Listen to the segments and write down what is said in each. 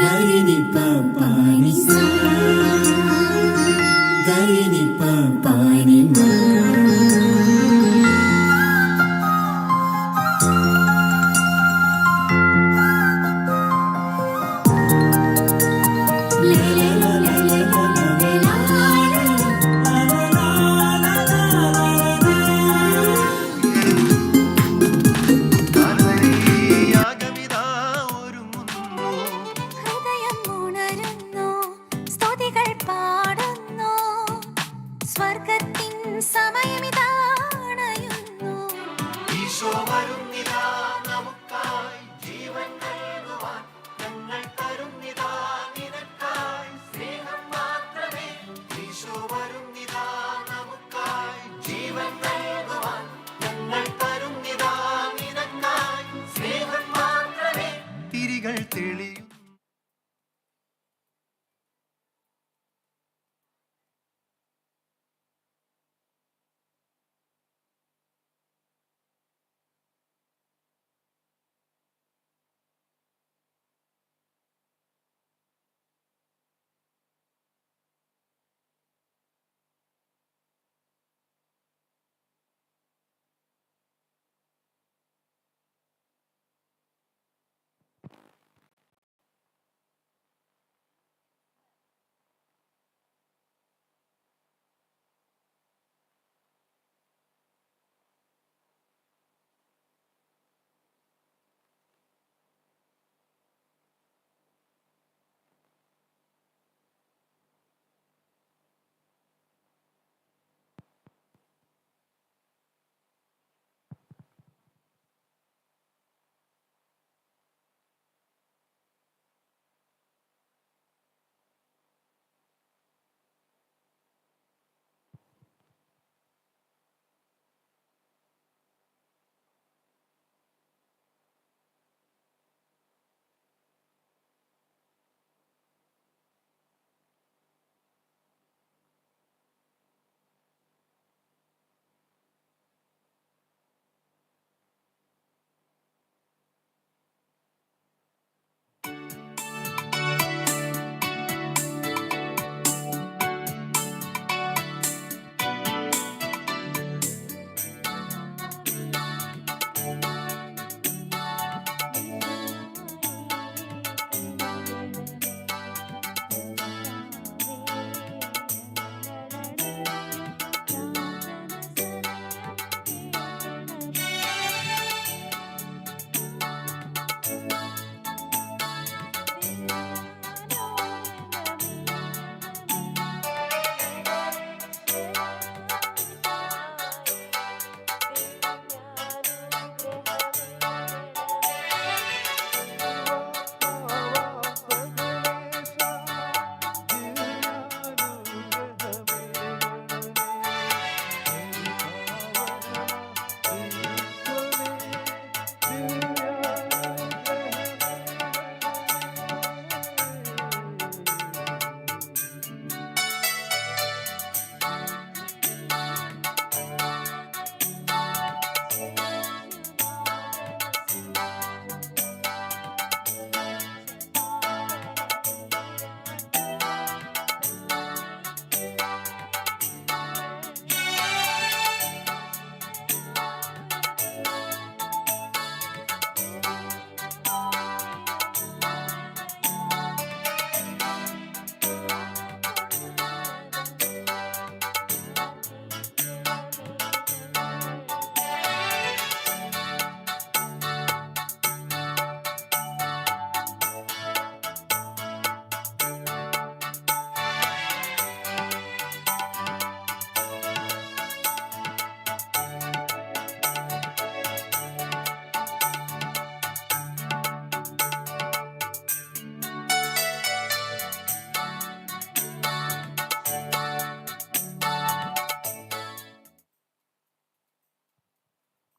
ഗരിനി പാനി സാ ഗരിനി പാനി മാ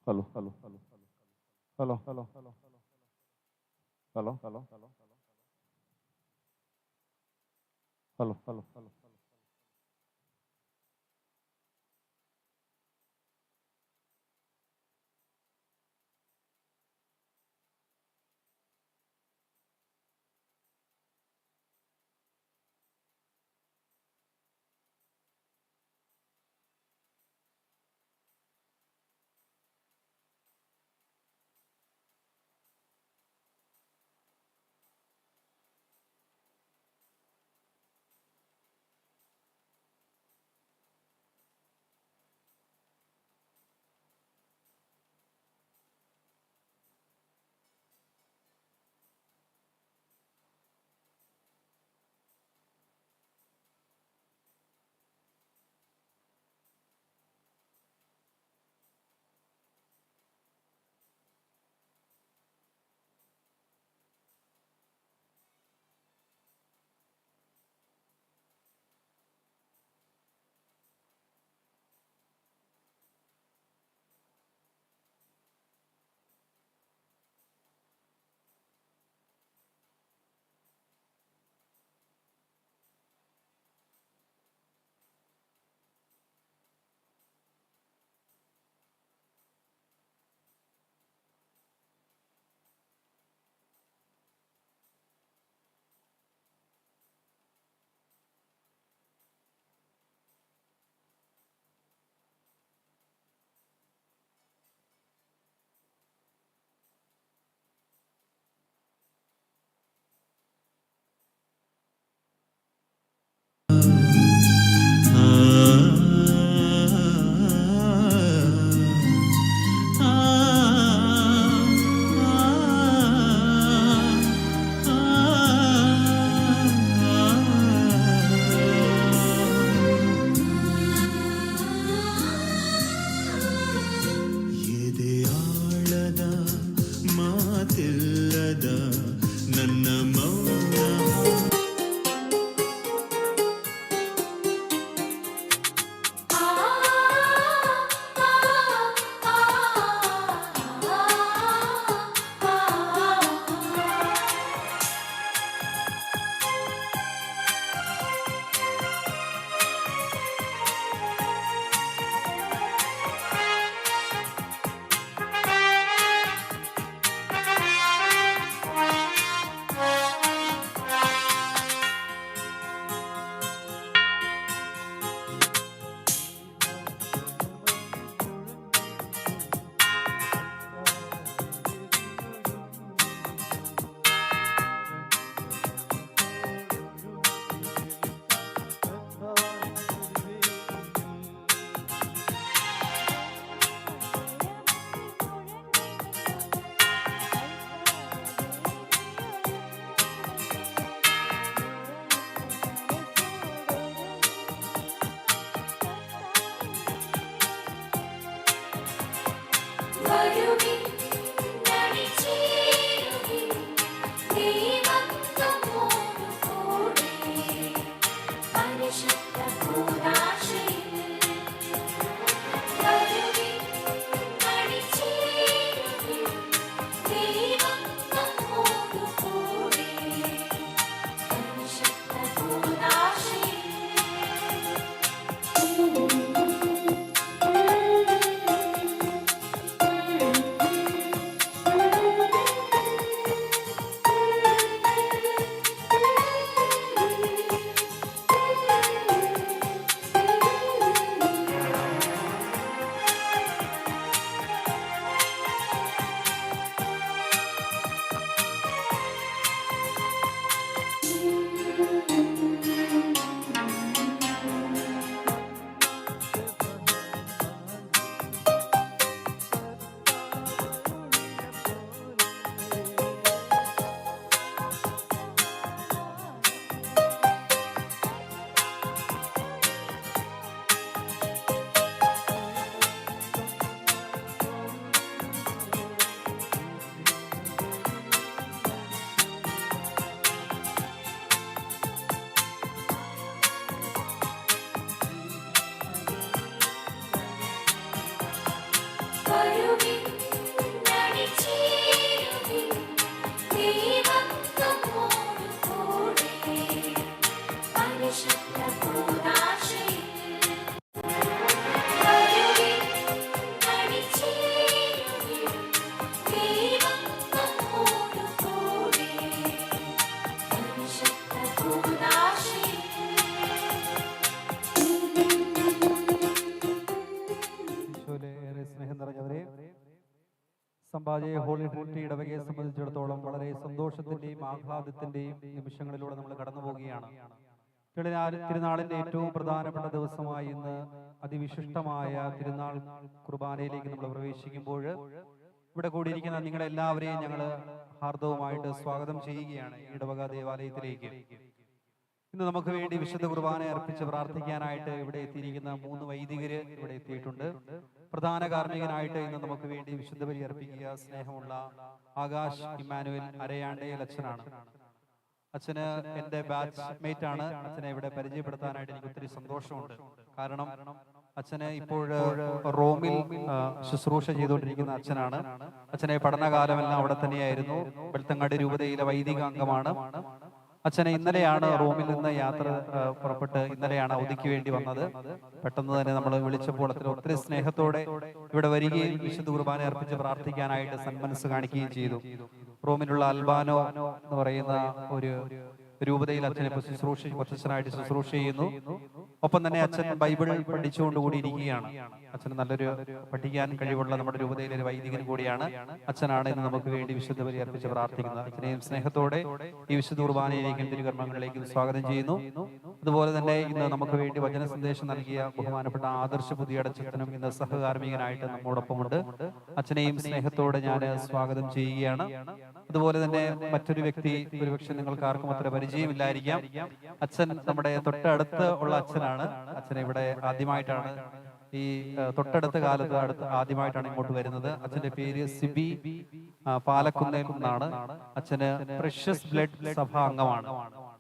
Hello, hello, hello, hello, hello, hello, hello, hello, hello, hello, hello, hello. Sampaje holy trinity ഇടവകയെ സംബന്ധിച്ചിടത്തോളം വളരെ സന്തോഷത്തിന്റെയും ആഹ്ലാദത്തിന്റെയും നിമിഷങ്ങളിലൂടെ നമ്മൾ കടന്നു പോവുകയാണ്. തിരുനാളിന്റെ ഏറ്റവും പ്രധാനപ്പെട്ട ദിവസമായി ഇന്ന് അതിവിശിഷ്ടമായ തിരുനാൾ കുർബാനയിലേക്ക് നമ്മൾ പ്രവേശിക്കുമ്പോൾ ഇവിടെ കൂടിയിരിക്കുന്ന നിങ്ങളെല്ലാവരെയും ഞങ്ങൾ ഹാർദവുമായിട്ട് സ്വാഗതം ചെയ്യുകയാണ് ഇടവക ദേവാലയത്തിലേക്ക്. ഇന്ന് നമുക്ക് വേണ്ടി വിശുദ്ധ കുർബാന അർപ്പിച്ച് പ്രാർത്ഥിക്കാനായിട്ട് ഇവിടെ എത്തിയിരിക്കുന്ന 3 വൈദികര് ഇവിടെ എത്തിയിട്ടുണ്ട്. പ്രധാന കാർമ്മികനായിട്ട് ഇന്ന് നമുക്ക് വേണ്ടി വിശുദ്ധ ബലി അർപ്പിക്കുക സ്നേഹമുള്ള ആകാശ് ഇമ്മാനുവൽ അരയാണ്ടയിൽ അച്ഛനാണ്. അച്ഛന് എന്റെ ബാച്ച് മേറ്റ് ആണ്. അച്ഛനെ ഇവിടെ പരിചയപ്പെടുത്താനായിട്ട് എനിക്ക് ഒത്തിരി സന്തോഷമുണ്ട്. കാരണം അച്ഛന് ഇപ്പോൾ റോമിൽ ശുശ്രൂഷ ചെയ്തുകൊണ്ടിരിക്കുന്ന അച്ഛനാണ്. അച്ഛനെ പഠനകാലമെല്ലാം അവിടെ തന്നെയായിരുന്നു. വെളുത്തങ്ങാടി രൂപതയിലെ വൈദിക അംഗമാണ്. അച്ഛനെ ഇന്നലെയാണ് റോമിൽ നിന്ന് യാത്ര പുറപ്പെട്ട് ഇന്നലെയാണ് അവധിക്ക് വേണ്ടി വന്നത്. പെട്ടെന്ന് തന്നെ നമ്മൾ വിളിച്ചപ്പോൾ അത്ര ഒത്തിരി സ്നേഹത്തോടെ ഇവിടെ വരികയും വിശുദ്ധ കുർബാന അർപ്പിച്ച് പ്രാർത്ഥിക്കാനായിട്ട് സന്മനസ് കാണിക്കുകയും ചെയ്തു. റോമിലുള്ള അൽബാനോ എന്ന് പറയുന്ന ഒരു രൂപതയിൽ അച്ഛനെ കൊച്ചച്ഛനായിട്ട് ശുശ്രൂഷ ചെയ്യുന്നു. ഒപ്പം തന്നെ അച്ഛൻ ബൈബിൾ പഠിച്ചുകൊണ്ടുകൂടി ഇരിക്കുകയാണ്. അച്ഛന് നല്ലൊരു പഠിക്കാൻ കഴിവുള്ള നമ്മുടെ രൂപതയിലെ ഒരു വൈദികൻ കൂടിയാണ്. അച്ഛനാണ് ഇന്ന് നമുക്ക് വേണ്ടി വിശുദ്ധ ബലി അർപ്പിച്ച് പ്രാർത്ഥിക്കുന്നത്. അച്ഛനെയും സ്നേഹത്തോടെ ഈ വിശുദ്ധ കുർബാനയിലേക്കും തിരുകർമ്മങ്ങളിലേക്കും സ്വാഗതം ചെയ്യുന്നു. അതുപോലെ തന്നെ ഇന്ന് നമുക്ക് വേണ്ടി വചന സന്ദേശം നൽകിയ ബഹുമാനപ്പെട്ട ആദർശ പുതിയടച്ചനും ഇന്ന് സഹകാർമ്മികനായിട്ട് നമ്മോടൊപ്പമുണ്ട്. അച്ഛനെയും സ്നേഹത്തോടെ ഞാൻ സ്വാഗതം ചെയ്യുകയാണ്. അതുപോലെ തന്നെ മറ്റൊരു വ്യക്തി ഒരുപക്ഷെ നിങ്ങൾക്ക് ആർക്കും അത്ര പരിചയമില്ലായിരിക്കാം. അച്ഛൻ നമ്മുടെ തൊട്ടടുത്ത് ഉള്ള അച്ഛനാണ്. അച്ഛനെ ഇവിടെ ആദ്യമായിട്ടാണ് ഈ തൊട്ടടുത്ത കാലത്ത് ആദ്യമായിട്ടാണ് ഇങ്ങോട്ട് വരുന്നത്. അച്ഛന്റെ പേര് സിബി പാലക്കുന്നേൽ എന്നാണ്. അച്ഛന് പ്രഷ്യസ് ബ്ലഡ് സഭ അംഗമാണ്.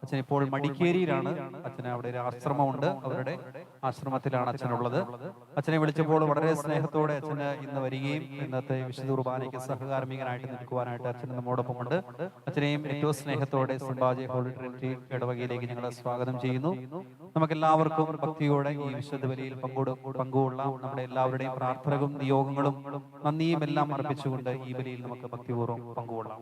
അച്ഛൻ ഇപ്പോൾ മടിക്കേരിയിലാണ്. അച്ഛന് അവിടെ ഒരു ആശ്രമമുണ്ട്. അവരുടെ ആശ്രമത്തിലാണ് അച്ഛനുള്ളത്. അച്ഛനെ വിളിച്ചപ്പോൾ വളരെ സ്നേഹത്തോടെ അച്ഛന് ഇന്ന് വരികയും ഇന്നത്തെ വിശുദ്ധ കുർബാനയ്ക്ക് സഹകാർമ്മികനായിട്ട് നിൽക്കുവാനായിട്ട് അച്ഛൻ നമ്മോടൊപ്പമുണ്ട്. അച്ഛനെയും ഏറ്റവും സ്നേഹത്തോടെ സമ്പാജെ ഹോളി ട്രിനിറ്റി ഇടവകയിലേക്ക് ഞങ്ങൾ സ്വാഗതം ചെയ്യുന്നു. നമുക്കെല്ലാവർക്കും ഭക്തിയോടെ ഈ വിശുദ്ധ ബലിയിൽ പങ്കുകൊള്ളാം. നമ്മുടെ എല്ലാവരുടെയും പ്രാർത്ഥനകളും നിയോഗങ്ങളും നന്ദിയും എല്ലാം അർപ്പിച്ചുകൊണ്ട് ഈ ബലിയിൽ നമുക്ക് ഭക്തിപൂർവ്വം പങ്കുകൊള്ളാം.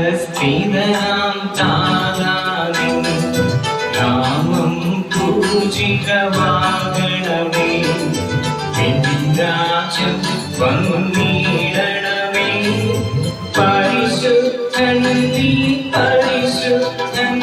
സ്വർഗസ്ഥിതനാം താതാവിൻ നാമം പൂജിതമാകണമേ. രാജ്യം വന്നിടണമേ. പരിശുദ്ധൻ നീ പരിശുദ്ധൻ.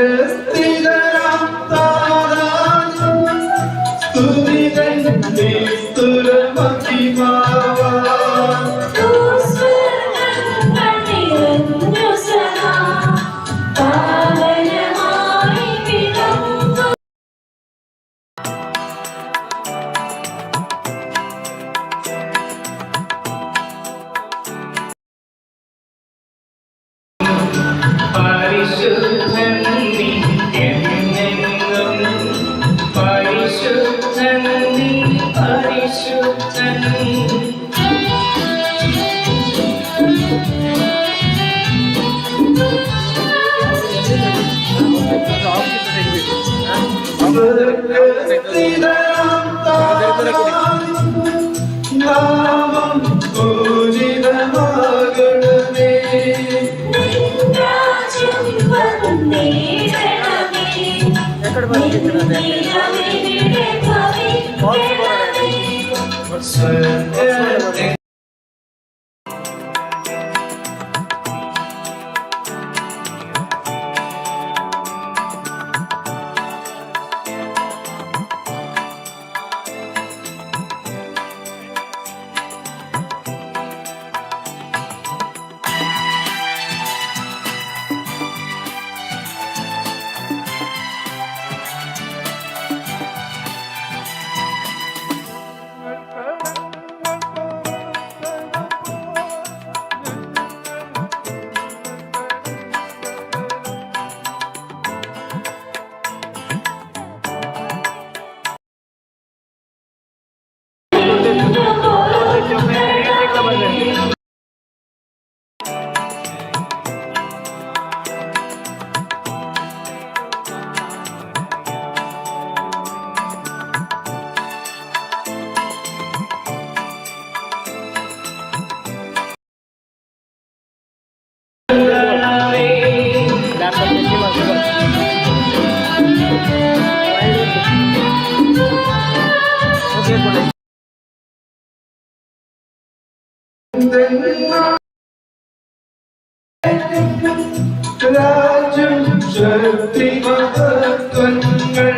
സ്വർഗസ്ഥിതനാം താതാവിൻ സ്തുതിതൻ നിസ്തുലമഹിമാവാൻ. പരിശുദ്ധൻ നീ എന്നെന്നും. പരിശുദ്ധൻ നീ പരിശുദ്ധൻ. സ്വർഗസ്ഥിതനാം താതാവിൻ നാമം പൂജിതമാകണമേ. സ്വർഗത്തെ രാജ്യം ശക്തി മഹത്വങ്ങൾ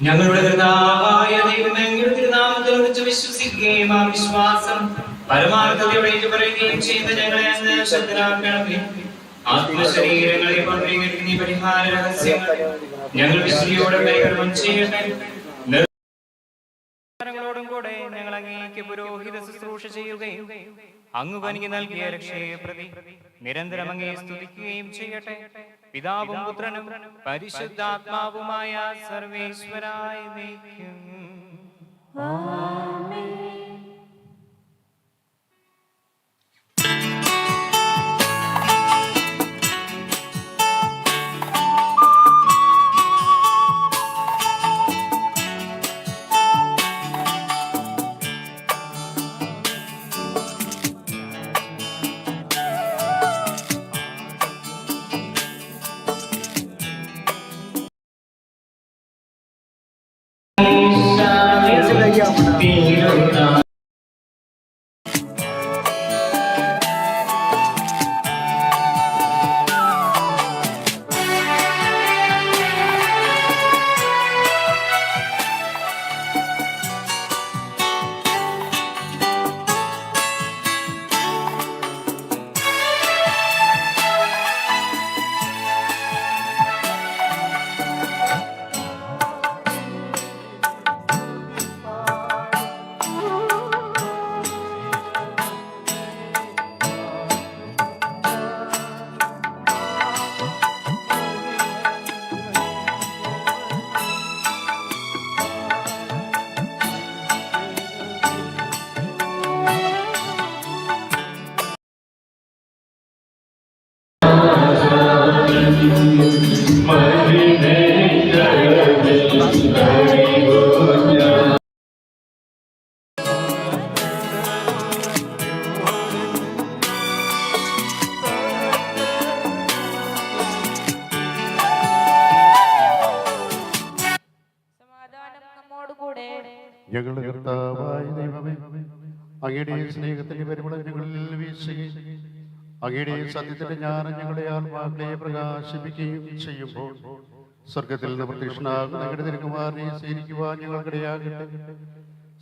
ഞങ്ങളുടെ കർത്താവായ ദൈവമേ, അങ്ങയുടെ തിരുനാമത്തിൽ ഉറച്ചു വിശ്വസിക്കുകയും ആ വിശ്വാസം പരമാർത്ഥതയോടെ ഏറ്റുപറയുകയും ചെയ്ത് ഞങ്ങളെ അങ്ങ് ശക്തരാക്കണമേ. ആത്മശരീരങ്ങളെ പങ്കുവയ്ക്കുന്ന ഈ പരിഹാര രഹസ്യങ്ങൾ ഞങ്ങൾ വിശുദ്ധിയോടെ പരികർമ്മം ചെയ്യട്ടെ. ോടും കൂടെ ഞങ്ങൾ അങ്ങേക്ക് പുരോഹിത ശുശ്രൂഷ ചെയ്യുകയും അങ്ങ് പനിക്ക് നൽകിയ രക്ഷയെ പ്രതി നിരന്തരം അങ്ങേ സ്തുതിക്കുകയും ചെയ്യട്ടെ. പിതാവും പുത്രനും പരിശുദ്ധാത്മാവുമായ സർവേശ്വരായ നീക്കും. തീരുന്ന സമാധാനം നമ്മോടുകൂടെ. ഞങ്ങളുടെ കർത്താവായ ദൈവമേ, അങ്ങയുടെ സ്നേഹത്തിന്റെ പരിമളം ഞങ്ങളിൽ വീശുകയും അങ്ങയുടെ സത്യത്തിന്റെ ജ്ഞാനം ഞങ്ങളുടെ ആത്മാക്കളെ പ്രകാശിപ്പിക്കുകയും ചെയ്യുമ്പോൾ സ്വർഗത്തിൽ നിന്ന് പ്രത്യക്ഷനാകുന്ന ഞങ്ങളുടെ തിരുക്കുമാരനെ സ്വീകരിക്കുവാൻ ഞങ്ങൾക്കിടയാകട്ടെ.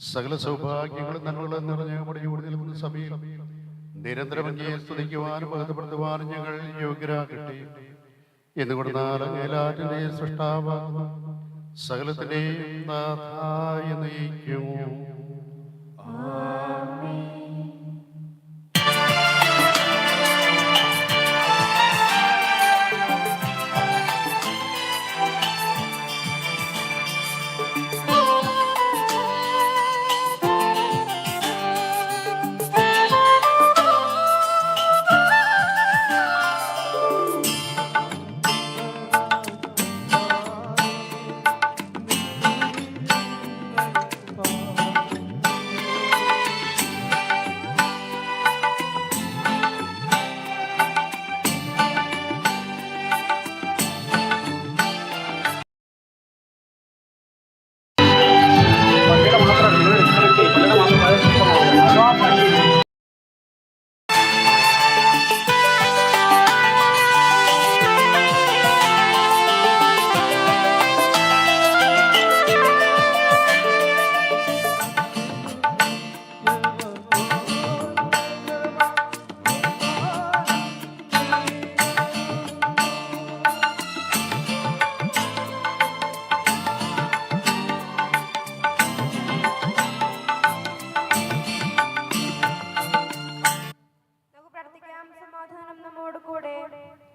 സകല സൗഭാഗ്യങ്ങളും നന്മകളും നിറഞ്ഞ നമ്മുടെ കൂടി നിൽക്കുന്ന സമയം നിരന്തരം അങ്ങയെ സ്തുതിക്കുവാനും ബഹുപ്പെടുത്തുവാനും ഞങ്ങൾ യോഗ്യരാകട്ടെ. എന്നുകൊണ്ടാൽ അങ്ങേലാറ്റിന്റെ സൃഷ്ടാവാകുന്നു സകലത്തിന്റെയും നാഥായ നയിക്കും.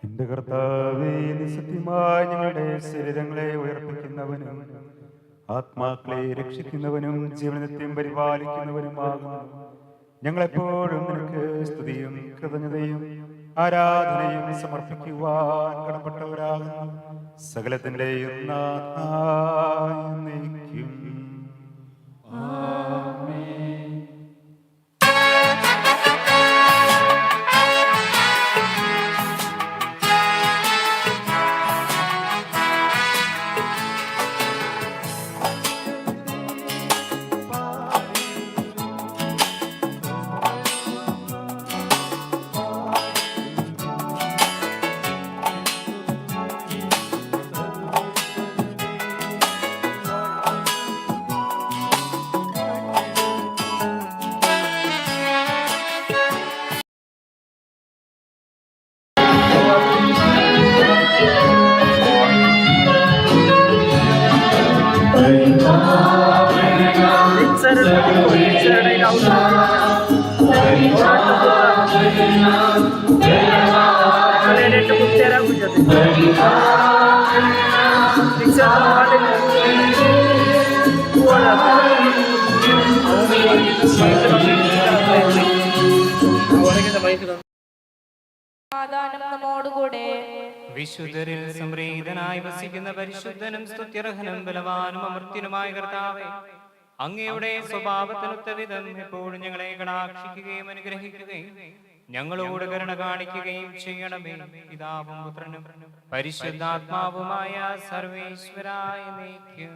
എന്റെ കർത്താവേ, നിസത്യമായി ഞങ്ങളുടെ ശരീരങ്ങളെ ഉയർപ്പിക്കുന്നവനും ആത്മാക്കളെ രക്ഷിക്കുന്നവനും ജീവനത്യം പരിപാലിക്കുന്നവനുമാകുന്നു. ഞങ്ങളെപ്പോഴും നിനക്ക് സ്തുതിയും കൃതജ്ഞതയും ആരാധനയും സമർപ്പിക്കുവാൻ കടപ്പെട്ടവരാകുന്നു. സകലത്തിന്റെയും നാഥായ എന്നേക്കും. സമാധാനം നമ്മോടുകൂടെ. വിശുദ്ധരിൽ സംപ്രീതനായി വസിക്കുന്ന പരിശുദ്ധനും സ്തുത്യർഹനും ബലവാനും അമർത്യനുമായ കർത്താവേ, അങ്ങയുടെ സ്വഭാവത്തിനൊത്ത വിധം എപ്പോഴും ഞങ്ങളെ കടാക്ഷിക്കുകയും അനുഗ്രഹിക്കുകയും ഞങ്ങളോട് കരുണ കാണിക്കുകയും ചെയ്യണമേ. പിതാവും പുത്രനും പരിശുദ്ധാത്മാവുമായ സർവേശ്വരായ നീക്കും.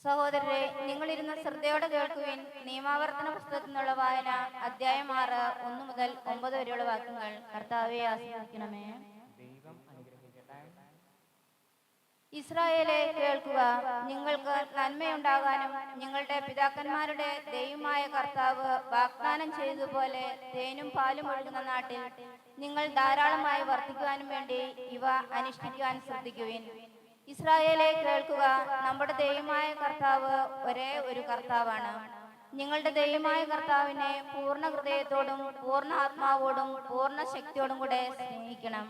സഹോദരരെ, നിങ്ങളിരുന്ന് ശ്രദ്ധയോടെ കേൾക്കുവിൻ. നിയമാവർത്തന പുസ്തകത്തിൽ നിന്നുള്ള വായന, അധ്യായം 6 1 മുതൽ 9 വരെയുള്ള വാക്യങ്ങൾ. കർത്താവെ ആശ്രയിക്കണമേ. ഇസ്രായേലെ കേൾക്കുക, നിങ്ങൾക്ക് നന്മയുണ്ടാകാനും നിങ്ങളുടെ പിതാക്കന്മാരുടെ ദൈവമായ കർത്താവ് വാഗ്ദാനം ചെയ്തതുപോലെ തേനും പാലും ഒഴുകുന്ന നാട്ടിൽ നിങ്ങൾ ധാരാളമായി വർദ്ധിക്കുവാനും വേണ്ടി ഇവ അനുഷ്ഠിക്കുവാൻ ശ്രദ്ധിക്കുവിൻ. ഇസ്രായേലെ കേൾക്കുക, നമ്മുടെ ദൈവമായ കർത്താവ് ഒരേ ഒരു കർത്താവാണ്. നിങ്ങളുടെ ദൈവമായ കർത്താവിനെ പൂർണ്ണ ഹൃദയത്തോടും പൂർണ്ണ ആത്മാവോടും പൂർണ്ണ ശക്തിയോടും കൂടെ സ്നേഹിക്കണം.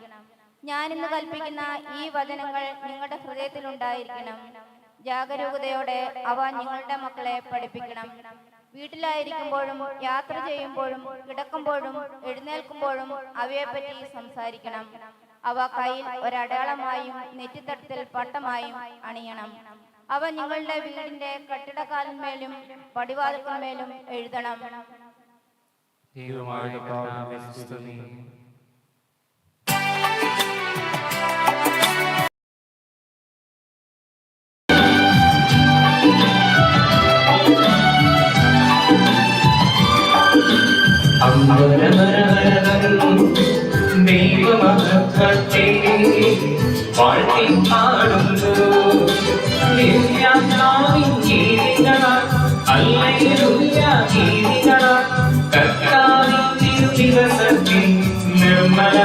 ഞാനിന്ന് കൽപ്പിക്കുന്ന ഈ വചനങ്ങൾ നിങ്ങളുടെ ഹൃദയത്തിൽ ഉണ്ടായിരിക്കണം. ജാഗരൂകതയോടെ അവ നിങ്ങളുടെ മക്കളെ പഠിപ്പിക്കണം. വീട്ടിലായിരിക്കുമ്പോഴും യാത്ര ചെയ്യുമ്പോഴും കിടക്കുമ്പോഴും എഴുന്നേൽക്കുമ്പോഴും അവയെപ്പറ്റി സംസാരിക്കണം. അവ കയ്യിൽ ഒരടയാളമായും നെറ്റിത്തട്ടത്തിൽ പട്ടമായും അണിയണം. അവ നിങ്ങളുടെ വീടിന്റെ കട്ടിടക്കാലിന്മേലും പടിവാതിൽക്കന്മേലും എഴുതണം. ദൈവമായ കർത്താവേ, സ്തുതി. ദൈവമഹത്വത്തെ വാഴ്ത്തി പാടുന്നു. ദിവ്യാത്മാവിൻ ഗീതികളാൽ ഹല്ലേലൂയ ഗീതികളാൽ കർത്താവിൻ തിരുദിവസത്തിൽ നിർമ്മല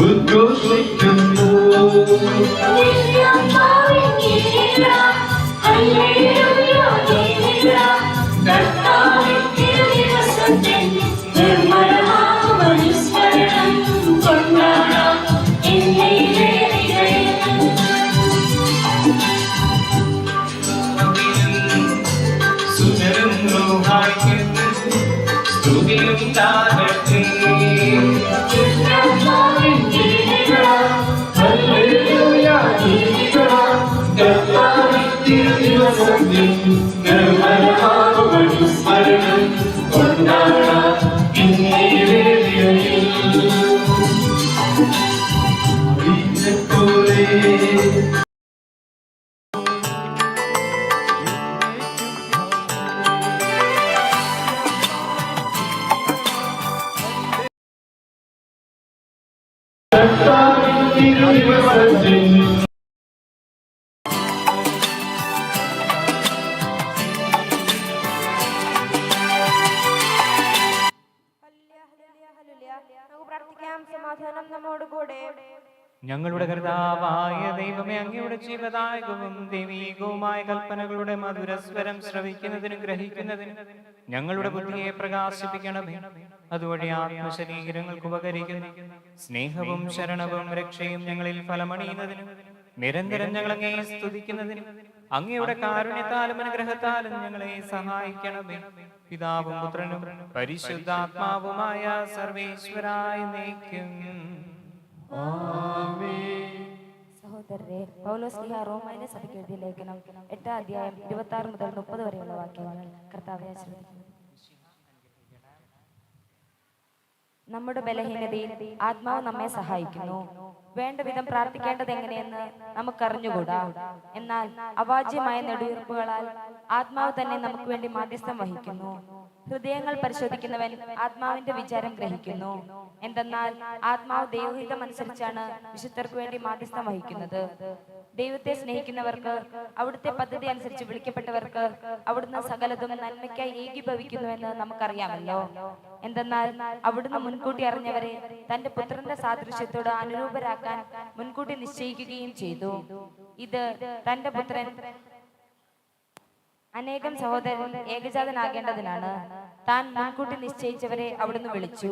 ഉദ്ഘോഷിക്കുന്നു. സുനരും സ്തുതിയും താഴത്തെ ഹല്ലേലൂയ ഗീതികളാൽ കർത്താവിൻ തിരുദിവസത്തിൽ നിർമ്മലമാകും സ്മരണം കൊണ്ടാടാം ഇന്നീ വേദിയിൽ. പോലെ കർത്താവിൻ തിരുദിവസത്തിൽ നമുക്ക് പ്രാർത്ഥിക്കാം. സമാധാനം നമ്മോടുകൂടെ. ഞങ്ങളുടെ കർത്താവായ ദൈവമേ, അങ്ങയുടെ ജീവദായകവും ദൈവീകവുമായ കൽപ്പനകളുടെ മധുരസ്വരം ശ്രവിക്കുന്നതിനും ഗ്രഹിക്കുന്നതിനും ഞങ്ങളുടെ ബുദ്ധിയെ പ്രകാശിപ്പിക്കണമേ. അതുവഴി ആത്മശരീരങ്ങൾക്ക് ഉപകരിക്കുന്ന സ്നേഹവും ശരണവും രക്ഷയും ഞങ്ങളിൽ ഫലമണിയുന്നതിനും നിരന്തരം ഞങ്ങളങ്ങേ സ്തുതിക്കുന്നതിനും അങ്ങയുടെ കാരുണ്യത്താലും അനുഗ്രഹത്താലും ഞങ്ങളെ സഹായിക്കണമേ. പിതാവും പുത്രനും പരിശുദ്ധാത്മാവുമായ സർവേശ്വരായ നീക്കും. സഹോദരരെ, പൗലോസ്ലീഹ റോമായിലെ സഭയ്ക്ക് എഴുതിയ ലേഖനം 8 അധ്യായം 26 മുതൽ 30 വരെയുള്ള വാക്യങ്ങൾ കർത്താവെ ആശ്രയിക്കുന്നു. നമ്മുടെ ബലഹീനതയിൽ ആത്മാവ് നമ്മെ സഹായിക്കുന്നു. വേണ്ട വിധം പ്രാർത്ഥിക്കേണ്ടത് എങ്ങനെയെന്ന് നമുക്കറിഞ്ഞുകൂടാ. എന്നാൽ അവാച്യമായ നെടുവീർപ്പുകളാൽ ആത്മാവ് തന്നെ നമുക്ക് വേണ്ടി മാധ്യസ്ഥം വഹിക്കുന്നു. ഹൃദയങ്ങൾ പരിശോധിക്കുന്നവൻ ആത്മാവിന്റെ വിചാരം ഗ്രഹിക്കുന്നു. എന്തെന്നാൽ ആത്മാവ് ദൈവഹിതമനുസരിച്ചാണ് വിശുദ്ധർക്ക് വേണ്ടി മാധ്യസ്ഥം വഹിക്കുന്നത്. ദൈവത്തെ സ്നേഹിക്കുന്നവർക്ക്, അവിടുത്തെ പദ്ധതി അനുസരിച്ച് വിളിക്കപ്പെട്ടവർക്ക് അവിടുന്ന് സകലതും നന്മയ്ക്കായി ഏകീഭവിക്കുന്നുവെന്ന് നമുക്കറിയാമല്ലോ. എന്തെന്നാൽ അവിടുന്ന് മുൻകൂട്ടി അറിഞ്ഞവരെ തന്റെ പുത്രന്റെ സാദൃശ്യത്തോട് അനുരൂപരാക്കാൻ മുൻകൂട്ടി നിശ്ചയിക്കുകയും ചെയ്തു. ഇത് തന്റെ പുത്രൻ അനേകം സഹോദരൻ ഏകജാതനാകേണ്ടതിനാണ്. താൻ മുൻകൂട്ടി നിശ്ചയിച്ചവരെ അവിടുന്ന് വിളിച്ചു,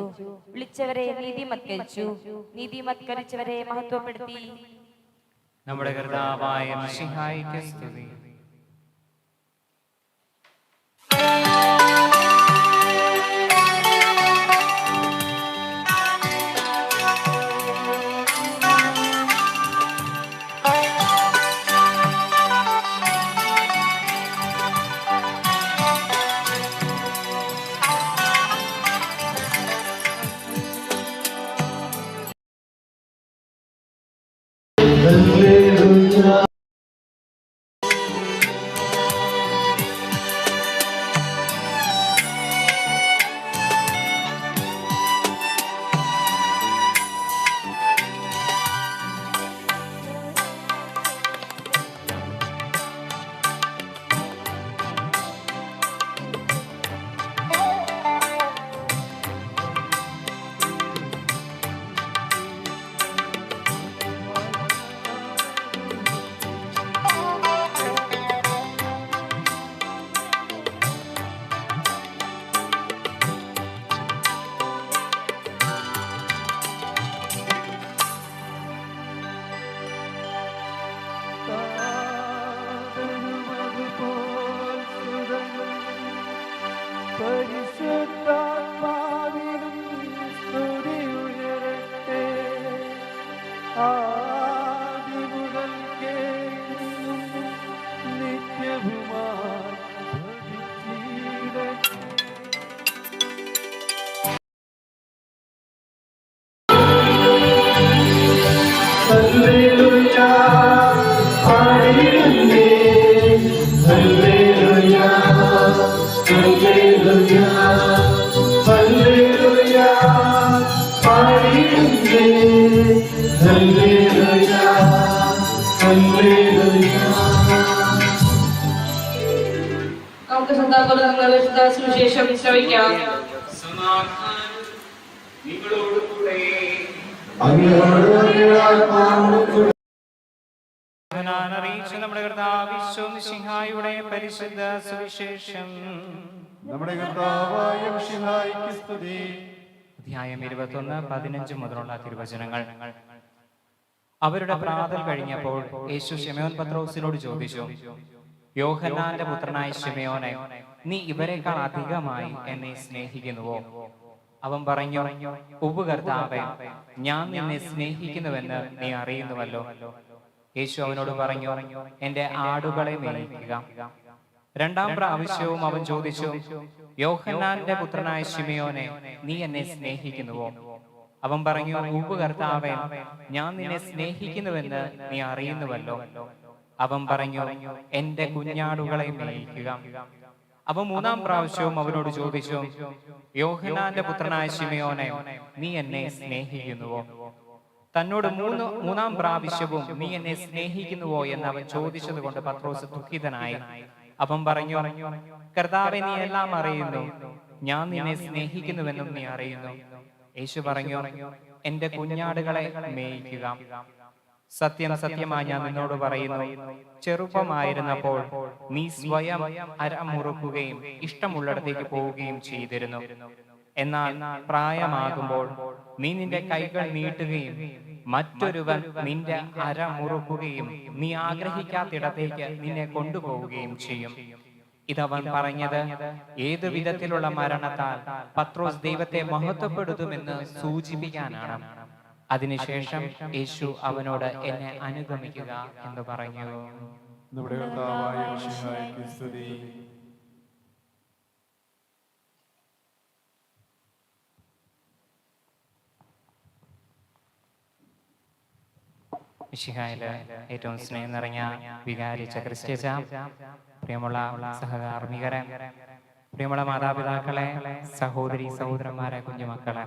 വിളിച്ചവരെ നീതിമത്കരിച്ചു, നീതിമത്കരിച്ചവരെ മഹത്വപ്പെടുത്തി. നമ്മുടെ കർത്താവായ മിശിഹായിക്ക് സ്തുതി. പരിശുദ്ധാത്മാവിനും സ്തുതി ഉയരട്ടെ. ആദി മുതൽക്കേ ഇന്നും നിത്യവുമായി ഭവിച്ചിടട്ടെ. ഹല്ലേലൂയാ പാടിടുന്നേ ഹല്ലേലൂയാ ഹല്ലേലൂയാ ഹല്ലേലൂയാ പാടിടുന്നേ ഹല്ലേലൂയാ ഹല്ലേലൂയാ. നമുക്ക് സദാകാലം സുവിശേഷം ശ്രവിക്കാം. നിങ്ങളോടുകൂടെ അറിയിച്ച നമ്മുടെ കർത്താവിശ്വസിഹായുടെ പരിശുദ്ധ സുവിശേഷം. നമ്മുടെ കർത്താവായ മിശിഹായിക്ക് സ്തുതി. അധ്യായം 21, 15 മുതലുള്ള തിരുവചനങ്ങൾ. അവരുടെ പ്രാതൽ കഴിഞ്ഞപ്പോൾ യേശു ശിമയോൻ പത്രോസിനോട് ചോദിച്ചു, യോഹന്നാന്റെ പുത്രനായ ശിമയോനെ, നീ ഇവരെക്കാൾ അധികമായി എന്നെ സ്നേഹിക്കുന്നുവോ? അവൻ പറഞ്ഞു, ഉവ്വ് കർത്താവേ, ഞാൻ നിന്നെ സ്നേഹിക്കുന്നുവെന്ന് നീ അറിയുന്നുവല്ലോ. യേശു അവനോട് പറഞ്ഞു, എന്റെ ആടുകളെ മേയിക്കുക. രണ്ടാം പ്രാവശ്യവും അവൻ ചോദിച്ചു, യോഹന്നാന്റെ പുത്രനായ ശിമയോനെ, നീ എന്നെ സ്നേഹിക്കുന്നുവോ? അവൻ പറഞ്ഞു, ഉവ്വ് കർത്താവേ, ഞാൻ നിന്നെ സ്നേഹിക്കുന്നുവെന്ന് നീ അറിയുന്നുവല്ലോ. അവൻ പറഞ്ഞു, എന്റെ കുഞ്ഞാടുകളെ മേയിക്കുക. അവൻ മൂന്നാം പ്രാവശ്യവും അവനോട് ചോദിച്ചു, യോഹന്നാന്റെ പുത്രനായ ശിമയോനെ, നീ എന്നെ സ്നേഹിക്കുന്നുവോ? തന്നോട് മൂന്നാം പ്രാവശ്യവും നീ എന്നെ സ്നേഹിക്കുന്നുവോ എന്ന് അവൻ ചോദിച്ചത് കൊണ്ട് പത്രോസ് ദുഃഖിതനായി. അവൻ പറഞ്ഞു, കർത്താവേ, നീ എല്ലാം അറിയുന്നു, ഞാൻ നിന്നെ സ്നേഹിക്കുന്നുവെന്നും നീ അറിയുന്നു. യേശു പറഞ്ഞു, എന്റെ കുഞ്ഞാടുകളെ മേയിക്കുക. സത്യം സത്യമായി ഞാൻ നിന്നോട് പറയുന്നു, ചെറുപ്പമായിരുന്നപ്പോൾ നീ സ്വയം അരമുറുക്കുകയും ഇഷ്ടമുള്ളിടത്തേക്ക് പോവുകയും ചെയ്തിരുന്നു. എന്നാൽ പ്രായമാകുമ്പോൾ നീ നിന്റെ കൈകൾ നീട്ടുകയും മറ്റൊരുവൻ നിന്റെ അരമുറുക്കുകയും നീ ആഗ്രഹിക്കാത്തിടത്തേക്ക് നിന്നെ കൊണ്ടുപോവുകയും ചെയ്യും. ഇതവൻ പറഞ്ഞത് ഏതു വിധത്തിലുള്ള മരണത്താൽ പത്രോസ് ദൈവത്തെ മഹത്വപ്പെടുത്തുമെന്ന് സൂചിപ്പിക്കാനാണ്. അതിനുശേഷം യേശു അവനോട്, എന്നെ അനുഗമിക്കുക എന്ന് പറഞ്ഞു. നമ്മുടെ കർത്താവായ മിശിഹായിക്ക് സ്തുതി. മിശിഹായില് ഏറ്റവും സ്നേഹം നിറഞ്ഞ വികാരിച്ച ക്രിസ്ത്യച്ച, പ്രിയമുള്ള സഹകാർമ്മികരെ, പ്രിയമുള്ള മാതാപിതാക്കളെ, സഹോദരി സഹോദരന്മാരെ, കുഞ്ഞുമക്കളെ,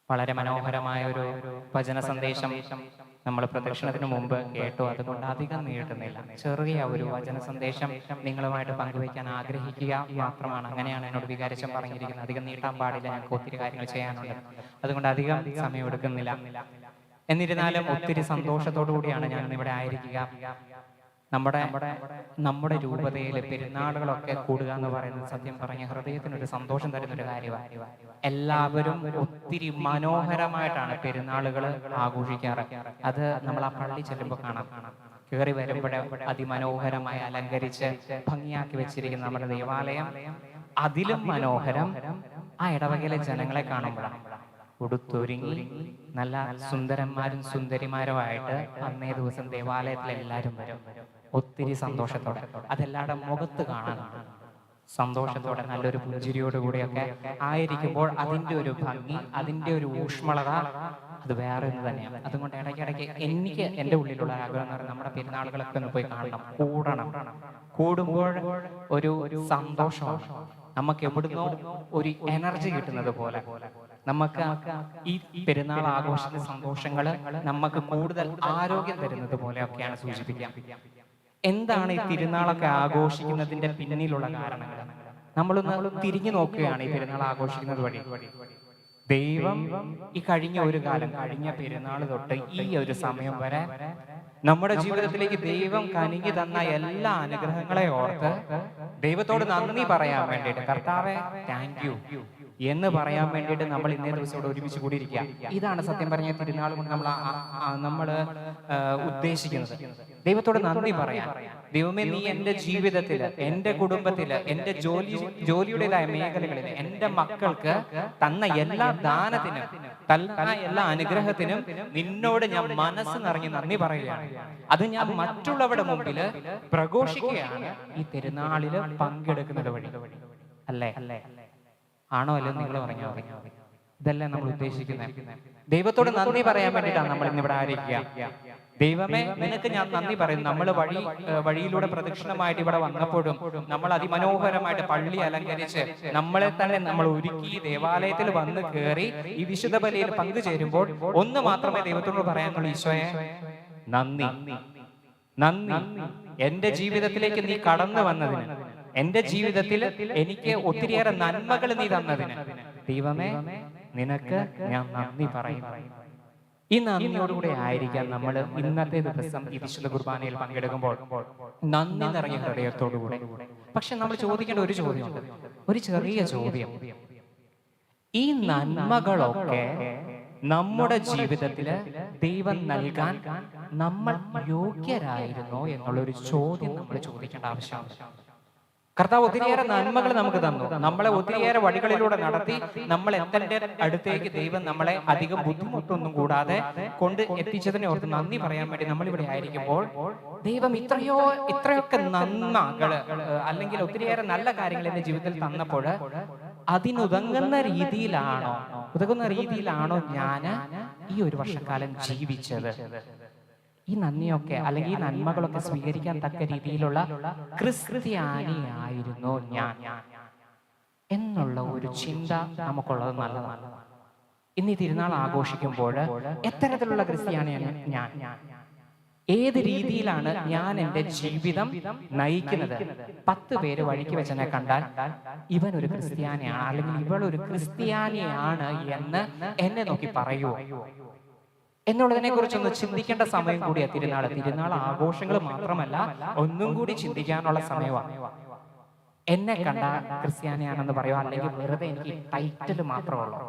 വളരെ മനോഹരമായ ഒരു വചന സന്ദേശം നമ്മൾ പ്രദക്ഷിണത്തിന് മുമ്പ് കേട്ടു. അതുകൊണ്ട് അധികം നീട്ടുന്നില്ല. ചെറിയ ഒരു വചന സന്ദേശം നിങ്ങളുമായിട്ട് പങ്കുവയ്ക്കാൻ ആഗ്രഹിക്കുക മാത്രമാണ്. അങ്ങനെയാണ് എന്നോട് വികാരിച്ചൻ പറഞ്ഞിരിക്കുന്നത്. അധികം നീട്ടാൻ പാടില്ല, ഞങ്ങൾക്ക് ഒത്തിരി കാര്യങ്ങൾ ചെയ്യാനുണ്ട്. അതുകൊണ്ട് അധികം സമയം എടുക്കുന്നില്ല. എന്നിരുന്നാലും ഒത്തിരി സന്തോഷത്തോടു കൂടിയാണ് ഞാൻ ഇവിടെ ആയിരിക്കുക. നമ്മുടെ രൂപതയിലെ പെരുന്നാളുകളൊക്കെ കൂടുക എന്ന് പറയുന്നത് സത്യം പറഞ്ഞ ഹൃദയത്തിനൊരു സന്തോഷം തരുന്നൊരു കാര്യമാണ്. എല്ലാവരും ഒത്തിരി മനോഹരമായിട്ടാണ് പെരുന്നാളുകൾ ആഘോഷിക്കാറ്. അത് നമ്മൾ ആ പള്ളി ചെല്ലുമ്പോൾ കാണാം. കയറി വരുമ്പോഴേ അതിമനോഹരമായി അലങ്കരിച്ച് ഭംഗിയാക്കി വെച്ചിരിക്കുന്ന നമ്മുടെ ദേവാലയം. അതിലും മനോഹരം ആ ഇടവകയിലെ ജനങ്ങളെ കാണുമ്പോഴാണ്. ഉടുത്തൊരുങ്ങി നല്ല സുന്ദരന്മാരും സുന്ദരിമാരുമായിട്ട് അന്നേ ദിവസം ദേവാലയത്തിൽ എല്ലാവരും വരും. ഒത്തിരി സന്തോഷത്തോടെ, അതെല്ലാവരുടെ മുഖത്ത് കാണാനാണ്. സന്തോഷത്തോടെ നല്ലൊരു പുഞ്ചിരിയോടുകൂടിയൊക്കെ ആയിരിക്കുമ്പോൾ അതിൻ്റെ ഒരു ഭംഗി, അതിൻ്റെ ഒരു ഊഷ്മളത അത് വേറെ ഒന്ന് തന്നെയാണ്. അതുകൊണ്ട് ഇടയ്ക്കിടയ്ക്ക് എനിക്ക് എൻ്റെ ഉള്ളിലുള്ള ആഗ്രഹം എന്ന് പറയുന്നത് നമ്മുടെ പെരുന്നാളുകളൊക്കെ ഒന്ന് പോയി കാണണം, കൂടണം. കൂടുമ്പോൾ ഒരു സന്തോഷമാണ്. നമുക്ക് എവിടുന്നോ ഒരു എനർജി കിട്ടുന്നത് പോലെ നമുക്ക് ഈ പെരുന്നാൾ ആഘോഷത്തിന്റെ സന്തോഷങ്ങള് നമുക്ക് കൂടുതൽ ആരോഗ്യം തരുന്നത് പോലെയൊക്കെയാണ് സൂചിപ്പിക്കാം. എന്താണ് ഈ തിരുനാളൊക്കെ ആഘോഷിക്കുന്നതിന്റെ പിന്നിലുള്ള കാരണങ്ങൾ? നമ്മളൊന്ന് തിരിഞ്ഞു നോക്കുകയാണ് ഈ പെരുന്നാൾ ആഘോഷിക്കുന്നത് വഴി. ദൈവം ഈ കഴിഞ്ഞ ഒരു കാലം, കഴിഞ്ഞ പെരുന്നാൾ തൊട്ട് ഈ ഒരു സമയം വരെ നമ്മുടെ ജീവിതത്തിലേക്ക് ദൈവം കനിഞ്ഞു തന്ന എല്ലാ അനുഗ്രഹങ്ങളെ ഓർത്ത് ദൈവത്തോട് നന്ദി പറയാൻ വേണ്ടിയിട്ട്, കർത്താവേ താങ്ക് യു എന്ന് പറയാൻ വേണ്ടിയിട്ട് നമ്മൾ ഇന്നേ ദിവസം ഇവിടെ ഒരുമിച്ച് കൂടിയിരിക്കുക. ഇതാണ് സത്യം പറഞ്ഞ തിരുനാൾ കൊണ്ട് നമ്മൾ ഉദ്ദേശിക്കുന്നത്. ദൈവത്തോട് നന്ദി പറയാം. ദൈവമേ, നീ എൻ്റെ ജീവിതത്തില്, എൻ്റെ കുടുംബത്തില്, എൻ്റെ ജോലിയുടേതായ മേഖലകളിൽ എൻ്റെ മക്കൾക്ക് തന്ന എല്ലാ ദാനത്തിനും തന്ന എല്ലാ അനുഗ്രഹത്തിനും നിന്നോട് ഞാൻ മനസ്സ് നിറഞ്ഞ് നന്ദി പറയുകയാണ്. അത് ഞാൻ മറ്റുള്ളവരുടെ മുമ്പിൽ പ്രഘോഷിക്കുകയാണ് ഈ തിരുനാളില് പങ്കെടുക്കുന്നത് വഴി. അല്ലേ? ആണോ അല്ലോ? നിങ്ങൾ പറഞ്ഞാൽ മതി. ഇതല്ലേ നമ്മൾ ഉദ്ദേശിക്കുന്നത്? ദൈവത്തോട് നന്ദി പറയാൻ വേണ്ടിയിട്ടാണ് നമ്മൾ ഇന്നിവിടെ ആയിരിക്കുക. ദൈവമേ, നിനക്ക് ഞാൻ നന്ദി പറയുന്നു. നമ്മൾ വഴിയിലൂടെ പ്രദക്ഷിണമായിട്ട് ഇവിടെ വന്നപ്പോഴും നമ്മൾ അതിമനോഹരമായിട്ട് പള്ളി അലങ്കരിച്ച് നമ്മളെ തന്നെ നമ്മൾ ഒരുക്കി ദേവാലയത്തിൽ വന്ന് കയറി ഈ വിശുദ്ധ ബലിയിൽ പങ്കുചേരുമ്പോൾ ഒന്ന് മാത്രമേ ദൈവത്തോട് പറയാനുള്ളൂ: ഈശോയെ നന്ദി, നന്ദി. എന്റെ ജീവിതത്തിലേക്ക് നീ കടന്നു വന്നതിന്, എന്റെ ജീവിതത്തിൽ എനിക്ക് ഒത്തിരിയേറെ നന്മകൾ നീ തന്നതിന് ദൈവമേ നിനക്ക് ഞാൻ നന്ദി പറയുന്നു. ഈ നന്ദിയോടുകൂടെ ആയിരിക്കാം നമ്മൾ ഇന്നത്തെ ദിവസം ഈ വിശുദ്ധ കുർബാനയിൽ പങ്കെടുക്കുമ്പോൾ, നന്ദി നിറഞ്ഞ ഹൃദയത്തോടുകൂടെ. പക്ഷെ നമ്മൾ ചോദിക്കേണ്ട ഒരു ചോദ്യമുണ്ട്, ഒരു ചെറിയ ചോദ്യം. ഈ നന്മകളൊക്കെ നമ്മുടെ ജീവിതത്തിൽ ദൈവം നൽകാൻ നമ്മൾ യോഗ്യരായിരുന്നോ എന്നുള്ളൊരു ചോദ്യം നമ്മൾ ചോദിക്കേണ്ട ആവശ്യമുണ്ട്. കർത്താവ് ഒത്തിരിയേറെ നന്മകൾ നമുക്ക് തന്നു, നമ്മളെ ഒത്തിരിയേറെ വഴികളിലൂടെ നടത്തി നമ്മൾ എത്തേണ്ട അടുത്തേക്ക് ദൈവം നമ്മളെ അധികം ബുദ്ധിമുട്ടൊന്നും കൂടാതെ കൊണ്ട് എത്തിച്ചതിനെ ഓർത്ത് നന്ദി പറയാൻ വേണ്ടി നമ്മളിവിടെ ആയിരിക്കുമ്പോൾ ദൈവം ഇത്രയൊക്കെ നന്മകള് അല്ലെങ്കിൽ ഒത്തിരിയേറെ നല്ല കാര്യങ്ങൾ എന്റെ ജീവിതത്തിൽ തന്നപ്പോൾ അതിനുതകുന്ന രീതിയിലാണോ ഞാൻ ഈ ഒരു വർഷക്കാലം ജീവിച്ചത്? ഈ നന്ദിയൊക്കെ അല്ലെങ്കിൽ ഈ നന്മകളൊക്കെ സ്വീകരിക്കാൻ തക്ക രീതിയിലുള്ള ക്രിസ്ത്യാനിയായിരുന്നു ഞാൻ എന്നുള്ള ഒരു ചിന്ത നമുക്കുള്ളത് നല്ലതാണ്. ഇന്ന് ഈ തിരുനാൾ ആഘോഷിക്കുമ്പോൾ എത്തരത്തിലുള്ള ക്രിസ്ത്യാനിയാണ് ഞാൻ? ഏത് രീതിയിലാണ് ഞാൻ എൻ്റെ ജീവിതം നയിക്കുന്നത്? 10 പേര് വഴിക്ക് വെച്ചെന്നെ കണ്ടാൽ ഇവൻ ഒരു ക്രിസ്ത്യാനിയാണ് അല്ലെങ്കിൽ ഇവൾ ഒരു ക്രിസ്ത്യാനിയാണ് എന്ന് എന്നെ നോക്കി പറയുമോ എന്നുള്ളതിനെ കുറിച്ചൊന്ന് ചിന്തിക്കേണ്ട സമയം കൂടിയാ തിരുനാൾ ആഘോഷങ്ങൾ മാത്രമല്ല, ഒന്നും കൂടി ചിന്തിക്കാനുള്ള സമയമാണ്. എന്നെ കണ്ട ക്രിസ്ത്യാനിയാണെന്ന് പറയുക, അല്ലെങ്കിൽ വെറുതെ എനിക്ക് ടൈറ്റിൽ മാത്രമുള്ളൂ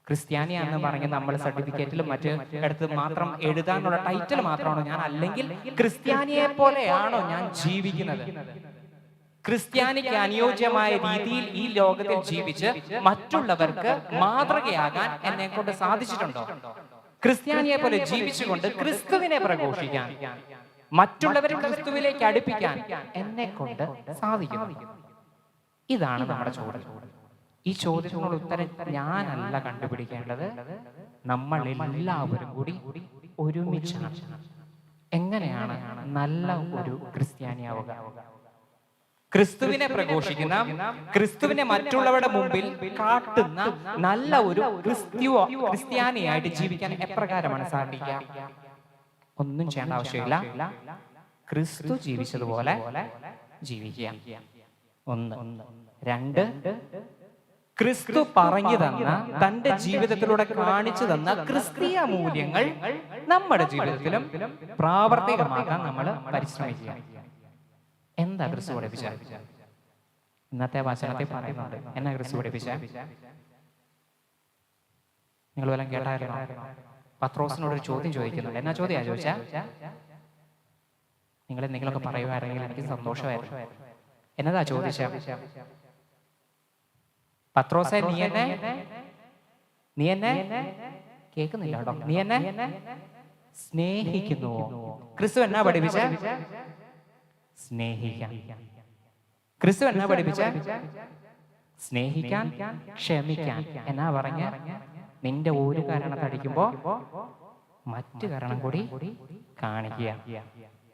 ക്രിസ്ത്യാനിയാണെന്ന് പറഞ്ഞ് നമ്മൾ സർട്ടിഫിക്കറ്റിലും മറ്റ് എടുത്ത് മാത്രം എഴുതാനുള്ള ടൈറ്റിൽ മാത്രമാണോ ഞാൻ? അല്ലെങ്കിൽ ക്രിസ്ത്യാനിയെ പോലെയാണോ ഞാൻ ജീവിക്കുന്നത്? ക്രിസ്ത്യാനിക്ക് അനുയോജ്യമായ രീതിയിൽ ഈ ലോകത്തിൽ ജീവിച്ച് മറ്റുള്ളവർക്ക് മാതൃകയാകാൻ എന്നെ കൊണ്ട് സാധിച്ചിട്ടുണ്ടോ? ക്രിസ്ത്യാനിയെ പോലെ ജീവിച്ചുകൊണ്ട് ക്രിസ്തുവിനെ പ്രഘോഷിക്കാൻ, മറ്റുള്ളവരെ ക്രിസ്തുവിലേക്ക് അടുപ്പിക്കാൻ എന്നെ കൊണ്ട് സാധിക്കുന്നു. ഇതാണ് നമ്മുടെ ചോദ്യം. ഈ ചോദ്യത്തിനുള്ള ഉത്തരം ഞാനല്ല കണ്ടുപിടിക്കേണ്ടത്, നമ്മൾ എല്ലാവരും കൂടി ഒരുമിച്ചാണ്. എങ്ങനെയാണ് നല്ല ഒരു ക്രിസ്ത്യാനിയാവുക? ക്രിസ്തുവിനെ പ്രഘോഷിക്കുന്ന, ക്രിസ്തുവിനെ മറ്റുള്ളവരുടെ മുമ്പിൽ കാട്ടുന്ന നല്ല ഒരു ക്രിസ്ത്യാനിയായിട്ട് ജീവിക്കാൻ എപ്രകാരമാണ് സാധിക്കുക? ഒന്നും ചെയ്യേണ്ട ആവശ്യമില്ല, ക്രിസ്തു ജീവിച്ചതുപോലെ ജീവിക്കുക. 1. 2, ക്രിസ്തു പറഞ്ഞു തന്ന, തന്റെ ജീവിതത്തിലൂടെ കാണിച്ചു തന്ന ക്രിസ്തീയ മൂല്യങ്ങൾ നമ്മുടെ ജീവിതത്തിലും പ്രാവർത്തികമാക്കാൻ നമ്മൾ പരിശ്രമിക്കുക. എന്താ ക്രിസ്തു പഠിപ്പിച്ച? ഇന്നത്തെ വചനത്തിൽ പറയുന്നുണ്ട്. എന്നാ ക്രിസ്തു പഠിപ്പിച്ച? നിങ്ങൾ വല്ലതും കേട്ടായിരുന്നോ? പത്രോസിനോടൊരു ചോദ്യം ചോദിക്കുന്നുണ്ട്. എന്നാ ചോദ്യം ചോദിച്ചാ? നിങ്ങൾ എന്തെങ്കിലുമൊക്കെ പറയുമായിരുന്നെങ്കിൽ എനിക്ക് സന്തോഷമായിരുന്നു. എന്നതാ ചോദിച്ച? പത്രോസെ, നീ എന്നെ കേൾക്കുന്നില്ല കേട്ടോ, നീ എന്നെ സ്നേഹിക്കുന്നുവോ? ക്രിസ്തു എന്നാ പഠിപ്പിച്ച? സ്നേഹിക്കാൻ. ക്രിസ്തു എന്നാ പഠിപ്പിച്ച? സ്നേഹിക്കാൻ, ക്ഷമിക്കാൻ. എന്നാ പറഞ്ഞ? നിന്റെ ഒരു കാരണത്തടിക്കുമ്പോ മറ്റു കാരണം കൂടി കാണിക്കുക.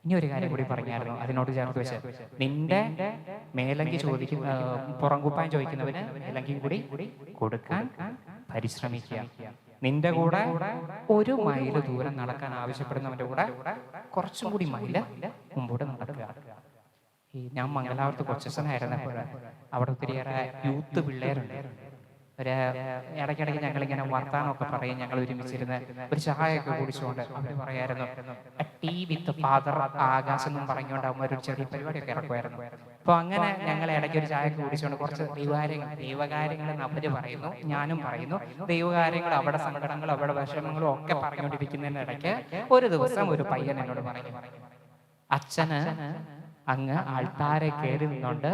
ഇനി ഒരു കാര്യം കൂടി പറഞ്ഞായിരുന്നു അതിനോട് ചേർത്ത് വെച്ച്, നിന്റെ മേലങ്കി പുറംകുപ്പാൻ ചോദിക്കുന്നവന് മേലങ്കി കൂടി കൊടുക്കാൻ പരിശ്രമിക്കുക. നിന്റെ കൂടെ 1 മൈൽ ദൂരം നടക്കാൻ ആവശ്യപ്പെടുന്നവന്റെ കൂടെ കുറച്ചും കൂടി മൈല് മുമ്പോട്ട് നടക്കുക. ഞാൻ മംഗലാപുരത്ത് കൊച്ചനായിരുന്നപ്പോൾ അവിടെ ഒത്തിരിയേറെ യൂത്ത് പിള്ളേരുണ്ട്. ഇടയ്ക്കിടയ്ക്ക് ഞങ്ങളിങ്ങനെ വർത്താനമൊക്കെ പറയും. ഞങ്ങൾ ഒരുമിച്ചിരുന്ന് ഒരു ചായയൊക്കെ കുടിച്ചുകൊണ്ട് അവർ പറയായിരുന്നു, ടീ വിത്ത് ഫാദർ ആകാശം എന്നും പറഞ്ഞുകൊണ്ട് അവർ ഒരു ചെറിയ പരിപാടിയൊക്കെ ഇറക്കുമായിരുന്നു. അപ്പൊ അങ്ങനെ ഞങ്ങൾ ഇടയ്ക്ക് ഒരു ചായയൊക്കെ കുടിച്ചുകൊണ്ട് കുറച്ച് ദൈവകാര്യങ്ങൾ അവര് പറയുന്നു, ഞാനും പറയുന്നു. ദൈവകാര്യങ്ങൾ, അവിടെ സങ്കടങ്ങളും അവിടെ വിഷമങ്ങളും ഒക്കെ പറഞ്ഞുകൊണ്ടിരിക്കുന്നതിനിടയ്ക്ക് ഒരു ദിവസം ഒരു പയ്യൻ എന്നോട് പറഞ്ഞു, അച്ഛന് അങ്ങ് ആൾത്താരെ കയറി നിന്നുകൊണ്ട്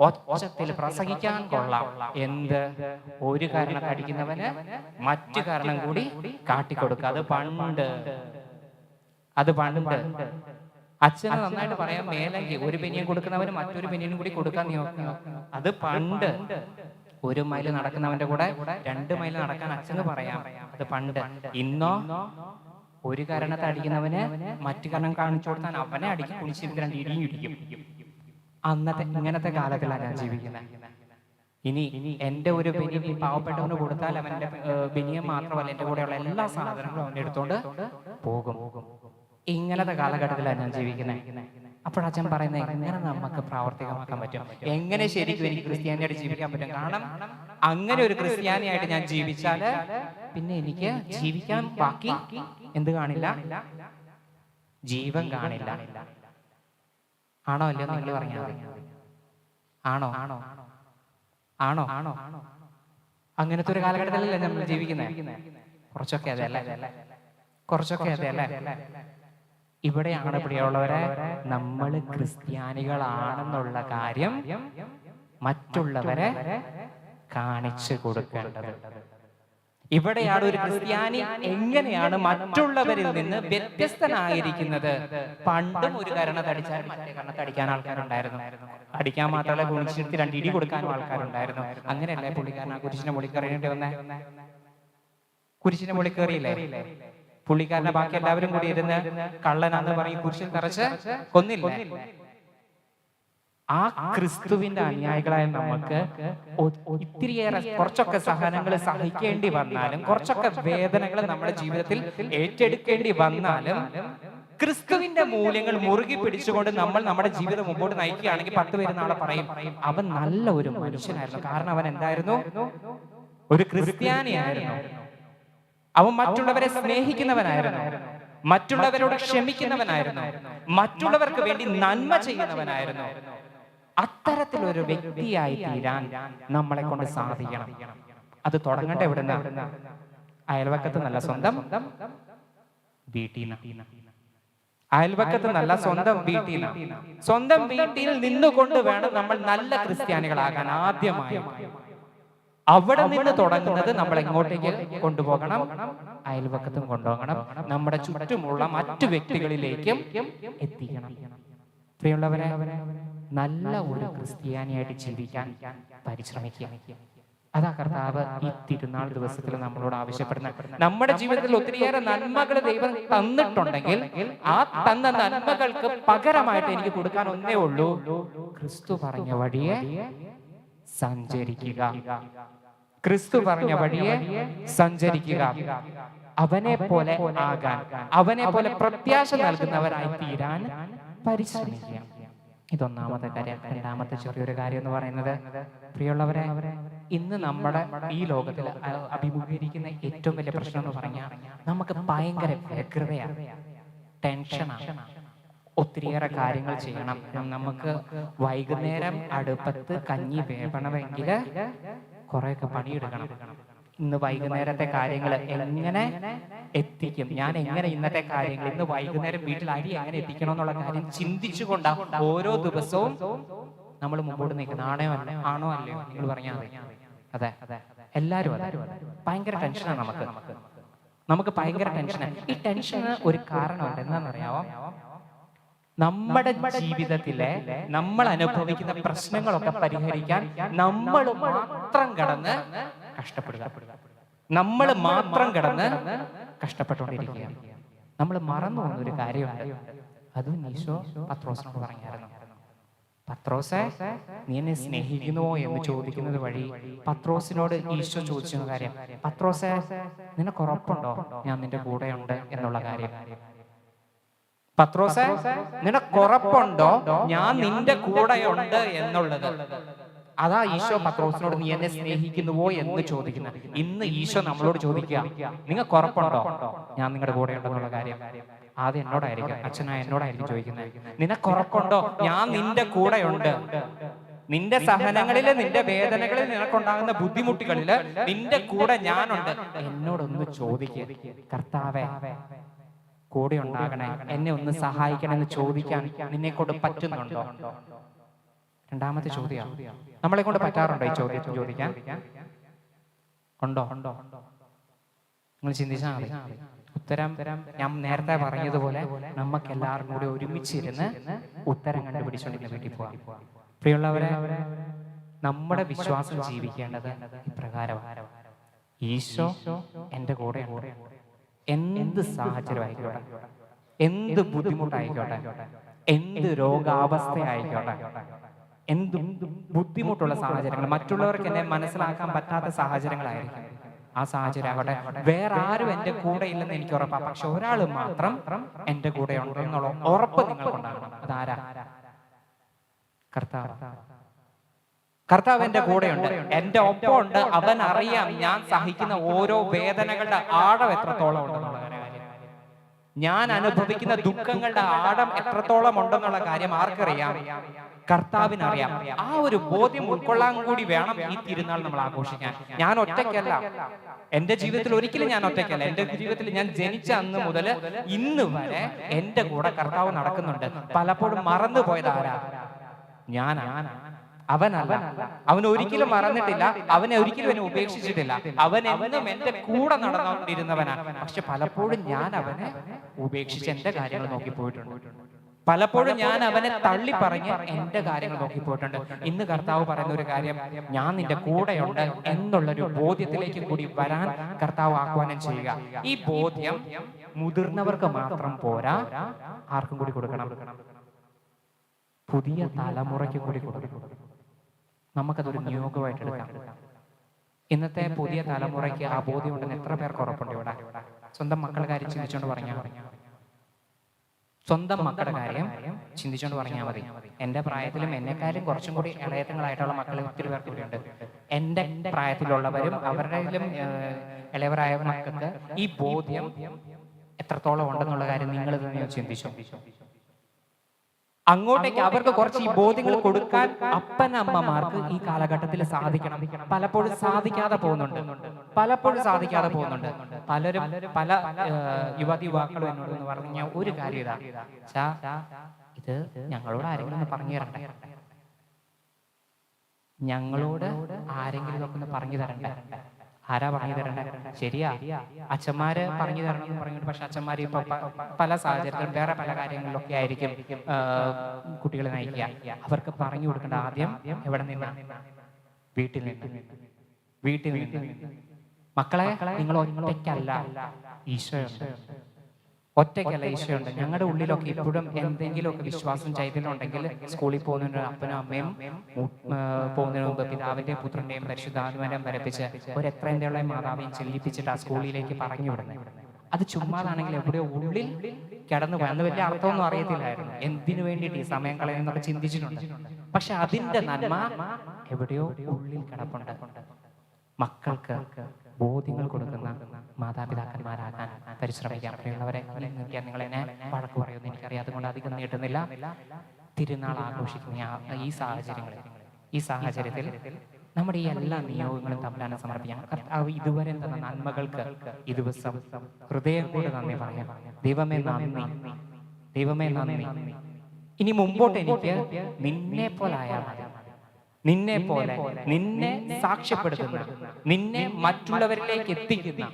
ഒച്ചത്തിൽ പ്രസംഗിക്കാൻ കൊള്ളാം. എന്ത്? ഒരു കാരണം അടിക്കുന്നവന് മറ്റു കാരണം കൂടി കാട്ടിക്കൊടുക്കുക. അത് പണ്ട് അച്ഛന് നന്നായിട്ട് പറയാൻ മേലെങ്കിൽ ഒരു ബനിയൻ കൊടുക്കുന്നവന് മറ്റൊരു ബനിയനും കൂടി കൊടുക്കാൻ നോക്കുക. അത് പണ്ട്. 1 മൈൽ നടക്കുന്നവന്റെ കൂടെ 2 മൈൽ നടക്കാൻ അച്ഛന് പറയാം. അത് പണ്ട്. ഇന്നോ ഒരു കാരണത്തെ അടിക്കുന്നവന് മറ്റു കാരണം കാണിച്ചു കൊടുത്താൽ അവനെ അടിക്കി കുണിച്ചിരിക്കാൻ 2 ഇടിയും ഇടിക്കും. അന്നത്തെ ഇങ്ങനത്തെ കാലത്തിലാണ് ഞാൻ ജീവിക്കുന്നത്. ഇനി എന്റെ ഒരു ബനിയൻ ഈ പാവപ്പെട്ടവന് കൊടുത്താൽ അവന്റെ ബനിയൻ മാത്രമല്ല എന്റെ കൂടെയുള്ള എല്ലാ സാധനങ്ങളും അവന്റെ എടുത്തോണ്ട് പോകും. ഇങ്ങനത്തെ കാലഘട്ടത്തിലാണ് ഞാൻ ജീവിക്കുന്നത്. അപ്പോഴച്ഛൻ പറയുന്നത് എങ്ങനെ നമുക്ക് പ്രാവർത്തികമാക്കാൻ പറ്റും, എങ്ങനെ ശരിക്കും എനിക്ക് ക്രിസ്ത്യാനിയായിട്ട് ജീവിക്കാൻ പറ്റും? കാരണം അങ്ങനെ ഒരു ക്രിസ്ത്യാനിയായിട്ട് ഞാൻ ജീവിച്ചാല് പിന്നെ എനിക്ക് ജീവിക്കാൻ ബാക്കി എന്ത് കാണില്ല? ജീവൻ കാണില്ല. ആണോ അല്ലയോ നിങ്ങൾ പറഞ്ഞാൽ മതി. ആണോ ആണോ ആണോ ആണോ അങ്ങനത്തെ ഒരു കാലഘട്ടത്തിലല്ലേ നമ്മൾ ജീവിക്കുന്നത്? കുറച്ചൊക്കെ അതെ അല്ലേ? കുറച്ചൊക്കെ അതെ അല്ലേ? ഇവിടെയാണ് പ്രിയമുള്ളവരെ നമ്മൾ ക്രിസ്ത്യാനികളാണെന്നുള്ള കാര്യം മറ്റുള്ളവരെ കാണിച്ചു കൊടുക്കേണ്ടത്. ഇവിടെയാണ് ഒരു ക്രിസ്ത്യാനി എങ്ങനെയാണ് മറ്റുള്ളവരിൽ നിന്ന് വ്യത്യസ്തനായിരിക്കുന്നത്. പണ്ടും ഒരു കാരണത്തടിച്ചാൽ മറ്റേ കാരണത്തടിക്കാൻ ആൾക്കാരുണ്ടായിരുന്നു. അടിക്കാൻ മാത്രമല്ല കുണിച്ചിരുത്തി 2 ഇടി കൊടുക്കാനും ആൾക്കാരുണ്ടായിരുന്നു. അങ്ങനെയല്ലേ പുള്ളിക്കാരൻ ആ കുരിശിന്റെ മുകളിൽ കയറിയിട്ട് വന്നേ? കുരിശിന്റെ മുകളിൽ കയറിയില്ലേ? പുള്ളിക്കാരനെ ബാക്കി എല്ലാവരും കൂടി ഇരുന്ന് കള്ളനാന്ന് പറയും കുരിശിൽ തറച്ച് കൊന്നില്ലേ? ആ ക്രിസ്തുവിന്റെ അനുയായികളായ നമുക്ക് ഇത്തിരിയേറെ കുറച്ചൊക്കെ സഹനങ്ങൾ സഹിക്കേണ്ടി വന്നാലും കുറച്ചൊക്കെ വേദനകൾ നമ്മുടെ ജീവിതത്തിൽ ഏറ്റെടുക്കേണ്ടി വന്നാലും ക്രിസ്തുവിന്റെ മൂല്യങ്ങൾ മുറുകി പിടിച്ചുകൊണ്ട് നമ്മൾ നമ്മുടെ ജീവിതം മുമ്പോട്ട് നയിക്കുകയാണെങ്കിൽ 10 പേര് നാളെ പറയും അവൻ നല്ല ഒരു മനുഷ്യനായിരുന്നു. കാരണം അവൻ എന്തായിരുന്നു? ഒരു ക്രിസ്ത്യാനിയായിരുന്നു. അവൻ മറ്റുള്ളവരെ സ്നേഹിക്കുന്നവനായിരുന്നു, മറ്റുള്ളവരോട് ക്ഷമിക്കുന്നവനായിരുന്നു, മറ്റുള്ളവർക്ക് വേണ്ടി നന്മ ചെയ്യുന്നവനായിരുന്നു. അത്തരത്തിലൊരു വ്യക്തിയായി തീരാൻ നമ്മളെ കൊണ്ട് സാധിക്കണം. അത് തുടങ്ങട്ടെ എവിടുന്ന? അയൽവക്കത്ത് നല്ല സ്വന്തം വീട്ടിൽ. അയൽവക്കത്ത് നല്ല സ്വന്തം വീട്ടിൽ. സ്വന്തം വീട്ടിൽ നിന്നുകൊണ്ട് വേണം നമ്മൾ നല്ല ക്രിസ്ത്യാനികളാകാൻ. ആദ്യമായി അവിടെ നിന്ന് തുടങ്ങുന്നത് നമ്മൾ എങ്ങോട്ടേക്ക് കൊണ്ടുപോകണം? അയൽവക്കത്തും കൊണ്ടുപോകണം, നമ്മുടെ ചുറ്റുമുള്ള മറ്റു വ്യക്തികളിലേക്കും എത്തിക്കണം. പ്രിയമുള്ളവരെ, നല്ല ഒരു ക്രിസ്ത്യാനിയായിട്ട് ജീവിക്കാൻ പരിശ്രമിക്കുക. അതാ കർത്താവ് ഈ തിരുനാൾ ദിവസത്തിൽ നമ്മളോട് ആവശ്യപ്പെടുന്നത്. നമ്മുടെ ജീവിതത്തിൽ ഒത്തിരിയേറെ നന്മകൾ ദൈവം തന്നിട്ടുണ്ടെങ്കിൽ ആ തന്ന നന്മകൾക്ക് പകരമായിട്ട് എനിക്ക് കൊടുക്കാൻ ഒന്നേ ഉള്ളൂ, ക്രിസ്തു പറഞ്ഞ വഴിയെ സഞ്ചരിക്കുക. ക്രിസ്തു പറഞ്ഞ വഴിയെ സഞ്ചരിക്കുക. അവനെ പോലെ ആകാൻ, അവനെ പോലെ പ്രത്യാശ നൽകുന്നവരായി തീരാൻ പരിശ്രമിക്കുക. ഇതൊന്നാമത്തെ കാര്യം. രണ്ടാമത്തെ ചെറിയൊരു കാര്യം എന്ന് പറയുന്നത്, പ്രിയമുള്ളവരെ, ഇന്ന് നമ്മുടെ ഈ ലോകത്തിൽ അഭിമുഖീകരിക്കുന്ന ഏറ്റവും വലിയ പ്രശ്നം എന്ന് പറഞ്ഞാൽ നമുക്ക് ഭയങ്കര വ്യഗ്രതയാണ്, ടെൻഷനാണ്. ഒത്തിരിയേറെ കാര്യങ്ങൾ ചെയ്യണം. നമുക്ക് വൈകുന്നേരം അടുപ്പത്ത് കഞ്ഞി വേവണമെങ്കിൽ കുറെയൊക്കെ പണിയെടുക്കണം. ഇന്ന് വൈകുന്നേരത്തെ കാര്യങ്ങൾ എങ്ങനെ എത്തിക്കും, ഞാൻ എങ്ങനെ ഇന്നത്തെ കാര്യങ്ങൾ ഇന്ന് വൈകുന്നേരം വീട്ടിൽ അരി എങ്ങനെ എത്തിക്കണം എന്നുള്ള കാര്യം ചിന്തിച്ചുകൊണ്ടാണ് ഓരോ ദിവസവും നമ്മൾ മുമ്പോട്ട് നിൽക്കുന്നത്. ആണോ അല്ലയോ നിങ്ങൾ പറഞ്ഞാൽ മതി. അതെ, എല്ലാവരും അതെ. ഭയങ്കര ടെൻഷനാണ് നമുക്ക് ഭയങ്കര ടെൻഷനാണ്. ഈ ടെൻഷന് ഒരു കാരണമുണ്ട്. എന്താണെന്നറിയാമോ? നമ്മുടെ ജീവിതത്തിലെ നമ്മൾ അനുഭവിക്കുന്ന പ്രശ്നങ്ങളൊക്കെ പരിഹരിക്കാൻ നമ്മൾ മാത്രം കടന്ന് കഷ്ടപ്പെടുക. നമ്മൾ മാത്രം കടന്ന് കഷ്ടപ്പെട്ടുകൊണ്ടിരിക്കുക. നമ്മൾ മറന്നു പോകുന്ന ഒരു കാര്യമുണ്ട്. അതും ഈശോ പത്രോസിനോട് പറഞ്ഞായിരുന്നു. പത്രോസെ, നീ എന്നെ സ്നേഹിക്കുന്നുവോ എന്ന് ചോദിക്കുന്നത് വഴി പത്രോസിനോട് ഈശോ ചോദിച്ച കാര്യം, പത്രോസെ, നിനക്ക് ഉറപ്പുണ്ടോ ഞാൻ നിന്റെ കൂടെയുണ്ട് എന്നുള്ള കാര്യം? പത്രോസെ, നിനക്ക് ഉറപ്പുണ്ടോ ഞാൻ നിന്റെ കൂടെയുണ്ട് എന്നുള്ളത്? അതാ ഈശോ പത്രോസിനോട് നീ എന്നെ സ്നേഹിക്കുന്നുവോ എന്ന് ചോദിക്കുന്നത്. ഇന്ന് ഈശോ നമ്മളോട് ചോദിക്കുക, നിങ്ങൾക്ക് ഉറപ്പുണ്ടോ ഞാൻ നിങ്ങളുടെ കൂടെ ഉണ്ടെന്നുള്ള കാര്യം? ആദ്യം എന്നോടായിരിക്കും, അച്ഛനായ എന്നോടായിരിക്കും ചോദിക്കുന്നത്. നിനക്ക് ഉറപ്പുണ്ടോ ഞാൻ നിന്റെ കൂടെയുണ്ട്? നിന്റെ സഹനങ്ങളില്, നിന്റെ വേദനകളിൽ, നിനക്കുണ്ടാകുന്ന ബുദ്ധിമുട്ടുകളില് നിന്റെ കൂടെ ഞാനുണ്ട്. എന്നോടൊന്ന് ചോദിക്കുക, കർത്താവേ കൂടെ ഉണ്ടാകണേ, എന്നെ ഒന്ന് സഹായിക്കണമെന്ന് ചോദിക്കാൻ നിന്നെ കൊണ്ട് പറ്റുന്നുണ്ടോ? രണ്ടാമത്തെ ചോദ്യം, നമ്മളെ കൊണ്ട് പറ്റാറുണ്ടോ ഈ ചോദ്യം ചോദിക്കാൻ? ഉണ്ടോ? നിങ്ങൾ ചിന്തിച്ചാൽ മതി. ഉത്തരം ഞാൻ നേരത്തെ പറഞ്ഞതുപോലെ നമുക്ക് എല്ലാവരും കൂടി ഒരുമിച്ചിരുന്ന് ഉത്തരം കണ്ടുപിടിച്ചുകൊണ്ട് വീട്ടിൽ പോവാം. പ്രിയമുള്ളവരെ, നമ്മുടെ വിശ്വാസം ജീവിക്കേണ്ടത് ഇപ്രകാരമാണ്. ഈശോ എൻ്റെ കൂടെ ഉണ്ട്. എന്ത് സാഹചര്യം ആയിക്കോട്ടെ, എന്ത് ബുദ്ധിമുട്ടായിക്കോട്ടെ, എന്ത് രോഗാവസ്ഥ ആയിക്കോട്ടെ, എന്ത് ബുദ്ധിമുട്ടുള്ള സാഹചര്യങ്ങൾ, മറ്റുള്ളവർക്ക് എന്നെ മനസ്സിലാക്കാൻ പറ്റാത്ത സാഹചര്യങ്ങളായിരിക്കും, ആ സാഹചര്യം ആകട്ടെ, വേറെ ആരും എൻ്റെ കൂടെ ഇല്ലെന്ന് എനിക്ക് ഉറപ്പാണ്. പക്ഷെ ഒരാൾ മാത്രം എൻ്റെ കൂടെ ഉണ്ട് എന്നുള്ള ഉറപ്പ് നിങ്ങൾക്കുണ്ടാകണം. അതാരാ? കർത്താവ്. കർത്താവ് എൻ്റെ കൂടെയുണ്ട്, എൻ്റെ ഒപ്പം ഉണ്ട്. അവൻ അറിയാം ഞാൻ സഹിക്കുന്ന ഓരോ വേദനകളുടെ ആഴം എത്രത്തോളം ഉണ്ടെന്നുള്ള കാര്യം, ഞാൻ അനുഭവിക്കുന്ന ദുഃഖങ്ങളുടെ ആഴം എത്രത്തോളം ഉണ്ടെന്നുള്ള കാര്യം ആർക്കറിയാം? കർത്താവിനറിയാം. ആ ഒരു ബോധ്യം ഉൾക്കൊള്ളാൻ കൂടി വേണം ഈ തിരുനാൾ നമ്മൾ ആഘോഷിക്കാൻ. ഞാൻ ഒറ്റയ്ക്കല്ല, എന്റെ ജീവിതത്തിൽ ഒരിക്കലും ഞാൻ ഒറ്റയ്ക്കല്ല. എന്റെ ജീവിതത്തിൽ ഞാൻ ജനിച്ച അന്ന് മുതൽ ഇന്ന് വരെ എന്റെ കൂടെ കർത്താവ് നടക്കുന്നുണ്ട്. പലപ്പോഴും മറന്നു പോയത് ആരാ? ഞാനാണ്, അവനല്ല. അവൻ ഒരിക്കലും മറന്നിട്ടില്ല, അവനെ ഒരിക്കലും എന്നെ ഉപേക്ഷിച്ചിട്ടില്ല. അവൻ എന്നും എന്റെ കൂടെ നടന്നുകൊണ്ടിരുന്നവനാണ്. പക്ഷെ പലപ്പോഴും ഞാൻ അവനെ ഉപേക്ഷിച്ച് എന്റെ കാര്യങ്ങൾ നോക്കി പോയിട്ടുണ്ട്. പലപ്പോഴും ഞാൻ അവനെ തള്ളി പറഞ്ഞ് എന്റെ കാര്യങ്ങൾ നോക്കിപ്പോയിട്ടുണ്ട്. ഇന്ന് കർത്താവ് പറയുന്ന ഒരു കാര്യം, ഞാൻ നിന്റെ കൂടെയുണ്ട് എന്നുള്ളൊരു ബോധ്യത്തിലേക്ക് കൂടി വരാൻ കർത്താവ് ആഹ്വാനം ചെയ്യുക. ഈ ബോധ്യം മുതിർന്നവർക്ക് മാത്രം പോരാ, ആർക്കും കൂടി കൊടുക്കണം. പുതിയ തലമുറയ്ക്ക് കൂടി കൊടുക്കണം. നമുക്കതൊരു നിയോഗമായിട്ട് എടുക്കാം. ഇന്നത്തെ പുതിയ തലമുറയ്ക്ക് ആ ബോധ്യം ഉണ്ടെന്ന് എത്ര പേർക്ക് ഉറപ്പുണ്ട് ഇവിടെ? സ്വന്തം മക്കളുടെ കാര്യം ചിന്തിച്ചുകൊണ്ട് പറഞ്ഞാൽ മതി. സ്വന്തം മക്കളുടെ കാര്യം ചിന്തിച്ചുകൊണ്ട് പറഞ്ഞാൽ മതി. എൻ്റെ പ്രായത്തിലും എന്നെക്കാളും കുറച്ചും കൂടി ഇളയത്തങ്ങളായിട്ടുള്ള മക്കൾ ഒത്തിരി പേർക്ക് കൂടിയുണ്ട്. എൻ്റെ പ്രായത്തിലുള്ളവരും അവരുടെയിലും ഇളയവരായ മക്കൾക്ക് ഈ ബോധ്യം എത്രത്തോളം ഉണ്ടെന്നുള്ള കാര്യം നിങ്ങൾ തന്നെ ചിന്തിച്ചു. അങ്ങോട്ടേക്ക് അവർക്ക് കുറച്ച് ഈ ബോധ്യങ്ങൾ കൊടുക്കാൻ അപ്പനമ്മമാർക്ക് ഈ കാലഘട്ടത്തിൽ സാധിക്കണം. പലപ്പോഴും സാധിക്കാതെ പോകുന്നുണ്ട്. പലരും പല യുവാക്കളും എന്നോട് എന്ന് പറഞ്ഞ ഒരു കാര്യം ഇതാ, ഇത് ഞങ്ങളോട് ആരെങ്കിലും ഒന്ന് പറഞ്ഞു തരണ്ടേ, ഞങ്ങളോട് ആരെങ്കിലും ഒക്കെ ഒന്ന് പറഞ്ഞു തരണ്ടേ. ആരാ പറഞ്ഞു തരണ്ടേ? ശരിയാ, അച്ഛന്മാര് പറഞ്ഞു തരണം എന്ന് പറഞ്ഞിട്ട്, പക്ഷെ അച്ഛന്മാര് ഇപ്പൊ പല സാഹചര്യത്തിലും വേറെ പല കാര്യങ്ങളിലൊക്കെ ആയിരിക്കും കുട്ടികളെ നയിക്കുക. അവർക്ക് പറഞ്ഞു കൊടുക്കേണ്ട ആദ്യം എവിടെ നിന്നാണ്? വീട്ടിൽ നിന്ന്. മക്കളെ, നിങ്ങൾ ഒറ്റയ്ക്കല്ല, ഈശോയുണ്ട്. ഈശോയുണ്ട്. ഞങ്ങളുടെ ഉള്ളിലൊക്കെ ഇപ്പോഴും എന്തെങ്കിലുമൊക്കെ വിശ്വാസം ചൈതന്യമുണ്ടെങ്കിൽ സ്കൂളിൽ പോകുന്നതിന് അപ്പനും അമ്മയും പോകുന്നതിന് മുമ്പ് പിതാവിന്റെയും പുത്രന്റെയും പരിശുദ്ധാത്മാവിനെയും വരപ്പിച്ച് ഒരു എത്രയുള്ള മാതാവിനെയും ചെല്ലിപ്പിച്ചിട്ട് ആ സ്കൂളിലേക്ക് പറഞ്ഞു വിടുന്നത്. അത് ചുമ്മാതാണെങ്കിൽ എവിടെയോ ഉള്ളിൽ കിടന്നു പോയി. അന്ന് വലിയ അർത്ഥമൊന്നും അറിയത്തില്ലായിരുന്നു. എന്തിനു വേണ്ടിയിട്ട് ഈ സമയം കളയുന്നൊക്കെ ചിന്തിച്ചിട്ടുണ്ട്. പക്ഷെ അതിന്റെ നന്മ എവിടെയോ ഉള്ളിൽ കിടപ്പുണ്ട്. മക്കൾക്ക് ബോധ്യങ്ങൾ കൊടുക്കുന്ന മാതാപിതാക്കന്മാരാകാൻ പരിശ്രമിക്കാം. പ്രിയമുള്ളവരെ, നിങ്ങൾ എന്നെ വഴക്ക് പറയുമെന്ന് എനിക്കറിയാം, അതുകൊണ്ട് അധികം നീട്ടുന്നില്ല. തിരുനാൾ ആഘോഷിക്കുന്ന ഈ സാഹചര്യത്തിൽ നമ്മുടെ ഈ എല്ലാ നിയോഗങ്ങളും തമ്പുരാനെ സമർപ്പിക്കാം. ഇതുവരെ തന്ന നന്മകൾക്ക് ഈ ദിവസം ഹൃദയം കൊണ്ട് നന്ദി പറയാം. ദൈവമേ നന്ദി. ഇനി മുമ്പോട്ട് എനിക്ക് നിന്നെ പോലായാൽ മതി. നിന്നെ സാക്ഷ്യപ്പെടുത്തുന്ന, നിന്നെ മറ്റുള്ളവരിലേക്ക് എത്തിക്കുന്ന,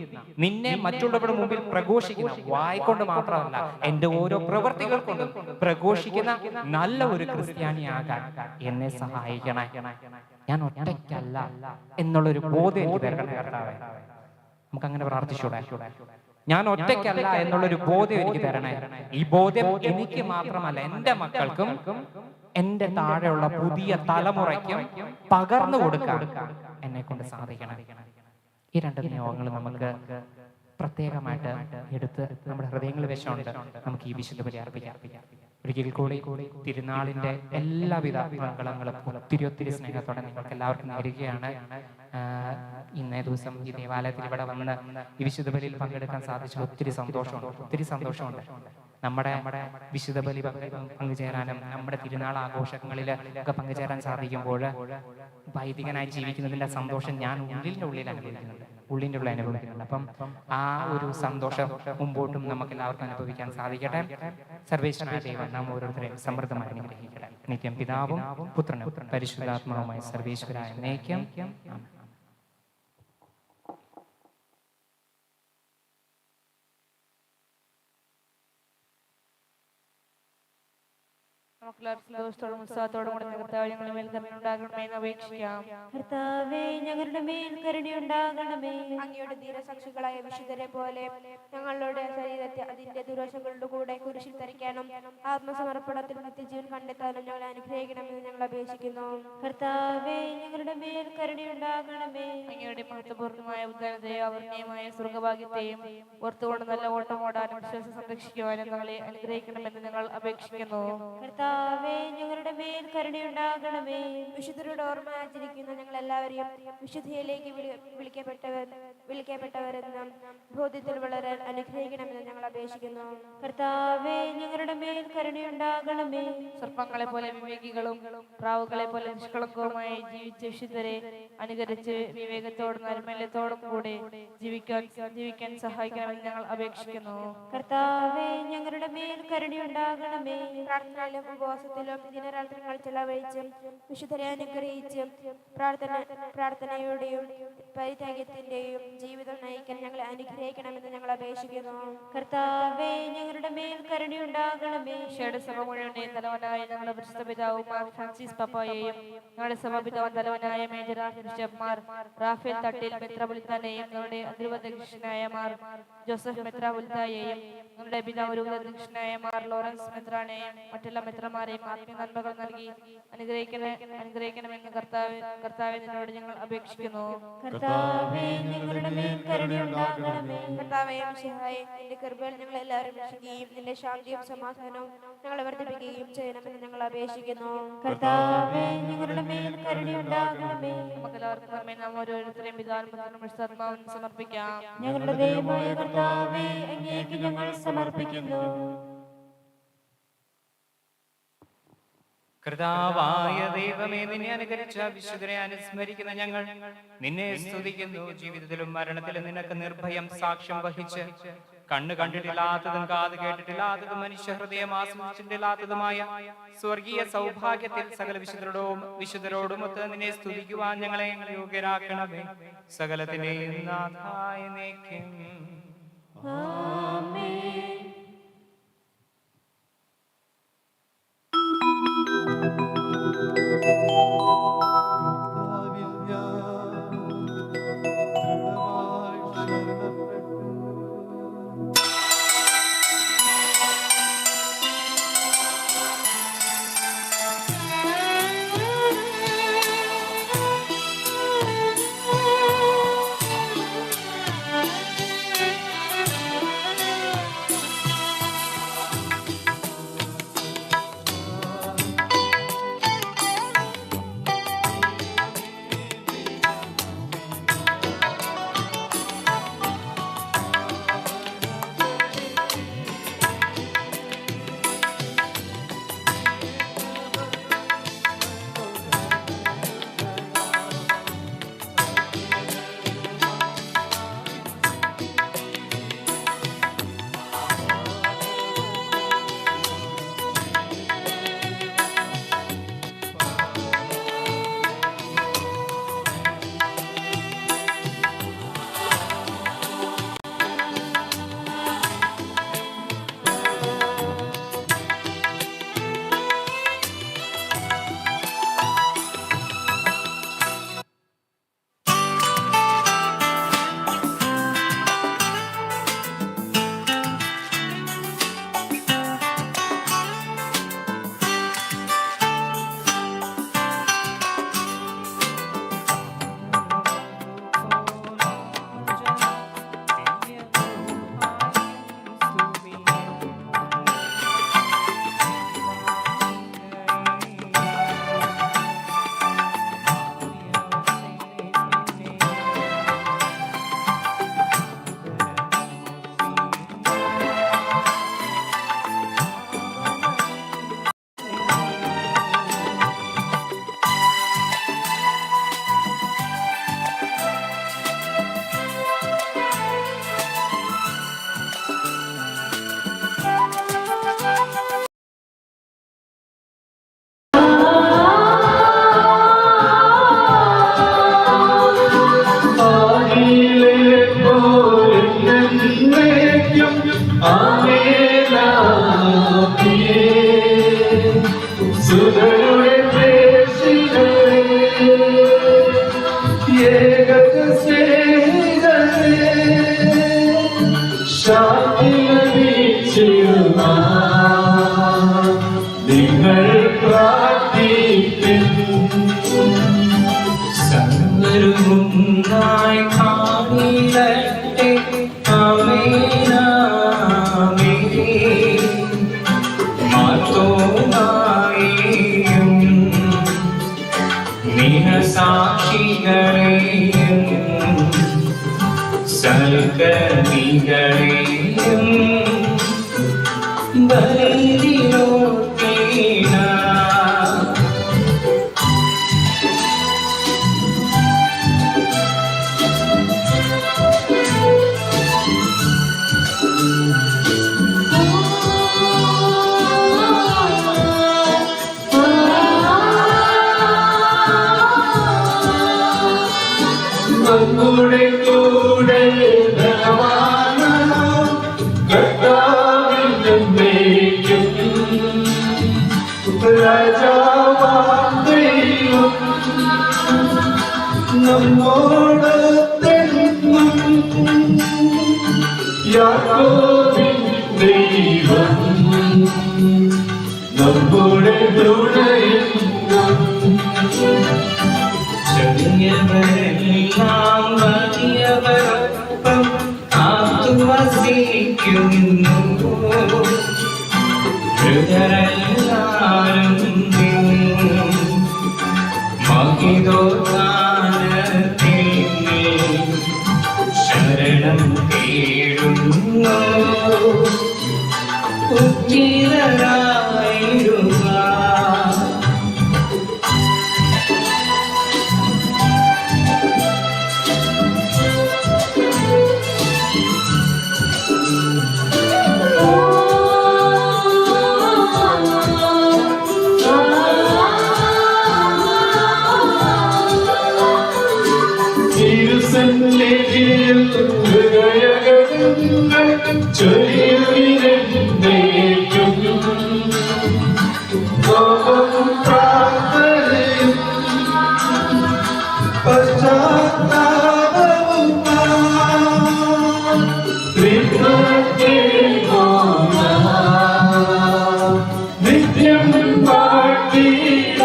നിന്നെ മറ്റുള്ളവരുടെ മുമ്പിൽ പ്രഘോഷിക്കുന്ന, വായിക്കൊണ്ട് മാത്രമല്ല എൻ്റെ ഓരോ പ്രവൃത്തികൾ കൊണ്ടും പ്രഘോഷിക്കുന്ന നല്ല ഒരു ക്രിസ്ത്യാനിയാകാൻ എന്നെ സഹായിക്കണേ. ഞാൻ ഒറ്റയ്ക്കല്ല എന്നുള്ളൊരു ബോധ്യം എനിക്ക് തരണേ കർത്താവേ. നമുക്ക് അങ്ങനെ പ്രാർത്ഥിച്ചൂടെ? ഞാൻ ഒറ്റയ്ക്കല്ല എന്നുള്ളൊരു ബോധ്യം എനിക്ക് തരണേ. ഈ ബോധ്യം എനിക്ക് മാത്രമല്ല, എൻ്റെ മക്കൾക്കും എന്റെ താഴെയുള്ള പുതിയ തലമുറയ്ക്കും പകർന്നു കൊടുക്കാൻ എന്നെ കൊണ്ട് സാധിക്കണം. ഈ രണ്ട് നിയോഗങ്ങൾ നമുക്ക് പ്രത്യേകമായിട്ട് എടുത്ത് നമ്മുടെ ഹൃദയങ്ങളിൽ വെച്ചുകൊണ്ട് നമുക്ക് ഈ വിശുദ്ധ ബലി അർപ്പിക്കാം. ഒരിക്കൽ കൂടി തിരുനാളിന്റെ എല്ലാവിധ മംഗളങ്ങളും ഒത്തിരി സ്നേഹത്തോടെ നിങ്ങൾക്ക് എല്ലാവർക്കും നേരുകയാണ്. ഇന്നേ ദിവസം ഈ ദേവാലയത്തിൽ ഇവിടെ വന്ന് ഈ വിശുദ്ധ ബലിയിൽ പങ്കെടുക്കാൻ സാധിച്ചു ഒത്തിരി സന്തോഷമുണ്ട്. നമ്മുടെ വിശുദ്ധ ബലി പങ്കുചേരാനും നമ്മുടെ തിരുനാൾ ആഘോഷങ്ങളിൽ ഒക്കെ പങ്കുചേരാൻ സാധിക്കുമ്പോൾ വൈദികനായി ജീവിക്കുന്നതിൻ്റെ സന്തോഷം ഞാൻ ഉള്ളിൽ അനുഭവിക്കുന്നുണ്ട്, ഉള്ളിൻ്റെ ഉള്ളിൽ അനുഭവിക്കുന്നുണ്ട്. അപ്പം ആ ഒരു സന്തോഷം മുമ്പോട്ടും നമുക്ക് എല്ലാവർക്കും അനുഭവിക്കാൻ സാധിക്കട്ടെ. സർവേശ്വരനായ ദൈവം നാം ഓരോരുത്തരെയും സമൃദ്ധമായി അനുഗ്രഹിക്കട്ടെ. നിത്യം പിതാവും പുത്രനും പരിശുദ്ധാത്മാവുമായ സർവേശ്വരായ എന്നേക്കും. ആമേൻ. കർത്താവേ ഞങ്ങളുടെ മേൽ കരുണയുണ്ടാകണമേ. അങ്ങയുടെ ധീരസാക്ഷികളായ വിശുദ്ധരെ പോലെ ഞങ്ങളുടെ ശരീരത്തെ അതിന്റെ ദുരോശങ്ങളുടെ കൂടെ കുരിശിൽ തരിക്കാനും ആത്മസമർപ്പണത്തിൽ നിത്യജീവൻ കണ്ടെത്താനും ഞങ്ങളെ അനുഗ്രഹിക്കണമെന്ന് ഞങ്ങൾ അപേക്ഷിക്കുന്നു. കർത്താവേ ഞങ്ങളുടെ മേൽ കരുണയുണ്ടാകണമേ. അങ്ങയുടെ മഹത്വപൂർണ്ണമായ ഉദ്ധാനത്തെയും അവർണ്ണീയമായ സ്വർഗഭാഗ്യത്തെയും ഓർത്തുകൊണ്ട് നല്ല ഓട്ടം ഓടാനും വിശ്വാസം സംരക്ഷിക്കുവാനും ഞങ്ങളെ അനുഗ്രഹിക്കണമെന്ന് ഞങ്ങൾ അപേക്ഷിക്കുന്നു. കർത്താവേ ഞങ്ങളുടെ മേൽ കരുണയുണ്ടാകണമേ. വിശുദ്ധരുടെ ഓർമ്മ ആചരിക്കുന്ന ഞങ്ങൾ എല്ലാവരെയും വിശുദ്ധിയിലേക്ക് വിളിക്കപ്പെട്ടവരെന്നും ബോധ്യത്തിൽ വളരാൻ അനുഗ്രഹിക്കണമെന്ന് ഞങ്ങൾ അപേക്ഷിക്കുന്നു. കർത്താവേ ഞങ്ങളുടെ മേൽ കരുണയുണ്ടാകണമേ. സർപ്പങ്ങളെ പോലെ വിവേകികളും പ്രാവുകളെ പോലെ നിഷ്കളങ്കവുമായി ജീവിച്ച വിശുദ്ധരെ അനുകരിച്ച് വിവേകത്തോടും നൈർമല്യത്തോടും കൂടെ ജീവിക്കാൻ സഹായിക്കണമെന്ന് ഞങ്ങൾ അപേക്ഷിക്കുന്നു. കർത്താവേ ഞങ്ങളുടെ മേൽ കരുണയുണ്ടാകണമേ. പ്രാർത്ഥനയിലും ഉപവാസത്തിലും ദിനരാത്രങ്ങൾ ചെലവഴിച്ചും വിശുദ്ധരെ അനുഗ്രഹിച്ചും പ്രാർത്ഥനയുടെയും പരിത്യാഗത്തിന്റെയും ജീവിതം നയിക്കാൻ ഞങ്ങളെ അനുഗ്രഹിക്കണമെന്ന് ഞങ്ങൾ അപേക്ഷിക്കുന്നു. കർത്താവേ ഞങ്ങളുടെ മേൽ കരുണയുണ്ടാകണമേ. ഈശോയുടെ സഭ മുഴുവന്റെ തലവനായ ഞങ്ങളുടെ പരിശുദ്ധ പിതാവും മാർ ഫ്രാൻസിസ് പപ്പായെയും ഞങ്ങളുടെ സഭാപിതാവും തലവനായ മേജർ ബിഷപ്പ്മാർ റാഫേൽ തട്ടിൽ മെത്രാപൊലിത്താനെയും ഞങ്ങളുടെ അതിരൂപതധ്യക്ഷനായ മാർ ജോസഫ് മെത്രാപൊലിത്തായെയും ഞങ്ങളുടെ പിതാവ് രൂപതധ്യക്ഷനായ മാർ ലോറൻസ് മെത്രാനെയും മറ്റെല്ലാ മെത്രമാരെയും ആത്മീയ നന്മകൾ നൽകി അനുഗ്രഹിക്കണമെന്ന് കർത്താവെ നിന്നോട് ഞങ്ങൾ അപേക്ഷിക്കുന്നു. കർത്താവേ ഞങ്ങളുടെ മേൽ കരുണയുണ്ടാകണമേ. കർത്താവേ മിശിഹായേ, നിന്റെ കൃപയിൽ ഞങ്ങൾ എല്ലാവരും രക്ഷിക്കുകയും നിന്റെ ശാന്തിയും സമാധാനവും ഞങ്ങളെ വർദ്ധിപ്പിക്കുകയും ചെയ്യണമെന്ന് ഞങ്ങൾ അപേക്ഷിക്കുന്നു. കർത്താവേ ഞങ്ങളുടെ മേൽ കരുണയുണ്ടാകണമേ. നമുക്കെല്ലാവർക്കും നമ്മെ നാം ഓരോരുത്തരെയും പിതാവിനും പരിശുദ്ധാത്മാവിനും സമർപ്പിക്കാം. ഞങ്ങളുടെ ദൈവമായ കർത്താവേ അങ്ങേക്ക് ഞങ്ങൾ സമർപ്പിക്കുന്നു. കർത്താവായ ദൈവമേ, നിന്നെ അനുകരിച്ച വിശുദ്ധരെ അനുസ്മരിക്കുന്ന ഞങ്ങൾ നിന്നെ സ്തുതിക്കുന്നു. ജീവിതത്തിലും മരണത്തിലും നിനക്ക് നിർഭയം സാക്ഷ്യം വഹിച്ച് കണ്ണ് കണ്ടിട്ടില്ലാത്തതും കാത് കേട്ടിട്ടില്ലാത്തതും മനുഷ്യ ഹൃദയം ആസ്വദിച്ചിട്ടില്ലാത്തതുമായ സ്വർഗീയ സൗഭാഗ്യത്തിൽ സകല വിശുദ്ധരോടുമൊത്ത് നിന്നെ സ്തുതിക്കുവാൻ ഞങ്ങളെ യോഗ്യരാക്കണമേ. സകലത്തിന്റെയും നാഥായ എന്നേക്കും. ആമേൻ. ഏകജ സ്നേഹിതനേ ശാന്തി ലഭിച്ചിരുന്ന നിങ്ങൾ പ്രാർത്ഥിക്കും സർവരുമുന്നായി കാണിടട്ടെ ആമേനാമേ മാർത്തോമായെയും നിനസാക്ഷികളെയും സൽക്കർമ്മികളെയും ബലിയിലോർക്കേണ നമ്മുടെ കൂടെ കർത്താവിനും രാജാവാം ദൈവം നമ്മോടൊത്തെന്നും യാക്കോബിൻ ദൈവം നമ്മുടെ തുണയെന്നും ചെറിയവരെല്ലാം വലിയവരൊപ്പം ആത്മസിക്കുന്നു ഹൃദയരെല്ലാരും മഹിതോത്ഥാനത്തിൽ ശരണം തേടുന്നു ഉജ്ജിതരായിടുക നിത്യം പാട്ടിയ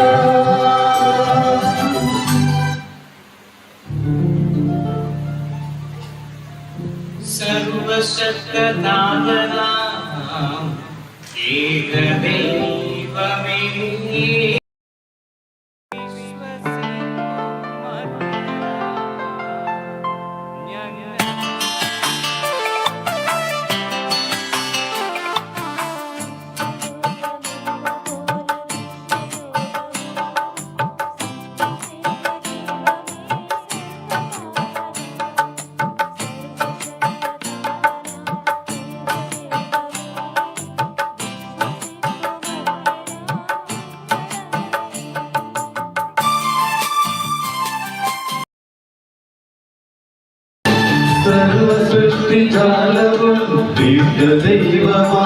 സർവശക്തനാഥനാം ഏകദൈവമേ സർവസൃഷ്ടിജാലവും ദിവ്യദൈവമാ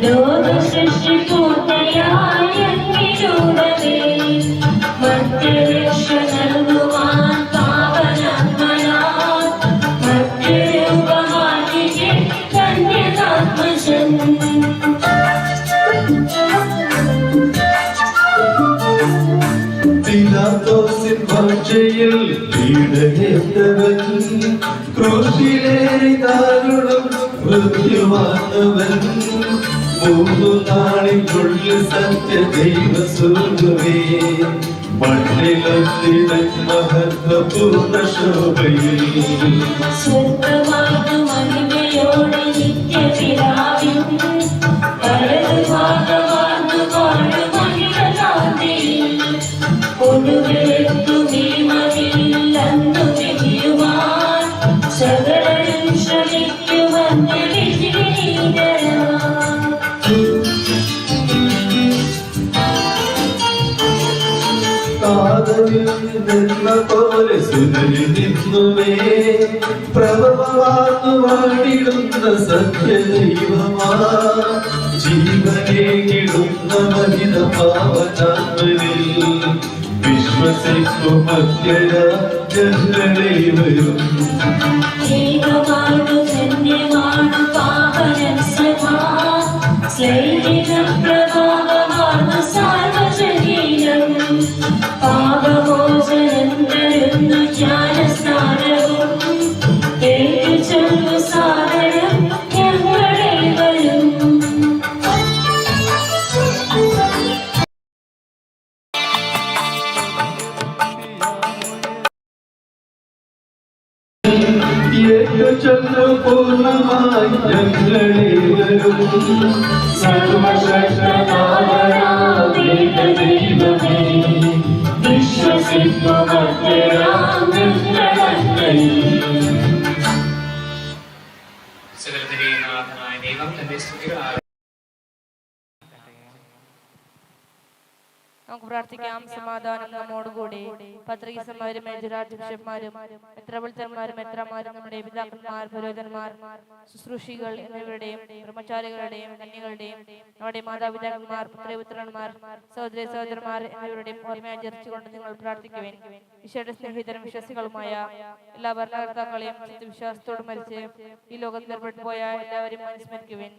ലോക സൃഷ്ടി പൂർണ്ണയായ മധ്യരക്ഷ നൽകുവാൻ പാവനാത്മനാൻ മധ്യരൂപമാതിരെ കന്യകാത്മജൻ പിലാത്തോസിൻ ഭാഷയിൽ പീഡയേറ്റവൻ ക്രൂശിലേറി ദാരുണം മൃത്യുവാത്തവൻ 3 നാളിനുള്ളിൽ സത്യ ദൈവസൂനുവേ മണ്ണിലൊത്തിടൻ മഹത്വപൂർണ്ണ ശോഭയിൽ സ്വർഗമാർഗ മഹിമയോടെ നിത്യപിതാവിൻ വലതുഭാഗമാർന്നു കൊണ്ട് മഹിമകാന്തിയിൽ ഒടുവിലെത്തുമീ മതിൽ അന്നു തിരിയുവാൻ സകലരും ശ്രമിക്കുമെന്ന് വിധിനീതരാ വാദവിൽ നിന്ന പോലെ സുതരിൽ നിന്നുമേ പ്രഭവാർന്നു വാണിടുന്ന സത്യദൈവമാ ജീവനേകിടുന്ന മഹിത പാവനാത്മനിൽ വിശ്വസിക്കും മധ്യര ജനങ്ങളെ വരും ദൈവമാണു ധന്യമാണു പാവനം സദാ സ്ലൈഹികം പ്രഭാവമാണു സാർവജനീയം പാപമോചനം തരുന്നു ജ്ഞാനസ്നാനവും കേട്ടു ചൊല്ലു സാദരം ഞങ്ങളെ വരും ചൊല്ലു പൂർണ്ണമായി ഞങ്ങളെ വരും സർവശക്തനായ ദൈവം തന്റെ സ്തുതികൾ നമുക്ക് പ്രാർത്ഥിക്കാം. സമാധാനം നമ്മോടുകൂടി. പത്രീസന്മാരും മേജരാജ് ബിഷപ്പ്മാരും മെത്രാപ്പൊലീത്തന്മാരും മെത്രാമാരും നമ്മുടെ പിതാക്കന്മാർ പുരോഹിതന്മാർ ശുശ്രൂഷികൾ എന്നിവരുടെയും ബ്രഹ്മചാരികളുടെയും കന്യകളുടെയും നമ്മുടെ മാതാപിതാക്കന്മാർ പുത്രപുത്രന്മാർ സഹോദരി സഹോദരന്മാർ എന്നിവരുടെയും ഓർമ്മ ആചരിച്ചുകൊണ്ട് നിങ്ങൾ പ്രാർത്ഥിക്കുവേൻ. ഈശോയുടെ സ്നേഹിതരും വിശ്വാസികളുമായ എല്ലാ ഭരണകർത്താക്കളെയും വിശ്വാസത്തോട് മരിച്ച് ഈ ലോകത്തിൽ ഏർപ്പെട്ടു പോയ എല്ലാവരും അനുസ്മരിക്കുവേൻ.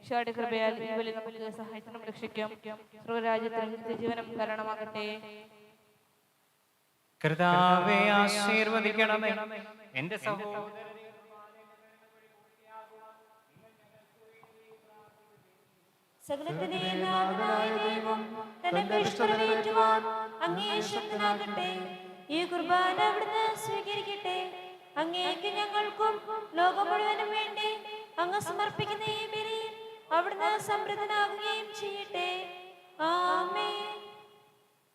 ഈശോയുടെ കൃപയാൽ ഈ വലിയ നമുക്ക് സഹായത്തിനും രക്ഷിക്കും സ്വർഗരാജ്യത്തിൽ നിത്യജീവനം കാരണമാകട്ടെ. കർത്താവേ ആശീർവദിക്കണമേ. എന്റെ സഹോദരൻ സകലത്തിനെയും നാഥനായ ദൈവം തന്റെ ബലിഷ്ഠരേറ്റുവാൻ അങ്ങേ ശക്തനാകട്ടെ. ഈ കുർബാന അവിടുന്ന് സ്വീകരിക്കട്ടെ. അങ്ങേക്ക് ഞങ്ങൾക്കും ലോകം മുഴുവനും വേണ്ടി അങ്ങ് സമർപ്പിക്കുന്ന ഈ ബലി അവിടുന്ന് സമൃദ്ധനാകുകയും ചെയ്യട്ടെ. ആമേൻ.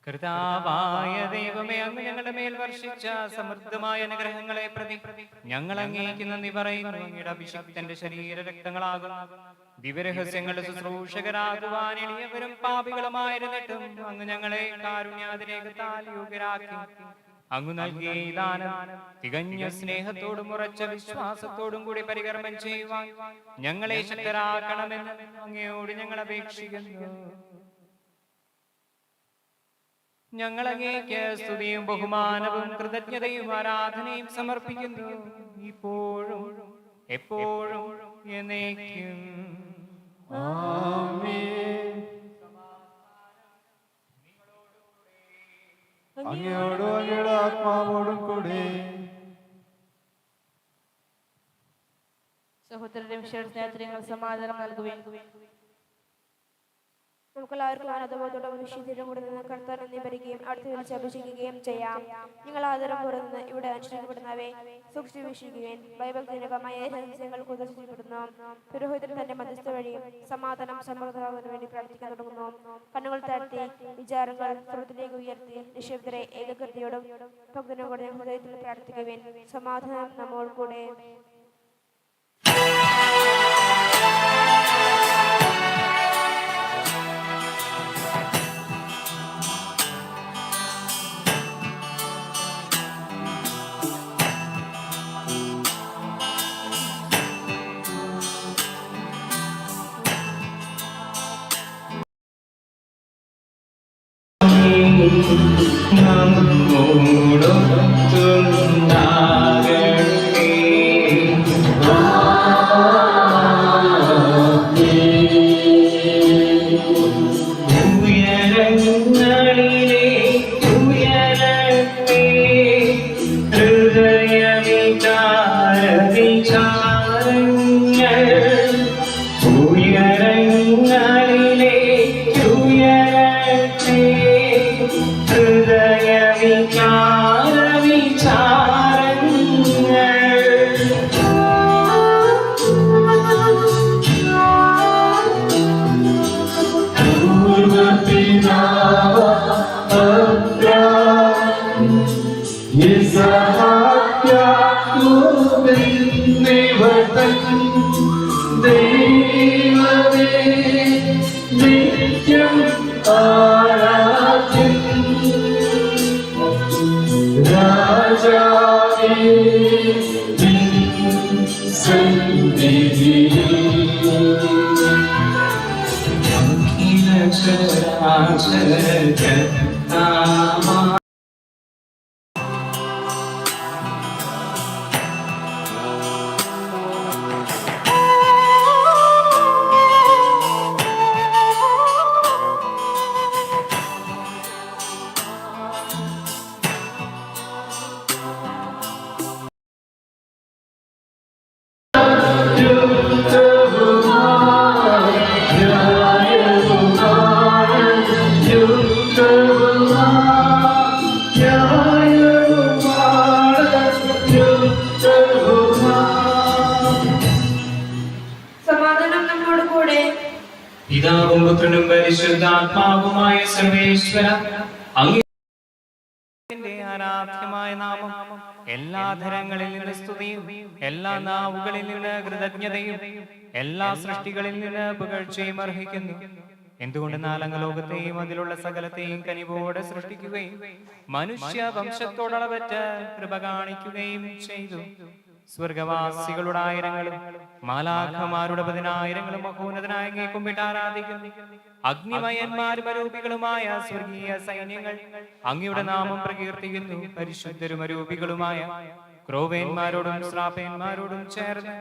കർത്താവായ ദൈവമേ, അങ്ങ് ഞങ്ങളുടെ മേൽ വർഷിച്ച സമൃദ്ധമായ അനുഗ്രഹങ്ങളെ പ്രതി ഞങ്ങൾ അങ്ങേക്ക് നന്ദി പറയുന്നു. അങ്ങയുടെ അഭിഷിക്തന്റെ ശരീര രക്തങ്ങളാകുന്ന ദിവ്യരഹസ്യങ്ങളുടെ ശുശ്രൂഷകരാകുവാൻ എളിയവരും പാപികളുമായിരുന്നിട്ടും അങ്ങ് ഞങ്ങളെ കാരുണ്യാതിരേകത്താൽ യോഗ്യരാക്കി. അങ്ങ് നൽകിയ ഈ ദാനം തികഞ്ഞ സ്നേഹത്തോടും ഉറച്ച വിശ്വാസത്തോടും കൂടി പരികർമ്മം ചെയ്യുവാൻ ഞങ്ങളെ ശക്തരാക്കണമെന്ന് അങ്ങയോട് ഞങ്ങൾ അപേക്ഷിക്കുന്നു. ഞങ്ങൾ അങ്ങേക്ക് സ്തുതിയും ബഹുമാനവും കൃതജ്ഞതയും ആരാധനയും സമർപ്പിക്കുന്നു, ഇപ്പോഴും എപ്പോഴും എന്നേക്കും. അങ്ങയോടും അങ്ങയുടെ ആത്മാവോടും കൂടി. സഹോദരരുടെ വിശ്വാസത്തിൽ സമാധാനം നൽകുവേൻ. നമുക്കെല്ലാവർക്കും ആനന്ദബോധത്തോടെ മനുഷ്യരുടെ കൂടെ നിന്ന് കർത്താൻ നന്ദി ഭരിക്കുകയും അടുത്ത് വിളിച്ച് അഭിഷേകിക്കുകയും ചെയ്യാം. നിങ്ങൾ ആദരം പുറത്തുനിന്ന് ഇവിടെ അനുഷ്ഠിക്കപ്പെടുന്നവയെ സൂക്ഷിച്ചു വീക്ഷിക്കുകയും ഭയഭക്തിജനകമായ രഹസ്യങ്ങൾ കുതിർച്ചപ്പെടുന്നു. പുരോഹിതൻ തന്റെ മധ്യസ്ഥ വഴിയും സമാധാനം സമൃദ്ധമാകുന്നതിന് വേണ്ടി പ്രാർത്ഥിക്കാൻ തുടങ്ങുന്നു. കണ്ണുകൾ താഴ്ത്തി വിചാരങ്ങൾ സ്വർഗത്തിലേക്ക് ഉയർത്തി നിശബ്ദരെ ഏകകൃതിയോടും ഭക്തനോടെ ഹൃദയത്തിൽ പ്രാർത്ഥിക്കുവേൻ. സമാധാനം നമ്മോട് കൂടെ. സമാധാനം നമ്മോട് കൂടെ. പിതാവും പുത്രനും പരിശുദ്ധാത്മാവുമായ സർവേശ്വര അങ്ങയുടെ ആരാധ്യമായ നാമം എല്ലാ ധരങ്ങളിൽ നിന്ന് സ്തുതിയും എല്ലാ നാവുകളിൽ നിന്ന് കൃതജ്ഞതയും എല്ലാ സൃഷ്ടികളിൽ നിന്ന് പുകഴ്ചയും അർഹിക്കുന്നു. എന്തുകൊണ്ട് നാലംഗ ലോകത്തെയും അതിലുള്ള സകലത്തെയും കനിവോടെ സൃഷ്ടിക്കുകയും മനുഷ്യ വംശത്തോടളവറ്റ കൃപ കാണിക്കുകയും ചെയ്തു. സ്വർഗവാസികളുടെ ആയിരങ്ങളും മാലാഖമാരുടെ 10,000 മഹോന്നതനായ അങ്ങയെ കുമ്പിട്ട് ആരാധിക്കുന്നു. അഗ്നിമയന്മാരും അരൂപികളുമായ സ്വർഗീയ സൈന്യങ്ങൾ അങ്ങയുടെ നാമം പ്രകീർത്തിക്കുന്നു. പരിശുദ്ധരും അരൂപികളുമായ ക്രോവേന്മാരോടും ശ്രാപ്പേന്മാരോടും ചേർന്ന്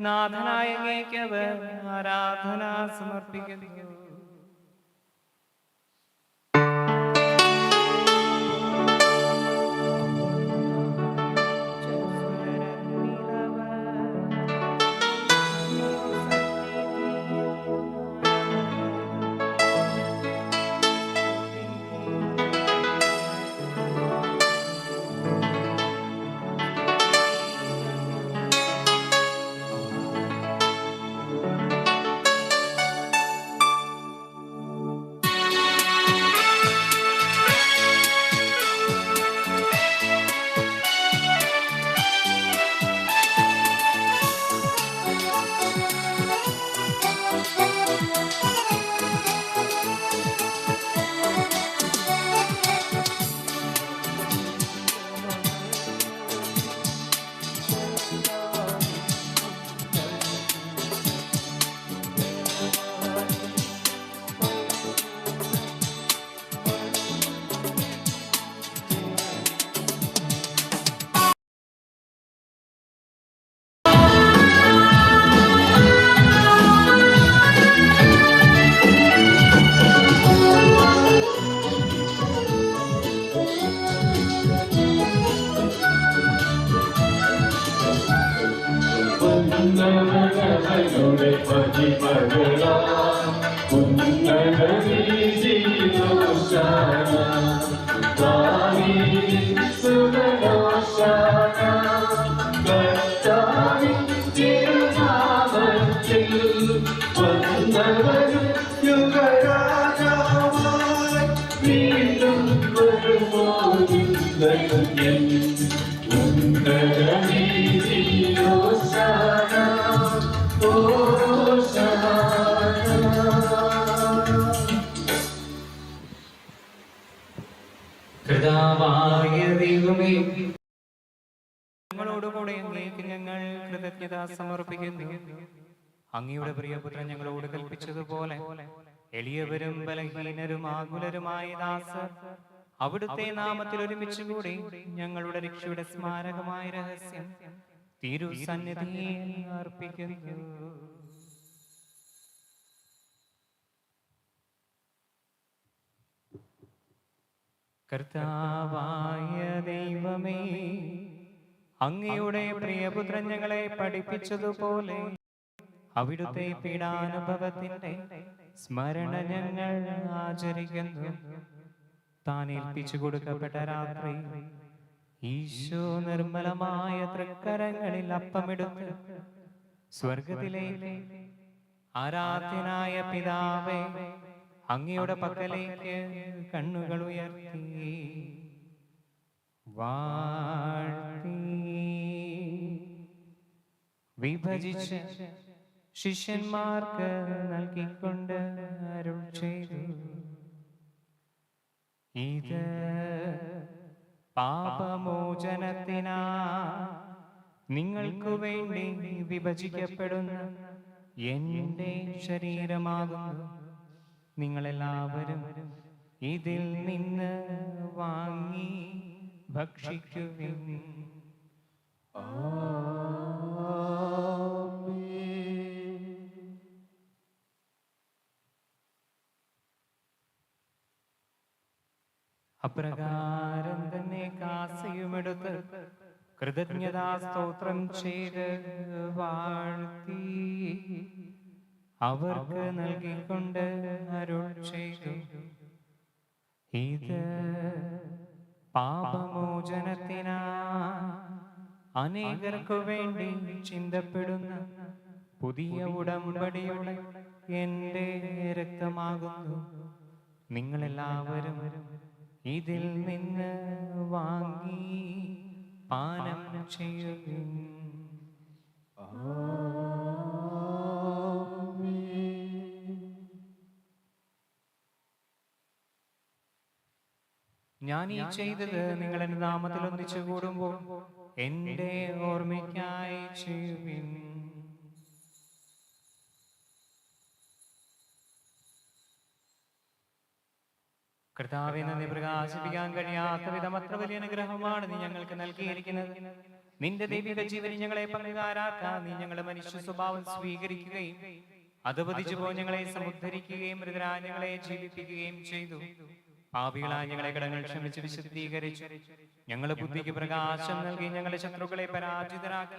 നാഥനായ അങ്ങേക്ക് അവർ ആരാധന സമർപ്പിക്കുന്നു. ഞങ്ങളോടുകൂടെ അങ്ങേക്ക് ഞങ്ങൾ കൃതജ്ഞത സമർപ്പിക്കുന്നു. അങ്ങയുടെ പ്രിയപുത്രൻ ഞങ്ങളോട് കൽപ്പിച്ചതുപോലെ എളിയവരും ബലഹീനരും ആകുലരുമായ ദാസർ അവിടുത്തെ നാമത്തിൽ ഒരുമിച്ചുകൂടി ഞങ്ങളുടെ രക്ഷയുടെ സ്മാരകമായ രഹസ്യം തിരുസന്നിധിയിൽ അർപ്പിക്കുന്നു. കർത്താവായ ദൈവമേ, അങ്ങയുടെ പ്രിയപുത്രൻ ഞങ്ങളെ പഠിപ്പിച്ചതുപോലെ അവിടുത്തെ പീഡാനുഭവത്തിന്റെ സ്മരണ ഞങ്ങൾ ആചരിക്കുന്നു. താൻ ഏൽപ്പിച്ചു കൊടുക്കപ്പെട്ട രാത്രി ഈശോ നിർമ്മലമായ തൃക്കരങ്ങളിൽ അപ്പമെടുത്ത് സ്വർഗത്തിലേക്ക് ആരാധ്യനായ പിതാവേ, അങ്ങയുടെ പക്കലേക്ക് കണ്ണുകൾ ഉയർത്തി വാഴ്ത്തി വിഭജിച്ച് ശിഷ്യന്മാർക്ക് നൽകിക്കൊണ്ട് അരുൾ ചെയ്തു, ഇത് പാപമോചനത്തിനാ നിങ്ങൾക്കു വേണ്ടി വിഭജിക്കപ്പെടുന്ന എൻ്റെ ശരീരമാകുന്നു. നിങ്ങളെല്ലാവരും ഇതിൽ നിന്ന് വാങ്ങി ഭക്ഷിക്കുവിൻ. അപ്രകാരം തന്നെ കാസയുമെടുത്ത് കൃതജ്ഞതാ സ്തോത്രം ചെയ്ത് വാഴ്ത്തി അവർക്ക് നൽകിക്കൊണ്ട് അരുൾ ചെയ്തു, ഇത് പാപമോചനത്തിനാ അനേകർക്കു വേണ്ടി ചിന്തപ്പെടുന്ന പുതിയ ഉടമ്പടിയുടെ എൻ്റെ രക്തമാകുന്നു. നിങ്ങളെല്ലാവരും ഇതിൽ നിന്ന് വാങ്ങി പാനം ചെയ്യുവിൻ. ഞാൻ ഈ ചെയ്തത് നിങ്ങൾ എൻ്റെ നാമത്തിൽ ഒന്നിച്ചു കൂടുമ്പോൾ എൻ്റെ ഓർമ്മയ്ക്കായി ചെയ്യുവിൻ. കർത്താവെ, നന്ദി പ്രകാശിപ്പിക്കാൻ കഴിയാത്ത വിധം അത്ര വലിയ അനുഗ്രഹമാണ് നീ ഞങ്ങൾക്ക് നൽകിയിരിക്കുന്നത്. നിന്റെ ദൈവിക ജീവനിൽ ഞങ്ങളെ പങ്കുകാരാക്കാൻ നീ ഞങ്ങളുടെ മനുഷ്യ സ്വഭാവം സ്വീകരിക്കുകയും അധപതിച്ചു പോയി ഞങ്ങളെ സമുദ്ധരിക്കുകയും മൃതരായ ഞങ്ങളെ ജീവിപ്പിക്കുകയും ചെയ്തു. പാപികളായ ഞങ്ങളെ കടങ്ങൾ ക്ഷമിച്ച് വിശുദ്ധീകരിച്ചു. ഞങ്ങളുടെ ബുദ്ധിക്ക് പ്രകാശം നൽകി ഞങ്ങളുടെ ശത്രുക്കളെ പരാജിതരാക്കി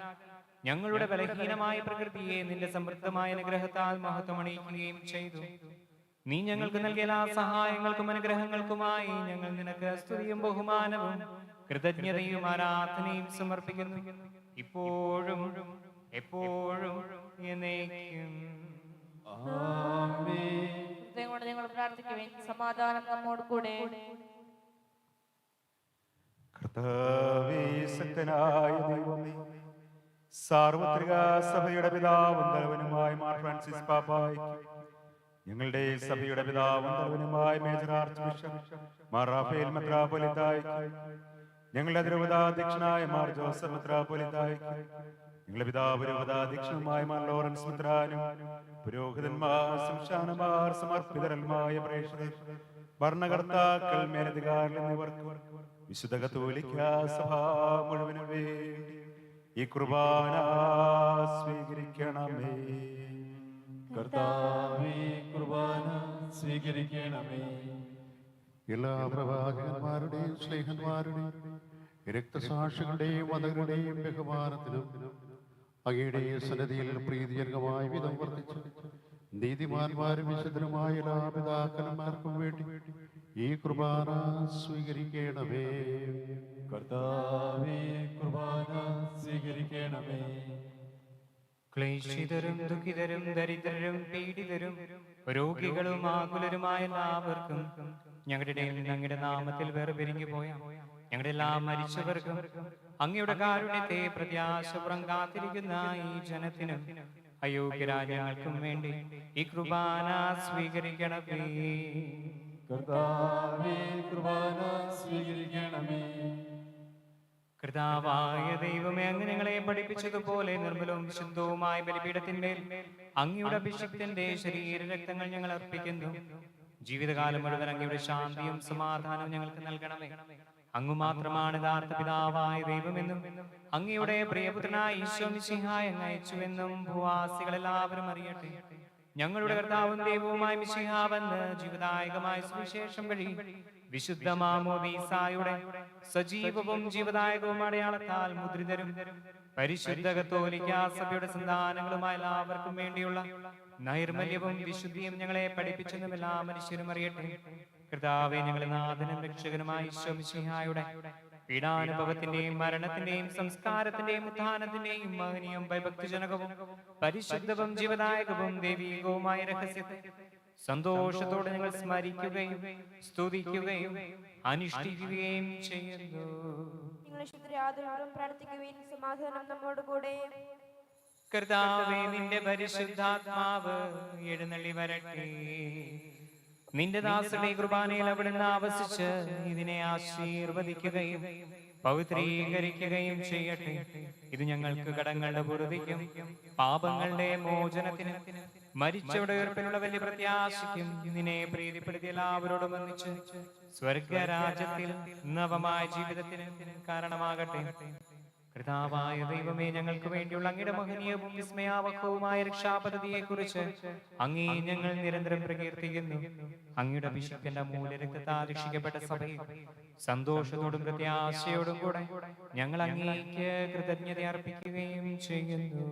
ഞങ്ങളുടെ ബലഹീനമായ പ്രകൃതിയെ നിന്റെ സമൃദ്ധമായ അനുഗ്രഹത്താൽ മഹത്വമണിയിക്കുകയും ചെയ്തു. നീ ഞങ്ങൾക്ക് നൽകിയ എല്ലാ സഹായങ്ങൾക്കും അനുഗ്രഹങ്ങൾക്കുമായി ഞങ്ങൾ നിനക്ക് സ്തുതിയും ബഹുമാനവും കൃതജ്ഞതയും ആരാധനയും സമർപ്പിക്കുന്നു, ഇപ്പോഴും എപ്പോഴും എന്നേക്കും. നിങ്ങൾ പ്രാർത്ഥിക്കുവിൻ. സമാധാനം നമ്മോട് കൂടെ. കർത്താവേ, ശക്തനായ ദൈവമേ, സാർവത്രിക സഭയുടെ പിതാവും തലവനുമായ മാർ ഫ്രാൻസിസ് പാപ്പായ്ക്ക്, ഞങ്ങളുടെ സഭയുടെ പിതാവും തലവനുമായ major archbishop Mar Raphael മെത്രാപ്പൊലീത്തായ്ക്ക്, ഞങ്ങളുടെ തിരുവതാധ്യക്ഷനായ മാർ ജോസഫ് മെത്രാപ്പൊലീത്തായ്ക്ക്, ഞങ്ങളുടെ പിതാവ് രൂപതാധ്യക്ഷനുമായ മാർ ലോറൻസ് മെത്രാനും പുരോഹിതന്മാർ, സംസ്ഥാനമാർ, സമർപ്പിതരന്മായ പ്രേക്ഷകർ, ഭരണകർത്താക്കൾ, മേലധികാരികൾ എന്നിവർക്കും വിശുദ്ധ കത്തോലിക്ക സഭ മുഴുവനും വേണ്ടി ഈ കുർബാന സ്വീകരിക്കണമേ. കർത്താവേ, കുർബാന സ്വീകരിക്കണമേ. എല്ലാ പ്രവാചകന്മാരുടെയും സ്നേഹന്മാരുടെയും രക്തസാക്ഷികളുടെയും മതങ്ങളുടെയും ബഹുമാനത്തിലും അങ്ങയുടെ സന്നിധിയിൽ പ്രീതിജനകമായ വിധം വർദ്ധിച്ചു നീതിമാന്മാരും വിശുദ്ധരുമായ എല്ലാ പിതാക്കന്മാർക്കും വേണ്ടി ഈ കുർബാന സ്വീകരിക്കണമേ. കർത്താവേ, കുർബാന സ്വീകരിക്കണമേ. ക്ലേശിതരും ദുഃഖിതരും ദരിദ്രരും പീഡിതരും രോഗികളും ആകുലരുമായ എല്ലാവർക്കും ഞങ്ങളുടെ ഇടയിൽ നിന്ന് അങ്ങയുടെ നാമത്തിൽ വേർപിരിഞ്ഞു പോയ ഞങ്ങളുടെ എല്ലാ മരിച്ചവർക്കും അങ്ങയുടെ കാരുണ്യത്തെ പ്രത്യാശപുറം കാത്തിരിക്കുന്ന ഈ ജനത്തിനും അയോഗ്യരായ ഞങ്ങൾക്കും വേണ്ടി ഈ കുർബാന സ്വീകരിക്കണമേ. കർത്താവേ, കുർബാന സ്വീകരിക്കണമേ. കർത്താവായ ദൈവമേ, അങ്ങ് ഞങ്ങളെ പഠിപ്പിച്ചതുപോലെ നിർമ്മലവും വിശുദ്ധവുമായ ബലിപീഠത്തിന്മേൽ അങ്ങയുടെ അഭിഷിക്തന്റെ ശരീര രക്തങ്ങൾ ഞങ്ങൾ അർപ്പിക്കുന്നു. ജീവിതകാലം മുഴുവൻ അങ്ങയുടെ ശാന്തിയും സമാധാനവും ഞങ്ങൾക്ക് നൽകണമേ. അങ്ങ് മാത്രമാണ് യഥാർത്ഥ പിതാവായ ദൈവമെന്നും അങ്ങയുടെ പ്രിയപുത്രനായ ഈശോ മിശിഹായെ അങ്ങ് അയച്ചുവെന്നും ഭൂവാസികളെല്ലാവരും അറിയട്ടെ. ഞങ്ങളുടെ കർത്താവും ദൈവവുമായ മിശിഹാവെന്ന് ജീവദായകമായ സുവിശേഷം വഴി വിശുദ്ധ മാമോദീസായുടെ സജീവവും ജീവദായകവും അടയാളത്താൽ മുദ്രിതരും പരിശുദ്ധ കത്തോലിക്കാ സഭയുടെ സന്താനങ്ങളുമായ എല്ലാവർക്കും വേണ്ടിയുള്ള നൈർമല്യവും വിശുദ്ധിയും ഞങ്ങളെ പഠിപ്പിച്ചെന്നും എല്ലാ മനുഷ്യരും അറിയട്ടെ. കർത്താവേ, ഞങ്ങളുടെ നാഥനും രക്ഷകനുമായ ഈശോ മിശിഹായുടെ പീഡാനുഭവത്തിന്റെയും മരണത്തിന്റെയും സംസ്കാരത്തിന്റെയും ഉത്ഥാനത്തിന്റെയും മഹനീയവും ഭയഭക്തിജനകവും പരിശുദ്ധവും ജീവദായകവും ദൈവീകവുമായ രഹസ്യത്തെ സന്തോഷത്തോടെ ഞങ്ങൾ സ്മരിക്കുകയും സ്തുതിക്കുകയും അനുഷ്ഠിക്കുകയും ചെയ്യുന്നു. പ്രാർത്ഥിക്കുകയും സമാധാനം നമ്മോട് കൂടെ. കർത്താവേ, നിന്റെ പരിശുദ്ധാത്മാവ് എഴുന്നള്ളി വരട്ടെ. നിന്റെ ദാസരുടെ കുർബാനയിൽ അവിടുന്ന് ആവസിച്ച് ഇതിനെ ആശീർവദിക്കുകയും പവിത്രീകരിക്കുകയും ചെയ്യട്ടെ. ഇത് ഞങ്ങൾക്ക് കടങ്ങളുടെ പൂർത്തിക്കും പാപങ്ങളുടെ മോചനത്തിനും മരിച്ചവരുടെ ഉയർപ്പിനുള്ള വലിയ പ്രത്യാശയ്ക്കും നിന്നെ പ്രീതിപ്പെടുത്തി എല്ലാവരോടും ഒന്നിച്ച് സ്വർഗരാജ്യത്തിൽ നവമായ ജീവിതത്തിന് കാരണമാകട്ടെ. കർത്താവായ ദൈവമേ, ഞങ്ങൾക്ക് വേണ്ടിയുള്ള അങ്ങയുടെ മഹനീയവും വിസ്മയാവഹവുമായ രക്ഷാപദ്ധതിയെ കുറിച്ച് അങ്ങേ ഞങ്ങൾ നിരന്തരം പ്രകീർത്തിക്കുന്നു. അങ്ങയുടെ അഭിഷേകന്റെ മൂലരക്തത്താൽ രക്ഷിക്കപ്പെട്ട സഭയിൽ സന്തോഷത്തോടും പ്രത്യാശയോടും കൂടെ ഞങ്ങൾ അങ്ങേക്ക് കൃതജ്ഞത അർപ്പിക്കുകയും ചെയ്യുന്നു.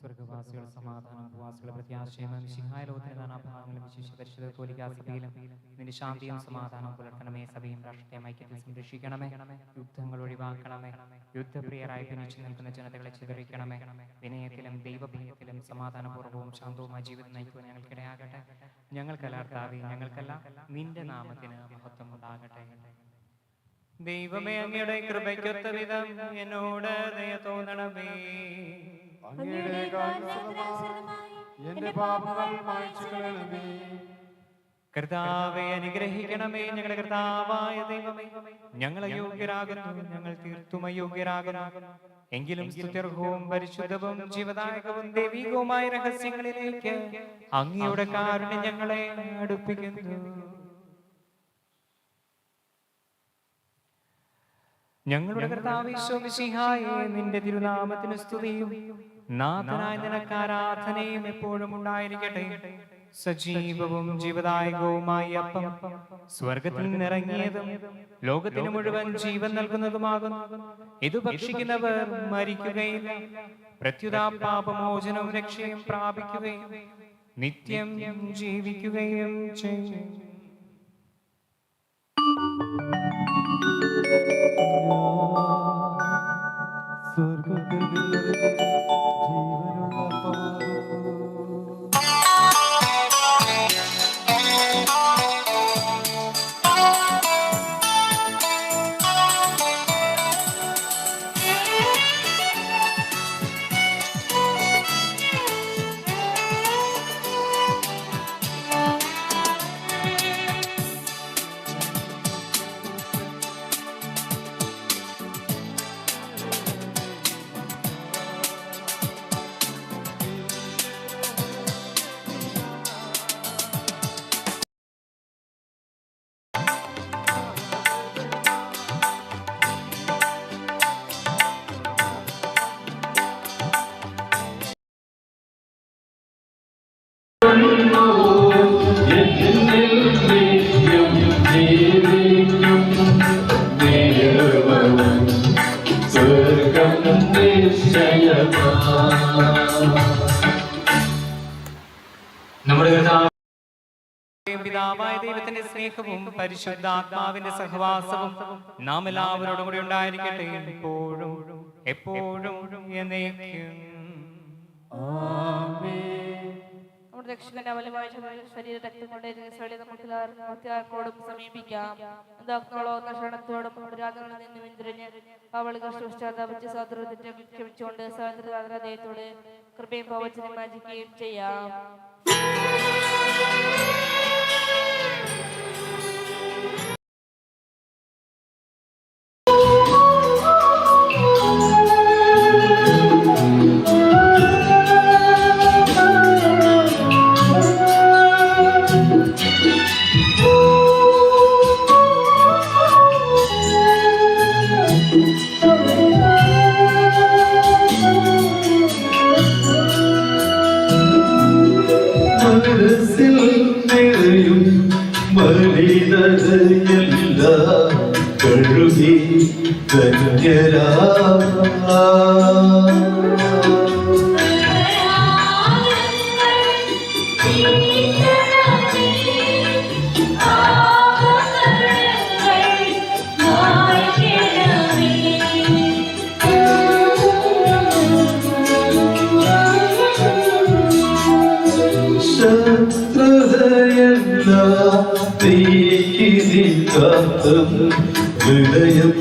സ്വർഗവാസികളുടെ സമാധാനം, ഉപവാസികളുടെ പ്രത്യാശയും മിശിഹായ ലോകത്തിന്റെ നാനാഭാഗങ്ങളും വിശേഷ പരിശുദ്ധ കത്തോലിക്കാ സഭയിലും നിന്റെ ശാന്തിയും സമാധാനവും പുലർത്തണമേ. സഭയും രാഷ്ട്രീയ ഐക്യത്തെ സംരക്ഷിക്കണമേ. യുദ്ധങ്ങൾ ഒഴിവാക്കണമേ. യുദ്ധപ്രിയരായി ഭിന്നിച്ചു നിൽക്കുന്ന ജനതകളെ ചിതറിക്കണമേ. വിനയത്തിലും ദൈവഭയത്തിലും സമാധാനപൂർവ്വവും ശാന്തവുമായ ജീവിതം നയിക്കുവാൻ ഞങ്ങൾക്കിടയാകട്ടെ. ഞങ്ങൾക്കല്ലാർത്താവേ, ഞങ്ങൾക്കല്ല, നിന്റെ നാമത്തിന് മഹത്വം ഉണ്ടാകട്ടെ. ദൈവമേ, അങ്ങയുടെ കൃപയ്ക്കൊത്ത വിധം എന്നോട് ദയ തോന്നണമേ. അങ്ങയുടെ കാരുണ്യാനുസൃതമായി എന്റെ പാപങ്ങൾ മായ്ച്ചു കളയണമേ. കർത്താവെ അനുഗ്രഹിക്കണമേ. ഞങ്ങളുടെ കർത്താവായ ദൈവമേ, ഞങ്ങൾ അയോഗ്യരാകുന്നു, ഞങ്ങൾ തീർത്തും അയോഗ്യരാകുന്നു. എങ്കിലും സ്തുത്യർഹവും പരിശുദ്ധവും ജീവദായകവും ദൈവികവുമായ രഹസ്യങ്ങളിലേക്ക് അങ്ങയുടെ കാരുണ്യം ഞങ്ങളെ അടുപ്പിക്കുന്നു. ഞങ്ങളുടെ കർത്താവേ ഈശോ മിശിഹായേ, നിന്റെ തിരുനാമത്തിന് സ്തുതിയും നാഥനായ നിനക്ക് ആരാധനയും എപ്പോഴും ഉണ്ടായിരിക്കട്ടെ. സജീവവും ജീവദായകവുമായ അപ്പം സ്വർഗത്തിൽ നിന്നിറങ്ങിയതും ലോകത്തിന് മുഴുവൻ ജീവൻ നൽകുന്നതുമാകുന്നു. ഇത് ഭക്ഷിക്കുന്നവർ മരിക്കുകയില്ല, പ്രത്യുത പാപമോചനവും രക്ഷയും പ്രാപിക്കുകയും നിത്യം ജീവിക്കുകയും ചെയ്യും. സ്വർഗത്തിൽ നിന്നിറങ്ങിയ ജീവനുള്ള അപ്പമാകുന്നു. പിതാവായ ദൈവത്തിന്റെ സ്നേഹവും പരിശുദ്ധാത്മാവിന്റെ സഹവാസവും നാം എല്ലാവരോടും കൂടി ഉണ്ടായിരിക്കട്ടെ, എപ്പോഴും എപ്പോഴും എന്നേക്കും. നമ്മുടെ രക്ഷകന്റെ അമലമായ ശരീര രക്തം കൊണ്ട് നമുക്കെല്ലാവർക്കും സമീപിക്കാം. എന്താക്കളോന്ന ക്ഷണത്തോടും രാഗങ്ങളിൽ നിന്ന് പിന്തിരിഞ്ഞ് അവളുകൾ സൃഷ്ടാതാപിച്ച് സ്വാതന്ത്ര്യത്തെ ക്ഷമിച്ചുകൊണ്ട് സ്വാതന്ത്ര്യത്തോട് കൃപയും പവചനം യാചിക്കുകയും ചെയ്യാം. മനസ്സിൽ നിറയും കഴുകി ധന്യരാ നീക്കിനിക്കാത്തം ഹൃദയം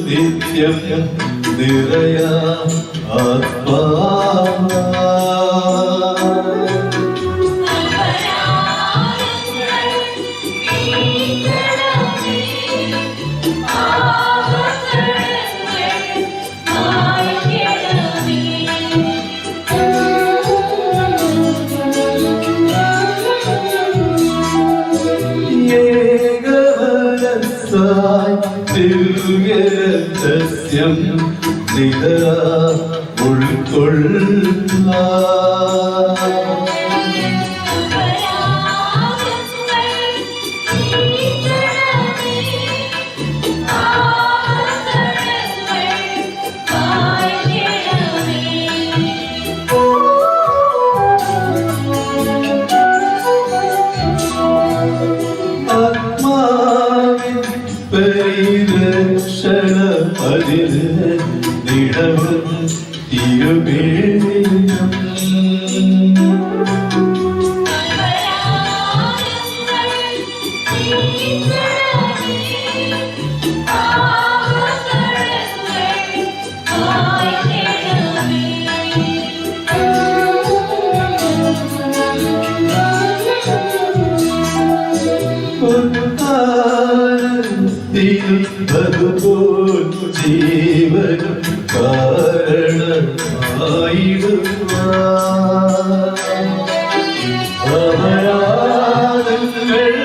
നിത്യം നിറയ ആത്മാ ദിവ്യരഹസ്യം നിര ഉൾക്കൊള്ള പരിരക്ഷണ അതിന് നിഴവും തിരുമേനിയും അതുപോൽ ജീവനും കാരണമായിടുവാരാധങ്ങൾ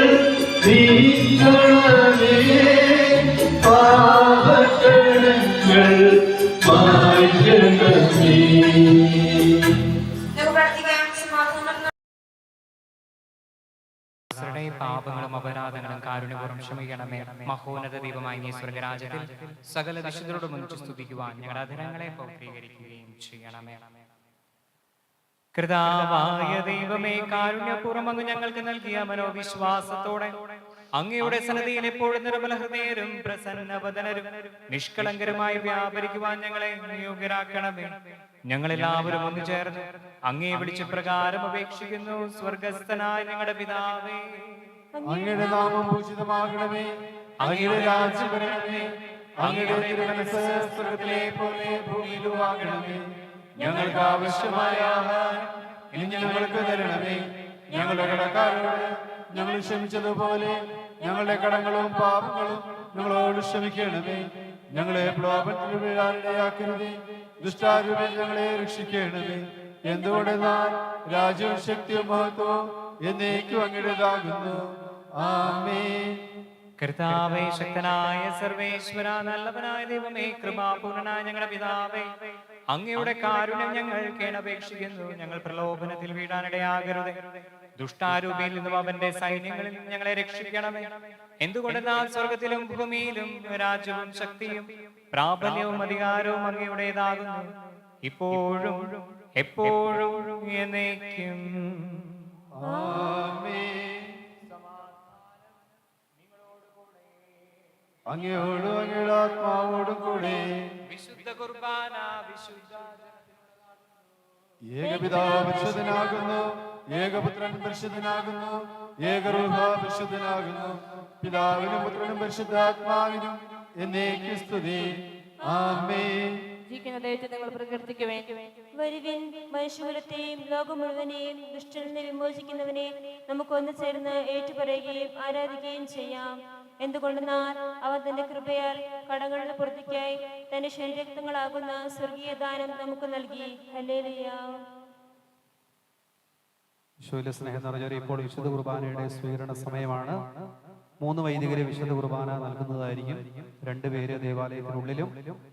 നീക്കണമേ പാപകടങ്ങൾ മായ്ക്കണമേ. പാപങ്ങളും അപരാധങ്ങളും കാരുണ്യപൂർവ്വം ക്ഷമിക്കണമേ. മഹോന്നത ദൈവമായ നീ സ്വർഗരാജ്യത്തിൽ സകല വിശുദ്ധരോടും ഒന്നിച്ച് സ്തുതിക്കുവാൻ ഞങ്ങളുടെ അധരങ്ങളെ പൗത്രീകരിക്കുകയും ചെയ്യണമേ. കൃതാവായ ദൈവമേ, കാരുണ്യപൂർവ്വം അങ്ങ് ഞങ്ങൾക്ക് നൽകിയ മനോവിശ്വാസത്തോടെ അങ്ങയുടെ സന്നദ്ധിയിൽ എപ്പോഴും നിർമ്മല ഹൃദയരും പ്രസന്നവദനരും നിഷ്കളങ്കരമായി വ്യാപരിക്കുവാൻ ഞങ്ങളെ യോഗ്യരാക്കണമേ. ഞങ്ങളെല്ലാവരും ഒന്നു ചേർന്ന് അങ്ങേ വിളിച്ച പ്രകാരം അപേക്ഷിക്കുന്നു. സ്വർഗസ്ഥനായ ഞങ്ങളുടെ പിതാവേ, അങ്ങയുടെ നാമം പൂജിതമാകണമേ, അങ്ങയുടെ രാജ്യം വരണമേ, അങ്ങയുടെ തിരുമനസ്സ് സ്വർഗ്ഗത്തിലെ പോലെ ഭൂമിയിലുമാകണമേ. ഞങ്ങൾക്ക് ആവശ്യമായ ആഹാരം ഇന്ന് ഞങ്ങൾക്ക് തരണമേ. ഞങ്ങളുടെ കടക്കാരോട് ഞങ്ങൾ ക്ഷമിച്ചതുപോലെ ഞങ്ങളുടെ കടങ്ങളും പാപങ്ങളും ഞങ്ങളോട് ക്ഷമിക്കണമേ. ഞങ്ങളെ പ്രലോഭനത്തിൽ വീഴാനിടയാക്കരുതേ, ദുഷ്ടാരൂപൻ ഞങ്ങളെ രക്ഷിക്കണമേ. എന്തുകൊണ്ടെന്നാൽ രാജ്യവും ശക്തിയും മഹത്വവും എന്നേക്കും അങ്ങയുടേതാകുന്നു. ആമേൻ. കർത്താവേ, ശക്തനായ സർവേശ്വര, നല്ലവനായ ദൈവമേ, കൃപാപൂർണനായ ഞങ്ങളുടെ പിതാവേ, അങ്ങയുടെ കാരുണ്യം ഞങ്ങൾ കേണപേക്ഷിക്കുന്നു. ഞങ്ങൾ പ്രലോഭനത്തിൽ വീഴാനിടയാകരുതേ, ദുഷ്ടാരൂപിയിൽ നിന്നും അവന്റെ സൈന്യങ്ങളിൽ നിന്ന് ഞങ്ങളെ രക്ഷിക്കണമേ. എന്തുകൊണ്ടെന്നാൽ സ്വർഗത്തിലും ഭൂമിയിലും രാജ്യവും ശക്തിയും പ്രാബല്യവും അധികാരവും അങ്ങയുടേതാകുന്നു, ഇപ്പോഴും എപ്പോഴും എന്നേക്കും. അങ്ങയോടും അങ്ങയുടെ ആത്മാവോടും കൂടെ വിശുദ്ധ കുർബാന വിശുദ്ധ ഏകപിതാവ് പരിശുദ്ധനാകുന്നു, ഏകപുത്രൻ പരിശുദ്ധനാകുന്നു, ഏകരൂഹ പരിശുദ്ധനാകുന്നു. പിതാവിനും പുത്രനും പരിശുദ്ധാത്മാവിനും എന്നേക്കും സ്തുതി. ആമേൻ. നിങ്ങൾ പ്രകീർത്തിക്കുവേൻ. വരുവിൻ, മനുഷ്യകുലത്തെയും ലോകം മുഴുവനെയും ദുഷ്ടനിൽ നിന്ന് വിമോചിക്കുന്നവനെ നമുക്ക് ഒന്ന് ചേർന്ന് ഏറ്റുപറയുകയും ആരാധിക്കുകയും ചെയ്യാം. എന്തുകൊണ്ടെന്നാൽ അവൻ തന്റെ കൃപയാൽ കടങ്ങളുടെ പൂർത്തിക്കായി തന്റെ ശരീരക്തങ്ങളാകുന്ന സ്വർഗീയ ദാനം നമുക്ക് നൽകി. ഹല്ലേലൂയ. ഈശോയിലെ സ്നേഹം നിറഞ്ഞവരെ, ഇപ്പോൾ വിശുദ്ധ കുർബാനയുടെ സ്വീകരണ സമയമാണ്. 3 വൈദികരെ വിശുദ്ധ കുർബാന നൽകുന്നതായിരിക്കും. 2 പേര് ദേവാലയത്തിനുള്ളിലും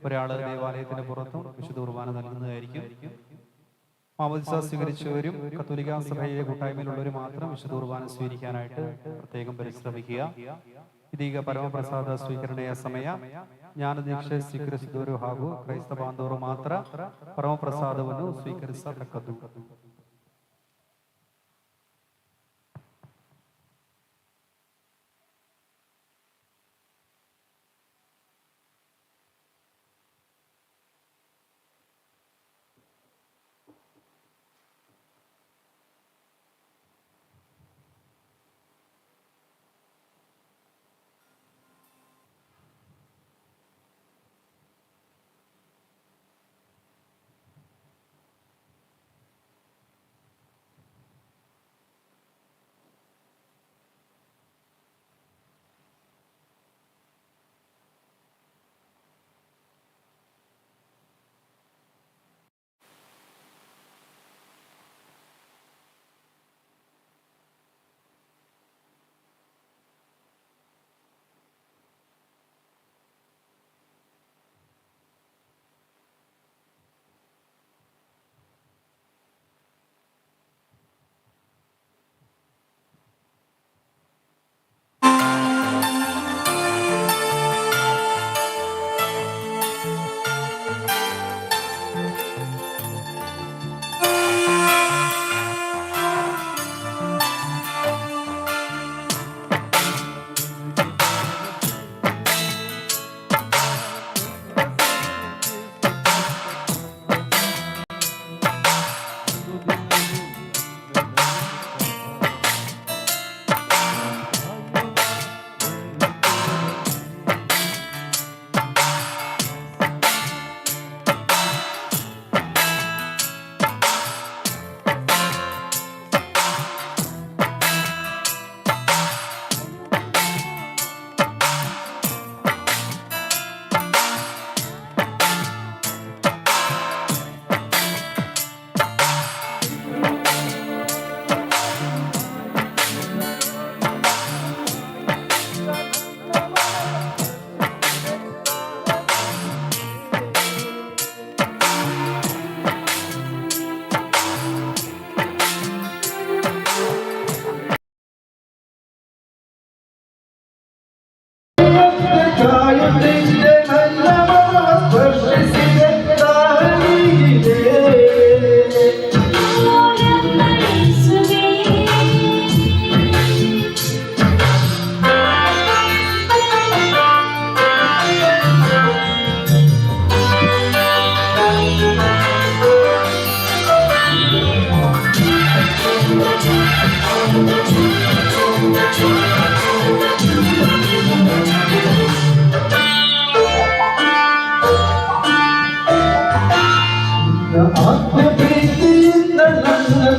ഒരാള് ദേവാലയത്തിന് പുറത്തും വിശുദ്ധ കുർബാന നൽകുന്നതായിരിക്കും. മാമോദിസ സ്വീകരിച്ചവരും കത്തോലിക്ക സഭയിലെ കൂട്ടായ്മയിലുള്ളവരും മാത്രം വിശുദ്ധ കുർബാന സ്വീകരിക്കാനായിട്ട് പ്രത്യേകം പരിശ്രമിക്കുക. ಇದೀಗ ಪರಮಪ್ರಸಾದ ಸ್ವೀಕರಣೆಯ ಸಮಯ. ಜ್ಞಾನದೀಕ್ಷೆ ಸ್ವೀಕರಿಸಿದವರು ಹಾಗೂ ಕ್ರೈಸ್ತ ಬಾಂಧವರು ಮಾತ್ರ ಪರಮಪ್ರಸಾದವನ್ನು ಸ್ವೀಕರಿಸತಕ್ಕದ್ದು.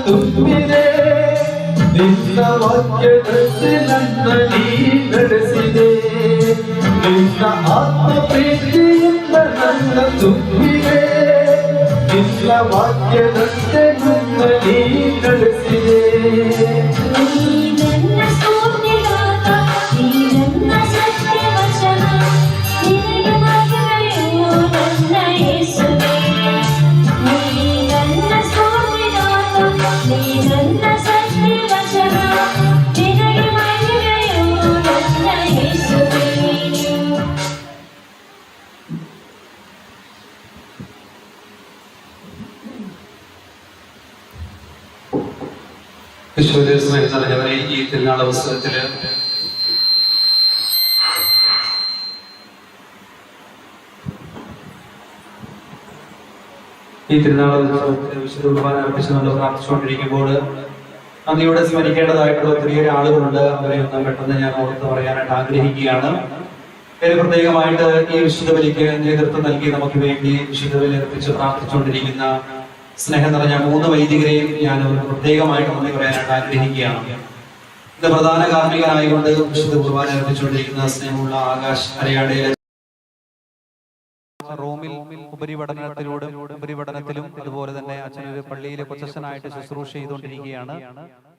ತುಂಬಿದೆ ನಿನ್ನ ವಾಕ್ಯದಲ್ಲಿ ನನ್ನ ನೀ ನಡೆಸಿದೆ ನಿನ್ನ ಆತ್ಮ ಪ್ರೀತಿಯಿಂದ ನನ್ನ ತುಂಬಿದೆ ನಿನ್ನ ವಾಕ್ಯದಂತೆ ನನ್ನ ನೀ ನಡೆಸಿದೆ ഈശോയുടെ സ്നേഹം നിറഞ്ഞവരെ, ഈ തിരുനാൾ അവസരത്തില് വിശുദ്ധ കുർബാന അർപ്പിച്ച് നമ്മൾ പ്രാർത്ഥിച്ചുകൊണ്ടിരിക്കുമ്പോൾ നന്ദിയോടെ സ്മരിക്കേണ്ടതായിട്ടുള്ള ഒത്തിരിയേറെ ആളുകളുണ്ട്. അവരെ ഒന്ന് പെട്ടെന്ന് ഞാൻ ഓർത്ത് പറയാനായിട്ട് ആഗ്രഹിക്കുകയാണ്. പ്രത്യേകമായിട്ട് ഈ വിശുദ്ധ ബലിക്ക് നേതൃത്വം നൽകി നമുക്ക് വേണ്ടി വിശുദ്ധ ബലി അർപ്പിച്ച് പ്രാർത്ഥിച്ചുകൊണ്ടിരിക്കുന്ന സ്നേഹം നിറഞ്ഞ 3 വൈദികരെയും ഞാൻ പ്രത്യേകമായിട്ട് നന്ദി പറയാനായിട്ട് ആഗ്രഹിക്കുകയാണ്. ഇത് പ്രധാന കാർമ്മികനായിക്കൊണ്ട് വിശുദ്ധ കുർബാന അർപ്പിച്ചുകൊണ്ടിരിക്കുന്ന സ്നേഹമുള്ള ആകാശ് അരയാടയിലെ റോമിൽ ഉപരിപഠനത്തിലും അതുപോലെ തന്നെ അച്ഛൻ ഒരു പള്ളിയിലെ കൊച്ചച്ഛനായിട്ട് ശുശ്രൂഷ ചെയ്തുകൊണ്ടിരിക്കുകയാണ്.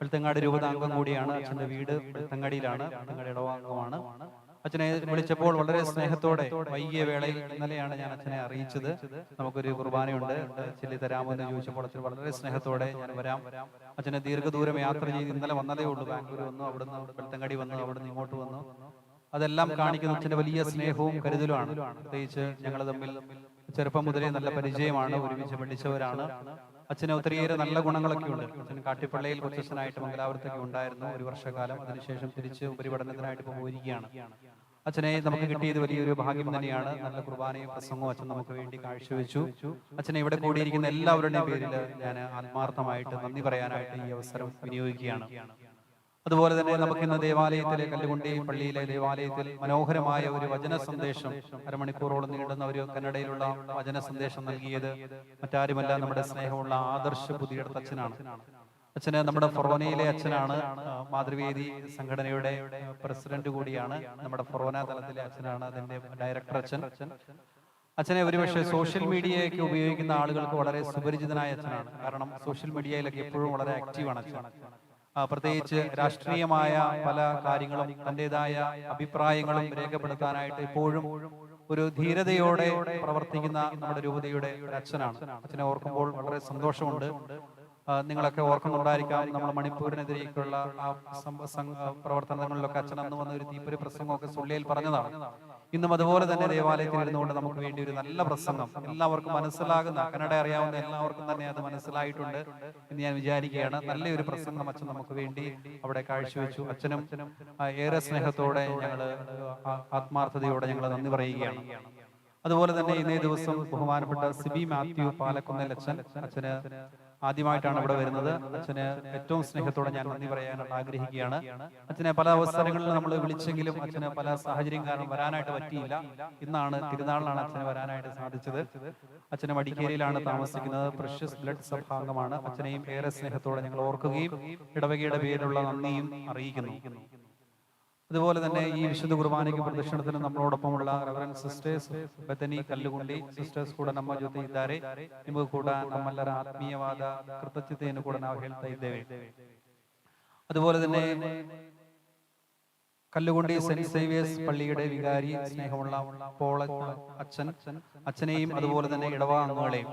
വെളുത്തങ്ങാടി രൂപതാംഗം കൂടിയാണ്. അച്ഛൻ്റെ വീട് വെളുത്തങ്ങാടിയിലാണ്. വെളുത്തങ്ങാടി ഇടവാംഗമാണ്. അച്ഛനെ വിളിച്ചപ്പോൾ വളരെ സ്നേഹത്തോടെ വൈകിയ വേളയിൽ ഇന്നലെയാണ് ഞാൻ അച്ഛനെ അറിയിച്ചത് നമുക്കൊരു കുർബാനയുണ്ട് ചെല്ലി തരാമോ എന്ന് ചോദിച്ചപ്പോൾ അച്ഛൻ വളരെ സ്നേഹത്തോടെ ഞാൻ വരാം. അച്ഛനെ ദീർഘദൂരം യാത്ര ചെയ്ത് ഇന്നലെ വന്നതേ ഉള്ളൂ. ബാംഗ്ലൂർ വന്നു, അവിടുന്ന് വെളുത്തങ്ങാടി വന്നു, അവിടുന്ന് ഇങ്ങോട്ട് വന്നു. അതെല്ലാം കാണിക്കുന്ന അച്ഛൻ്റെ വലിയ സ്നേഹവും കരുതലുമാണ്. പ്രത്യേകിച്ച് ഞങ്ങൾ തമ്മിൽ ചെറുപ്പം മുതലേ നല്ല പരിചയമാണ്, ഒരുമിച്ച് പഠിച്ചവരാണ്. അച്ഛന് ഒത്തിരിയേറെ നല്ല ഗുണങ്ങളൊക്കെ ഉണ്ട്. അച്ഛൻ കാട്ടിപ്പള്ളിയിൽ കൊച്ചച്ഛനായിട്ട് മംഗലാപുരത്തൊക്കെ ഉണ്ടായിരുന്നു ഒരു വർഷക്കാലം. അതിനുശേഷം തിരിച്ച് ഉപരിപഠനത്തിനായിട്ട് പോയിരിക്കുകയാണ്. അച്ഛനെ നമുക്ക് കിട്ടിയത് വലിയൊരു ഭാഗ്യം തന്നെയാണ്. നല്ല കുർബാനയും പ്രസംഗവും അച്ഛൻ നമുക്ക് വേണ്ടി കാഴ്ചവെച്ചു. അച്ഛനെ ഇവിടെ കൂടിയിരിക്കുന്ന എല്ലാവരുടെയും പേരിൽ ഞാൻ ആത്മാർത്ഥമായിട്ട് നന്ദി പറയാനായിട്ട് ഈ അവസരം വിനിയോഗിക്കുകയാണ്. അതുപോലെ തന്നെ നമുക്ക് ഇന്ന് ദേവാലയത്തിലെ കല്ലുകുണ്ടി പള്ളിയിലെ ദേവാലയത്തിൽ മനോഹരമായ ഒരു വചന സന്ദേശം അരമണിക്കൂറോളം നീണ്ടുന്ന ഒരു കന്നഡയിലുള്ള വചന സന്ദേശം നൽകിയത് മറ്റാരുമല്ല, നമ്മുടെ സ്നേഹമുള്ള ആദർശ പുതിയടത്ത് അച്ഛനാണ്. അച്ഛന് നമ്മുടെ ഫൊറോനയിലെ അച്ഛനാണ്. മാതൃവേദി സംഘടനയുടെ പ്രസിഡന്റ് കൂടിയാണ്. നമ്മുടെ ഫൊറോന തലത്തിലെ അച്ഛനാണ്, അതിന്റെ ഡയറക്ടർ അച്ഛൻ. അച്ഛനെ ഒരുപക്ഷെ സോഷ്യൽ മീഡിയയൊക്കെ ഉപയോഗിക്കുന്ന ആളുകൾക്ക് വളരെ സുപരിചിതനായ അച്ഛനാണ്. കാരണം സോഷ്യൽ മീഡിയയിലൊക്കെ എപ്പോഴും വളരെ ആക്റ്റീവാണ് അച്ഛൻ. പ്രത്യേകിച്ച് രാഷ്ട്രീയമായ പല കാര്യങ്ങളും തൻ്റെതായ അഭിപ്രായങ്ങളും രേഖപ്പെടുത്താനായിട്ട് എപ്പോഴും ഒരു ധീരതയോടെ പ്രവർത്തിക്കുന്ന നമ്മുടെ രൂപതയുടെ അച്ഛനാണ്. അച്ഛനെ ഓർക്കുമ്പോൾ വളരെ സന്തോഷമുണ്ട്. നിങ്ങളൊക്കെ ഓർക്കുന്നുണ്ടായിരിക്കാം, നമ്മൾ മണിപ്പൂരിനെതിരേക്കുള്ള ആ പ്രവർത്തനങ്ങളിലൊക്കെ അച്ഛൻ അന്ന് വന്ന ഒരു തീപ്പൊരി പ്രസംഗമൊക്കെ സുള്ളിയിൽ പറഞ്ഞതാണ്. ഇന്നും അതുപോലെ തന്നെ ദേവാലയത്തിൽ ഇരുന്നുകൊണ്ട് നമുക്ക് വേണ്ടി ഒരു നല്ല പ്രസംഗം, എല്ലാവർക്കും മനസ്സിലാകുന്ന, കന്നഡ അറിയാവുന്ന എല്ലാവർക്കും തന്നെ അത് മനസ്സിലായിട്ടുണ്ട് എന്ന് ഞാൻ വിചാരിക്കുകയാണ്. നല്ലൊരു പ്രസംഗം അച്ഛൻ നമുക്ക് വേണ്ടി അവിടെ കാഴ്ചവെച്ചു. അച്ഛനും ഏറെ സ്നേഹത്തോടെ ഞങ്ങൾ ആത്മാർത്ഥതയോടെ ഞങ്ങൾ നന്ദി പറയുകയാണ്. അതുപോലെ തന്നെ ഇന്നേ ദിവസം ബഹുമാനപ്പെട്ട സിബി മാത്യു പാലക്കുന്നേൽ അച്ഛന് ആദ്യമായിട്ടാണ് ഇവിടെ വരുന്നത്. അച്ഛന് ഏറ്റവും സ്നേഹത്തോടെ ഞാൻ നന്ദി പറയാനായിട്ട് ആഗ്രഹിക്കുകയാണ്. അച്ഛനെ പല അവസരങ്ങളിൽ നമ്മൾ വിളിച്ചെങ്കിലും അച്ഛന് പല സാഹചര്യം കാരണം വരാനായിട്ട് പറ്റിയില്ല. ഇന്നാണ് തിരുനാളിലാണ് അച്ഛന് വരാനായിട്ട് സാധിച്ചത്. അച്ഛന് മടിക്കേരിയിലാണ് താമസിക്കുന്നത്. പ്രഷ്യസ് ബ്ലഡ് സഭാംഗമാണ്. അച്ഛനെയും ഏറെ സ്നേഹത്തോടെ ഞങ്ങൾ ഓർക്കുകയും ഇടവകയുടെ പേരിലുള്ള നന്ദിയും അറിയിക്കുന്നു. അതുപോലെ തന്നെ ഈ വിശുദ്ധ കുർബാനയ്ക്ക് പ്രദക്ഷിണത്തിന് നമ്മളോടൊപ്പമുള്ള റവറൻഡ് ಸಿಸ್ಟರ್ಸ್ ಬೆತನಿ ಕಲ್ಲುಗುಂಡಿ ಸಿಸ್ಟರ್ಸ್ ಕೂಡ ನಮ್ಮ ಜೊತೆ ಇದ್ದಾರೆ. ನಿಮಗೂ ಕೂಡ ನಮ್ಮೆಲ್ಲರ ಆತ್ಮೀಯವಾದ ಕೃತಜ್ಞತೆಯನ್ನು ಕೂಡ ನಾವು ಹೇಳ್ತಾ ಇದ್ದೇವೆ. അതുപോലെ തന്നെ കല്ലുകുണ്ടി സെന്റ് സേവിയേഴ്സ് പള്ളിയുടെ വികാരി സ്നേഹമുള്ള പോൾ അച്ഛനെയും അതുപോലെ തന്നെ ഇടവാംഗങ്ങളെയും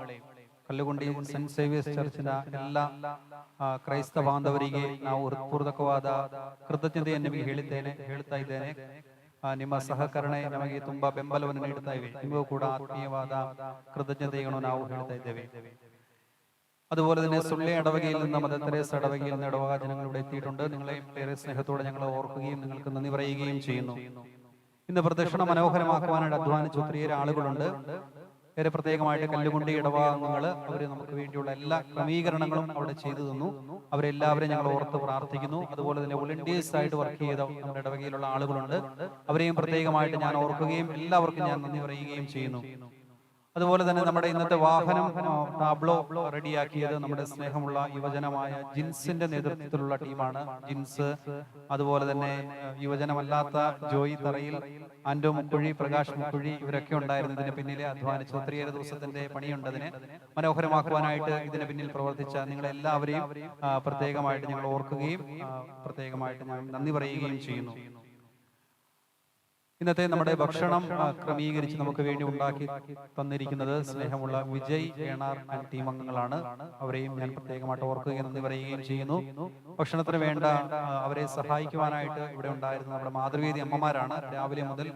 ಕಲ್ಲುಗುಂಡಿ ಸೆಂಟ್ ಸೇವಿಯರ್ಸ್ ಚರ್ಚಿನ ಎಲ್ಲ ಕ್ರೈಸ್ತ ಬಾಂಧವರಿಗೆ ನಾವು ಹೃತ್ಪೂರ್ವಕವಾದ ಕೃತಜ್ಞತೆಯನ್ನು ನಿಮಗೆ ಹೇಳ್ತಾ ಇದ್ದೇನೆ. ನಿಮ್ಮ ಸಹಕರಣೆ ನಮಗೆ ತುಂಬಾ ಬೆಂಬಲವನ್ನು ನೀಡುತ್ತಾ ಇವೆ. ನಿಮಗೂ ಕೂಡ ಆತ್ಮೀಯವಾದ ಕೃತಜ್ಞತೆಯನ್ನು ನಾವು ಹೇಳ್ತಾ ಇದ್ದೇವೆ. അതുപോലെ തന്നെ സുള്ളി ഇടവകയിൽ നിന്ന് മദർ തെരേസ ഇടവകയിൽ നിന്ന് ഇടവക ജനങ്ങൾ ഇവിടെ എത്തിയിട്ടുണ്ട്. നിങ്ങളെ ഏറെ സ്നേഹത്തോടെ ഞങ്ങൾ ഓർക്കുകയും നിങ്ങൾക്ക് നന്ദി പറയുകയും ചെയ്യുന്നു. ഇന്ന് പ്രദക്ഷിണ മനോഹരമാക്കുവാനായിട്ട് അധ്വാനിച്ച ഒത്തിരിയേറെ ആളുകളുണ്ട്. ഏറെ പ്രത്യേകമായിട്ട് കല്ലുകുണ്ടി ഇടവകങ്ങൾ അവർ നമുക്ക് വേണ്ടിയുള്ള എല്ലാ ക്രമീകരണങ്ങളും അവിടെ ചെയ്തു തന്നു. അവരെല്ലാവരെയും ഞങ്ങൾ ഓർത്ത് പ്രാർത്ഥിക്കുന്നു. അതുപോലെ തന്നെ വോളണ്ടിയേഴ്സ് ആയിട്ട് വർക്ക് ചെയ്ത നമ്മുടെ ഇടവകയിലുള്ള ആളുകളുണ്ട്. അവരെയും പ്രത്യേകമായിട്ട് ഞാൻ ഓർക്കുകയും എല്ലാവർക്കും ഞാൻ നന്ദി പറയുകയും ചെയ്യുന്നു. അതുപോലെ തന്നെ നമ്മുടെ ഇന്നത്തെ വാഹനം ടാബ്ലോ റെഡിയാക്കിയത് നമ്മുടെ സ്നേഹമുള്ള യുവജനമായ ജിൻസിന്റെ നേതൃത്വത്തിലുള്ള ടീമാണ്. ജിൻസ്, അതുപോലെ തന്നെ യുവജനമല്ലാത്ത ജോയി തറയിൽ, ആൻഡോ മുക്കുഴി, പ്രകാശ് മുക്കുഴി, ഇവരൊക്കെ ഉണ്ടായിരുന്നു ഇതിന് പിന്നിലെ അധ്വാനിച്ച്. ഒത്തിരിയേറെ ദിവസത്തിന്റെ പണിയുണ്ട് അതിനെ മനോഹരമാക്കുവാനായിട്ട്. ഇതിന് പിന്നിൽ പ്രവർത്തിച്ച നിങ്ങളെല്ലാവരെയും പ്രത്യേകമായിട്ട് ഞങ്ങൾ ഓർക്കുകയും പ്രത്യേകമായിട്ട് ഞാൻ നന്ദി പറയുകയും ചെയ്യുന്നു. ഇന്നത്തെ നമ്മുടെ ഭക്ഷണം ക്രമീകരിച്ച് നമുക്ക് വേണ്ടി ഉണ്ടാക്കി തന്നിരിക്കുന്നത് സ്നേഹമുള്ള വിജയ് ഏണാർ ആൻഡ് ടീം അംഗങ്ങളാണ്. അവരെയും ഞാൻ പ്രത്യേകമായിട്ട് ഓർക്കുകയും നന്ദി പറയുകയും ചെയ്യുന്നു. ഭക്ഷണത്തിന് വേണ്ട അവരെ സഹായിക്കുവാനായിട്ട് ഇവിടെ ഉണ്ടായിരുന്ന നമ്മുടെ മാതൃവേദി അമ്മമാരാണ്. രാവിലെ മുതൽ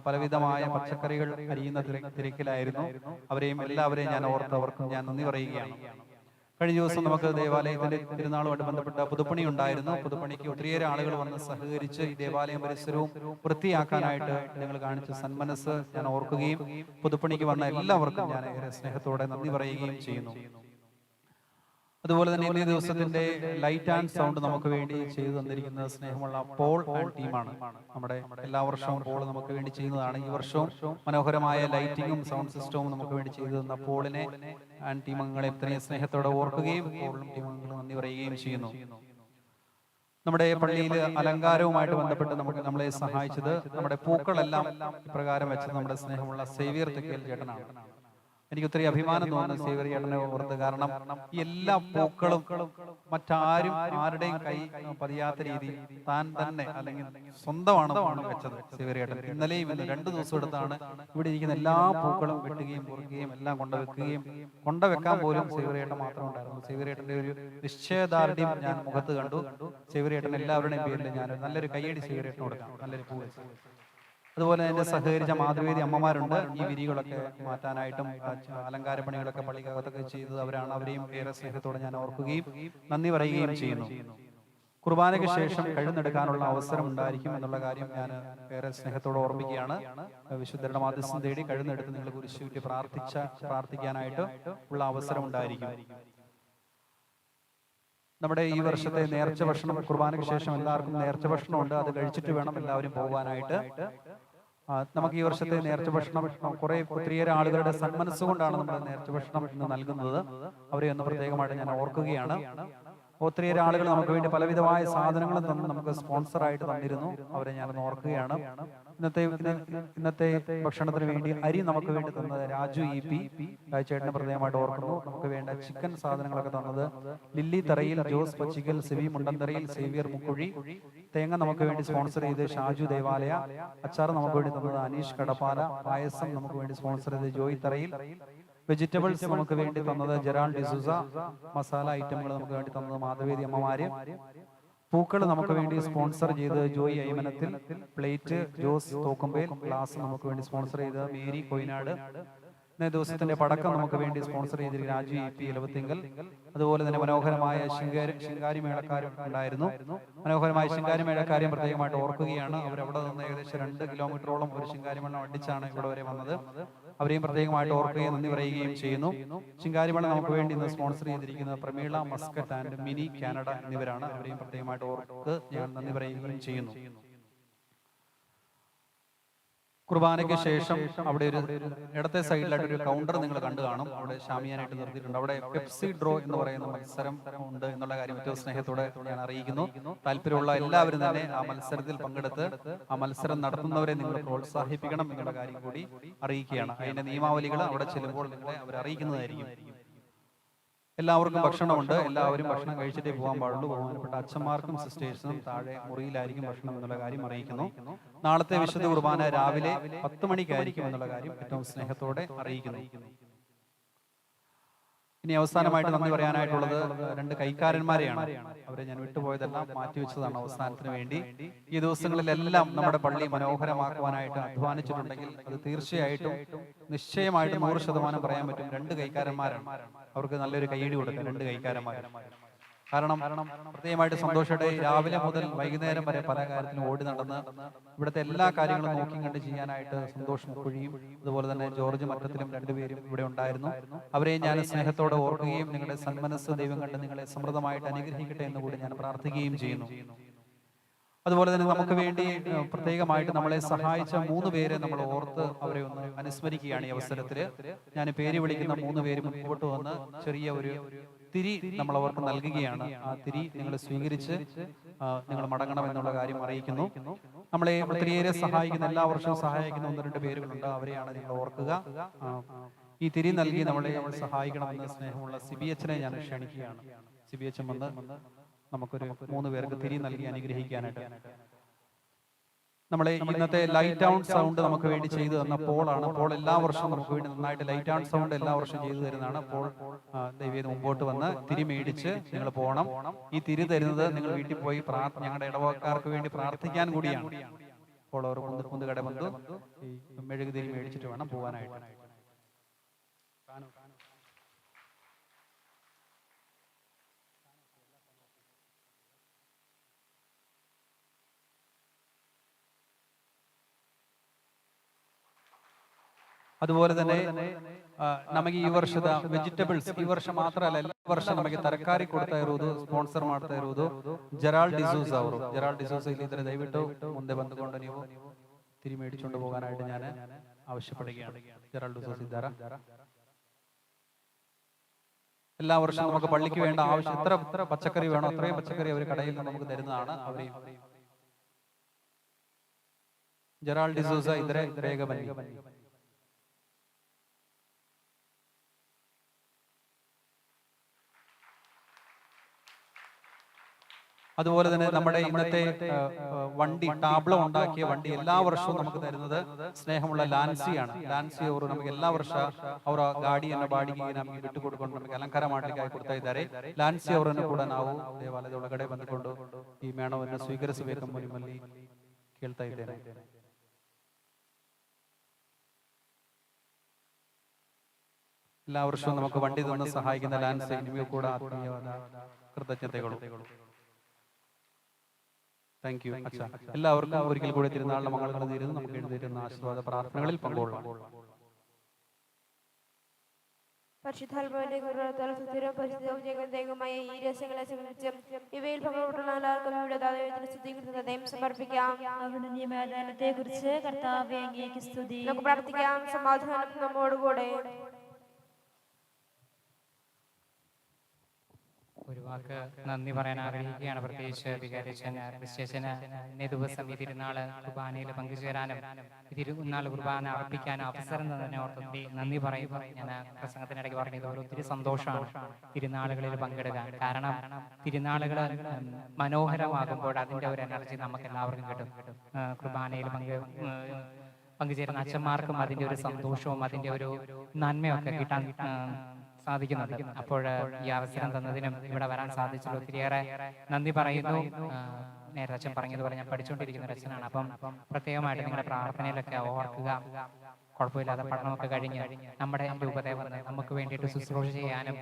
പലവിധമായ പച്ചക്കറികൾ അരിയുന്ന തിരക്കിലായിരുന്നു. അവരെയും എല്ലാവരെയും ഞാൻ ഓർത്ത് അവർക്കും ഞാൻ നന്ദി പറയുകയാണ്. കഴിഞ്ഞ ദിവസം നമുക്ക് ദേവാലയത്തിന്റെ തിരുനാളുമായിട്ട് ബന്ധപ്പെട്ട പുതുപ്പണി ഉണ്ടായിരുന്നു. പുതുപ്പണിക്ക് ഒത്തിരിയേറെ ആളുകൾ വന്ന് സഹകരിച്ച് ഈ ദേവാലയം പരിസരവും വൃത്തിയാക്കാനായിട്ട് നിങ്ങൾ കാണിച്ച സന്മനസ് ഞാൻ ഓർക്കുകയും പുതുപ്പണിക്ക് വന്ന എല്ലാവർക്കും ഞാൻ ഏറെ സ്നേഹത്തോടെ നന്ദി പറയുകയും ചെയ്യുന്നു. അതുപോലെ തന്നെ ഇന്നേ ദിവസത്തിന്റെ ലൈറ്റ് ആൻഡ് സൗണ്ട് നമുക്ക് വേണ്ടി ചെയ്തു തന്നിരിക്കുന്നത് സ്നേഹമുള്ള പോൾ ആൻഡ് ടീമാണ്. നമ്മുടെ എല്ലാ വർഷവും പോൾ നമുക്ക് വേണ്ടി ചെയ്യുന്നതാണ്. ഈ വർഷവും മനോഹരമായ ലൈറ്റിങ്ങും സൗണ്ട് സിസ്റ്റവും നമുക്ക് വേണ്ടി ചെയ്തു തന്ന പോളിനെ ആൻഡ് ടീം അംഗങ്ങളെ ഇത്രയും സ്നേഹത്തോടെ ഓർക്കുകയും പോളിനും ടീം അംഗങ്ങളും നന്ദി പറയുകയും ചെയ്യുന്നു. നമ്മുടെ പള്ളിയിൽ അലങ്കാരവുമായിട്ട് ബന്ധപ്പെട്ട് നമ്മളെ സഹായിച്ചത് നമ്മുടെ പൂക്കളെല്ലാം ഇപ്രകാരം വെച്ചത് നമ്മുടെ സ്നേഹമുള്ള സേവ്യർ തെക്കേൽ ചേട്ടനാണ്. എനിക്ക് ഒത്തിരി അഭിമാനം തോന്നുന്നു സേവ്യർ ചേട്ടനെ ഓർത്ത്. കാരണം ഈ എല്ലാ പൂക്കളും മറ്റാരും ആരുടെയും കൈ പതിയാത്ത രീതി താൻ തന്നെ അല്ലെങ്കിൽ സ്വന്തമാണ് വെച്ചത് സേവ്യർ ചേട്ടൻ. ഇന്നലെയും ഇന്ന് 2 ദിവസം എടുത്താണ് ഇവിടെ ഇരിക്കുന്ന എല്ലാ പൂക്കളും വെട്ടുകയും പൊറുക്കുകയും എല്ലാം കൊണ്ടുവെക്കാൻ പോലും സേവ്യർ ചേട്ടൻ മാത്രം ഉണ്ടായിരുന്നു. സേവ്യർ ചേട്ടന്റെ ഒരു നിശ്ചയദാർഢ്യം ഞാൻ മുഖത്ത് കണ്ടു. സേവ്യർ ചേട്ടൻ എല്ലാവരുടെയും പേരിൽ ഞാൻ നല്ലൊരു കയ്യടി സേവ്യർ ചേട്ടൻ കൊടുക്കാം. നല്ലൊരു പൂ വെച്ച്. അതുപോലെ തന്നെ സഹകരിച്ച മാതൃവേദി അമ്മമാരുണ്ട്. ഈ വിരികളൊക്കെ മാറ്റാനായിട്ടും അലങ്കാര പണികളൊക്കെ പള്ളിക്കകത്തൊക്കെ ചെയ്തത് അവരാണ്. അവരെയും ഏറെ സ്നേഹത്തോടെ ഞാൻ ഓർക്കുകയും നന്ദി പറയുകയും ചെയ്യുന്നു. കുർബാനയ്ക്ക് ശേഷം കഴുന്നെടുക്കാനുള്ള അവസരം ഉണ്ടായിരിക്കും എന്നുള്ള കാര്യം ഞാൻ ഏറെ സ്നേഹത്തോടെ ഓർമ്മിക്കുകയാണ്. വിശുദ്ധരുടെ മാധ്യസ്ഥം തേടി കഴുന്നെടുത്ത് നിങ്ങൾ കുരിശു ചുറ്റി പ്രാർത്ഥിക്കാനായിട്ട് ഉള്ള അവസരം ഉണ്ടായിരിക്കും. നമ്മുടെ ഈ വർഷത്തെ നേർച്ച ഭക്ഷണം കുർബാനയ്ക്ക് ശേഷം എല്ലാവർക്കും നേർച്ച ഭക്ഷണമുണ്ട്. അത് കഴിച്ചിട്ട് വേണം എല്ലാവരും പോകാനായിട്ട്. നമുക്ക് ഈ വർഷത്തെ നേർച്ച ഭക്ഷണം ഒത്തിരിയേറെ ആളുകളുടെ സന്മനസ്സുകൊണ്ടാണ് നമ്മൾ നേർച്ച ഭക്ഷണം ഇന്ന് നൽകുന്നത്. അവരെ ഒന്ന് പ്രത്യേകമായിട്ട് ഞാൻ ഓർക്കുകയാണ്. ഒത്തിരിയേറെ ആളുകൾ നമുക്ക് വേണ്ടി പലവിധമായ സാധനങ്ങളും തന്ന് നമുക്ക് സ്പോൺസറായിട്ട് തന്നിരുന്നു. അവരെ ഞാനൊന്ന് ഓർക്കുകയാണ്. ഇന്നത്തെ ഭക്ഷണത്തിന് വേണ്ടി അരി നമുക്ക് വേണ്ടി തന്നത് രാജു EP ചേട്ടനെ പ്രത്യേകമായിട്ട് ഓർക്കുന്നു. നമുക്ക് വേണ്ട ചിക്കൻ സാധനങ്ങളൊക്കെ തന്നത് ലില്ലി തറയിൽ, ജോസ് പച്ചിക്കൽ, സിവി മുണ്ടന്തറയിൽ, സേവ്യർ മുക്കുഴി. തേങ്ങ നമുക്ക് വേണ്ടി സ്പോൺസർ ചെയ്ത് ഷാജു ദേവാലയ. അച്ചാർ നമുക്ക് വേണ്ടി തന്നത് അനീഷ് കടപ്പാല. പായസം നമുക്ക് വേണ്ടി സ്പോൺസർ ചെയ്ത് ജോയി തറയിൽ. വെജിറ്റബിൾസ് നമുക്ക് വേണ്ടി തന്നത് ജെറാൾഡ് ഡിസൂസ. മസാല ഐറ്റങ്ങൾ നമുക്ക് വേണ്ടി തന്നത് മാധവേദി അമ്മമാര്. പൂക്കൾ നമുക്ക് വേണ്ടി സ്പോൺസർ ചെയ്ത് ജോയി അയ്മനത്തിൽ. പ്ലേറ്റ് ജോസ് തോക്കുമ്പേൽ. ഗ്ലാസ് നമുക്ക് വേണ്ടി സ്പോൺസർ ചെയ്ത് മേരി കൊയിനാട്. ദിവസത്തിന്റെ പടക്കം നമുക്ക് വേണ്ടി സ്പോൺസർ ചെയ്ത് രാജു EP ഇലവത്തിങ്കൽ. അതുപോലെ തന്നെ മനോഹരമായ ശിങ്കാരി മേളക്കാരും ഉണ്ടായിരുന്നു. മനോഹരമായ ശിങ്കാരി മേളക്കാരെയും പ്രത്യേകമായിട്ട് ഓർക്കുകയാണ്. അവരവിടെ നിന്ന് ഏകദേശം 2 കിലോമീറ്ററോളം ഒരു ശിങ്കാരിമണ്ണം അടിച്ചാണ് ഇവിടെ വരെ വന്നത്. അവരെയും പ്രത്യേകമായിട്ട് ഓർക്കുകയും നന്ദി പറയുകയും ചെയ്യുന്നു. ശിങ്കാരിമണ്ണം നമുക്ക് വേണ്ടി ഇന്ന് സ്പോൺസർ ചെയ്തിരിക്കുന്നത് Prameela Muscat and Mini Canada എന്നിവരാണ്. അവരെയും പ്രത്യേകമായിട്ട് ഓർക്ക് ഞാൻ നന്ദി പറയുകയും ചെയ്യുന്നു. കുർബാനയ്ക്ക് ശേഷം അവിടെ ഒരു ഇടത്തെ സൈഡിലായിട്ട് ഒരു കൗണ്ടർ നിങ്ങൾ കണ്ടു കാണും. അവിടെ ഷാമിയാനായിട്ട് നിർത്തിയിട്ടുണ്ട്. അവിടെ പെപ്സി ഡ്രോ എന്ന് പറയുന്ന മത്സരം ഉണ്ട് എന്നുള്ള കാര്യം ഏറ്റവും സ്നേഹത്തോടെ ഞാൻ അറിയിക്കുന്നു. താല്പര്യമുള്ള എല്ലാവരും തന്നെ ആ മത്സരത്തിൽ പങ്കെടുത്ത് ആ മത്സരം നടത്തുന്നവരെ നിങ്ങൾ പ്രോത്സാഹിപ്പിക്കണം എന്നുള്ള കാര്യം കൂടി അറിയിക്കുകയാണ്. അതിന്റെ നിയമാവലികൾ അവിടെ ചെല്ലുമ്പോൾ നിങ്ങളെ അവർ അറിയിക്കുന്നതായിരിക്കും. എല്ലാവർക്കും ഭക്ഷണമുണ്ട്. എല്ലാവരും ഭക്ഷണം കഴിച്ചിട്ടേ പോകാൻ പാടുള്ളൂ. ബഹുമാനപ്പെട്ട അച്ഛന്മാർക്കും സിസ്റ്റേഴ്സിനും താഴെ മുറിയിലായിരിക്കും ഭക്ഷണം എന്നുള്ള കാര്യം അറിയിക്കുന്നു. നാളത്തെ വിശുദ്ധ കുർബാന രാവിലെ 10 മണിക്കായിരിക്കും എന്നുള്ള കാര്യം ഏറ്റവും സ്നേഹത്തോടെ അറിയിക്കുന്നു. ഇനി അവസാനമായിട്ട് നന്ദി പറയാനായിട്ടുള്ളത് 2 കൈക്കാരന്മാരെയാണ്. അവരെ ഞാൻ വിട്ടുപോയതെല്ലാം മാറ്റിവെച്ചതാണ് അവസാനത്തിന് വേണ്ടി. ഈ ദിവസങ്ങളിലെല്ലാം നമ്മുടെ പള്ളി മനോഹരമാക്കുവാനായിട്ട് അധ്വാനിച്ചിട്ടുണ്ടെങ്കിൽ അത് തീർച്ചയായിട്ടും നിശ്ചയമായിട്ടും 100% പറയാൻ പറ്റും 2 കൈക്കാരന്മാരാണ്. അവർക്ക് നല്ലൊരു കയ്യടി കൊടുക്കാം 2 കൈക്കാരന്മാർ. കാരണം പ്രത്യേകമായിട്ട് സന്തോഷയുടെ രാവിലെ മുതൽ വൈകുന്നേരം വരെ പല കാര്യത്തിലും ഓടി നടന്ന് ഇവിടുത്തെ എല്ലാ കാര്യങ്ങളും നോക്കി കണ്ട് ചെയ്യാനായിട്ട് സന്തോഷം കുഴിയും അതുപോലെ തന്നെ ജോർജ് മറ്റത്തിലും 2 പേരും ഇവിടെ ഉണ്ടായിരുന്നു. അവരെ ഞാൻ സ്നേഹത്തോടെ ഓർക്കുകയും നിങ്ങളുടെ സന്മനസ് ദൈവം കണ്ട് നിങ്ങളെ സമൃദ്ധമായിട്ട് അനുഗ്രഹിക്കട്ടെ എന്ന് കൂടി ഞാൻ പ്രാർത്ഥിക്കുകയും ചെയ്യുന്നു. അതുപോലെ തന്നെ നമുക്ക് വേണ്ടി പ്രത്യേകമായിട്ട് നമ്മളെ സഹായിച്ച 3 പേരെ നമ്മൾ ഓർത്ത് അവരെ ഒന്ന് അനുസ്മരിക്കുകയാണ് ഈ അവസരത്തിൽ. ഞാൻ പേര് വിളിക്കുന്ന 3 പേര് മുൻപോട്ട് വന്ന് ചെറിയ ഒരു തിരി നമ്മൾ അവർക്ക് നൽകുകയാണ്. ആ തിരി നിങ്ങൾ സ്വീകരിച്ച് നിങ്ങൾ മടങ്ങണം എന്നുള്ള കാര്യം അറിയിക്കുന്നു. നമ്മളെ ഒത്തിരിയേറെ സഹായിക്കുന്ന, എല്ലാ വർഷവും സഹായിക്കുന്ന 1-2 പേരുകളുണ്ട്. അവരെയാണ് നിങ്ങൾ ഓർക്കുക. ഈ തിരി നൽകി നമ്മളെ സഹായിക്കണമെന്ന് സ്നേഹമുള്ള സിബിഎച്ചിനെ ഞാൻ ക്ഷണിക്കുകയാണ്. സിബിഎച്ച് വന്ന് നമുക്കൊരു 3 പേർക്ക് തിരി നൽകി അനുഗ്രഹിക്കാനായിട്ട്. നമ്മളെ ഇന്നത്തെ ലൈറ്റ് ഔട്ട് സൗണ്ട് നമുക്ക് വേണ്ടി ചെയ്തു തന്ന പോളാണ്. പോൾ എല്ലാ വർഷവും നമുക്ക് വേണ്ടി നന്നായിട്ട് ലൈറ്റ് ഔട്ട് സൗണ്ട് എല്ലാ വർഷവും ചെയ്തു തരുന്നതാണ്. പോൾ ദൈവം മുമ്പോട്ട് വന്ന് തിരി മേടിച്ച് നിങ്ങൾ പോകണം. ഈ തിരി തരുന്നത് നിങ്ങൾ വീട്ടിൽ പോയി ഞങ്ങളുടെ ഇടവക്കാർക്ക് വേണ്ടി പ്രാർത്ഥിക്കാൻ കൂടിയാണ്. അപ്പോൾ അവർ കുന്തുകട ബന്ധു ഈ മെഴുകുതിരി മേടിച്ചിട്ട് വേണം പോകാനായിട്ട്. അതുപോലെ തന്നെ ನಮಗೆ ಈ ವರ್ಷದ ವೆಜಿಟೇಬಲ್ಸ್ ಈ ವರ್ಷ ಮಾತ್ರ ಅಲ್ಲ ಎಲ್ಲ ವರ್ಷ ನಮಗೆ ತರಕಾರಿ ಕೊಡ್ತಾ ಇರುವುದು ಸ್ಪಾನ್ಸರ್ ಮಾಡ್ತಾ ಇರುವುದು ಜೆರಾಲ್ಡ್ ಡಿಸೂಸ್ ಅವರು. ಜೆರಾಲ್ಡ್ ಡಿಸೂಸ್ ಇಲ್ಲಿದ್ರೆ ದಯವಿಟ್ಟು ಮುಂದೆ ಬಂದುಕೊಂಡು ನೀವು ತಿರಿ ಮೇಡಿಕೊಂಡು ಹೋಗಾനായിട്ട് ഞാൻ ആവശ്യപ്പെടുകയാണ്. ജെറാൾഡ് ഡിസൂസ് ഇದ್ದಾರಾ? എല്ലാ വർഷവും നമുക്ക് പള്ളിക്ക് വേണ്ട ആവശ്യം എത്ര പച്ചക്കറി വേണോ അത്രയും പച്ചക്കറി അവർ കടയിൽ നിന്ന് നമുക്ക് തരുന്നതാണ്. അവരെയും ജെറാൾഡ് ഡിസൂസ ഇതര രേഖബന്നി. അതുപോലെ തന്നെ നമ്മുടെ ഇന്നത്തെ വണ്ടി ടാബ്ലോ ഉണ്ടാക്കിയ വണ്ടി എല്ലാ വർഷവും നമുക്ക് തരുന്നത് സ്നേഹമുള്ള ಲಾನ್ಸಿയാണ്. ಲಾನ್ಸಿ ಅವರು ನಮಗೆ ಎಲ್ಲ ವರ್ಷ ಅವರ ಗಾಡಿಯನ್ನು ಬಾಡಿಗೆಗೆ ನಮಗೆ ಬಿಟ್ಟು ಕೊಡ್ಕೊಂಡು ನಮಗೆ ಅಲಂಕಾರ ಮಾಡಲಿಕ್ಕೆ ಕೊಡ್ತಾ ಇದ್ದಾರೆ. ಲಾನ್ಸಿ ಅವರನ್ನು ಕೂಡ ನಾವು ದೇವಾಲಯದ ಒಳಗಡೆ ಬಂದುಕೊಂಡು ಈ ಮೇಣವನ್ನು ಸ್ವೀಕರಿಸಬೇಕೆಂಬ ನಿಮ್ಮಲ್ಲಿ ಕೇಳ್ತಾ ಇದ್ದೇನೆ. എല്ലാ വർഷവും നമുക്ക് വണ്ടി തന്ന് സഹായിക്കുന്ന ലാൻസി നിಮಗೆ ಕೂಡ ಆತ್ಮೀಯವಾದ കൃതജ്ഞതകൾ. താങ്ക് യു അച്ഛാ. എല്ലാവർക്കും ഒരിക്കൽ കൂടി തിരുനാളിന്റെ മംഗളങ്ങൾ നേരുന്നു. നമുക്ക് എഴുന്നേറ്റുന്ന ആശീർവാദ പ്രാർത്ഥനകളിൽ പങ്കുകൊള്ളാം. പരിശുദ്ധാത്മാവിന്റെ കൃപയാൽ സുസ്ഥിരവും പരിശുദ്ധവും ജഗദേകമായ ഈ രഹസ്യങ്ങളെ സംബന്ധിച്ച് ഇവയിൽ പങ്കുകൊള്ളുന്ന എല്ലാവർക്കും ഇവിടെ ദൈവത്തിന് സ്തുതിയും സമർപ്പിക്കാം. അവിടുന്ന് നിയമദാനത്തെ കുറിച്ച് കർത്താവേ അങ്ങേക്ക് സ്തുതി. നമുക്ക് പ്രാർത്ഥിക്കാം. സമാധാനം നമ്മോടുകൂടെ. ഒരു വാക്ക് നന്ദി പറയാൻ ആഗ്രഹിക്കുകയാണ്. പ്രത്യേകിച്ച് വികാരിച്ചന് ക്രിസ്ത്യച്ചന് ഇന്നേ ദിവസം ഈ തിരുനാള് കുർബാനയിൽ പങ്കുചേരാനും തിരുനാൾ കുർബാന അർപ്പിക്കാനും അവസരം തന്നതിനെ ഓർത്ത് നന്ദി പറയുമ്പോൾ ഞാൻ പ്രസംഗത്തിനിടയ്ക്ക് പറഞ്ഞത് ഒത്തിരി സന്തോഷമാണ് തിരുനാളുകളിൽ പങ്കെടുക്കാൻ. കാരണം തിരുനാളുകൾ മനോഹരമാകുമ്പോൾ അതിൻ്റെ ഒരു എനർജി നമുക്ക് എല്ലാവർക്കും കിട്ടും. കുർബാനയിൽ പങ്കുചേരുന്ന അച്ഛന്മാർക്കും അതിൻ്റെ ഒരു സന്തോഷവും അതിൻ്റെ ഒരു നന്മയൊക്കെ കിട്ടാൻ സാധിക്കുന്നുണ്ട്. അപ്പോൾ ഈ അവസരം തന്നതിനും ഇവിടെ വരാൻ സാധിച്ചത് ഒത്തിരിയേറെ നന്ദി പറയുന്നു. നേരത്തെ അച്ഛൻ പറഞ്ഞതുപോലെ ഞാൻ പഠിച്ചുകൊണ്ടിരിക്കുന്ന ഒരു അച്ഛനാണ്. അപ്പം പ്രത്യേകമായിട്ട് നിങ്ങളുടെ പ്രാർത്ഥനയിലൊക്കെ ഓർക്കുക. കുഴപ്പമില്ലാതെ പഠനമൊക്കെ കഴിഞ്ഞ് നമ്മുടെ രൂപതയെ വന്ന് നമുക്ക് വേണ്ടിയിട്ട് ശുശ്രൂഷ ചെയ്യാനും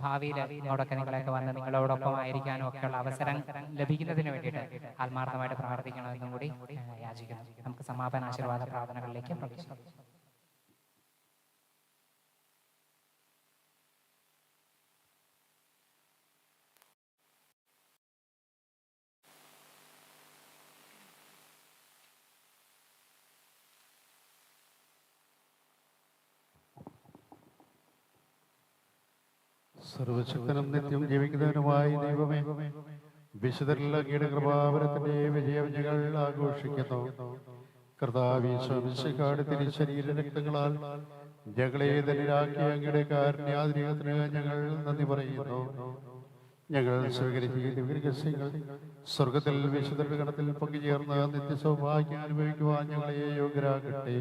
ഭാവിയിൽ ഇങ്ങോട്ടൊക്കെ നിങ്ങളൊക്കെ വന്ന് നിങ്ങളോടൊപ്പം ആയിരിക്കാനും ഒക്കെയുള്ള അവസരം ലഭിക്കുന്നതിന് വേണ്ടിയിട്ട് ആത്മാർത്ഥമായിട്ട് പ്രാർത്ഥിക്കണമെന്നും കൂടി യാചിക്കുന്നു. നമുക്ക് സമാപന ആശീർവാദ പ്രാർത്ഥനകളിലേക്ക് പ്രവേശിക്കാം. സർവശക്തനും നിത്യം ജീവിക്കുന്നവനുമായ ദൈവമേ, വിശുദ്ധരിൽ അങ്ങയുടെ കൃപാവരത്തിന്റെ വിജയം ഞങ്ങൾ ആഘോഷിക്കുന്നു. കർത്താവിശ്വമിശിഹായുടെ തിരുശരീര രക്തങ്ങളാൽ ഞങ്ങളെ ധന്യരാക്കിയ അങ്ങയുടെ കാരുണ്യാതിരേകത്തിന് ഞങ്ങൾ നന്ദി പറയുന്നു. ഞങ്ങൾ സ്വീകരിച്ച ദിവ്യരഹസ്യങ്ങൾ സ്വർഗത്തിൽ വിശുദ്ധരുടെ ഗണത്തിൽ പങ്കുചേർന്ന് നിത്യസൗഭാഗ്യം അനുഭവിക്കുവാൻ ഞങ്ങളെ യോഗ്യരാകട്ടെ.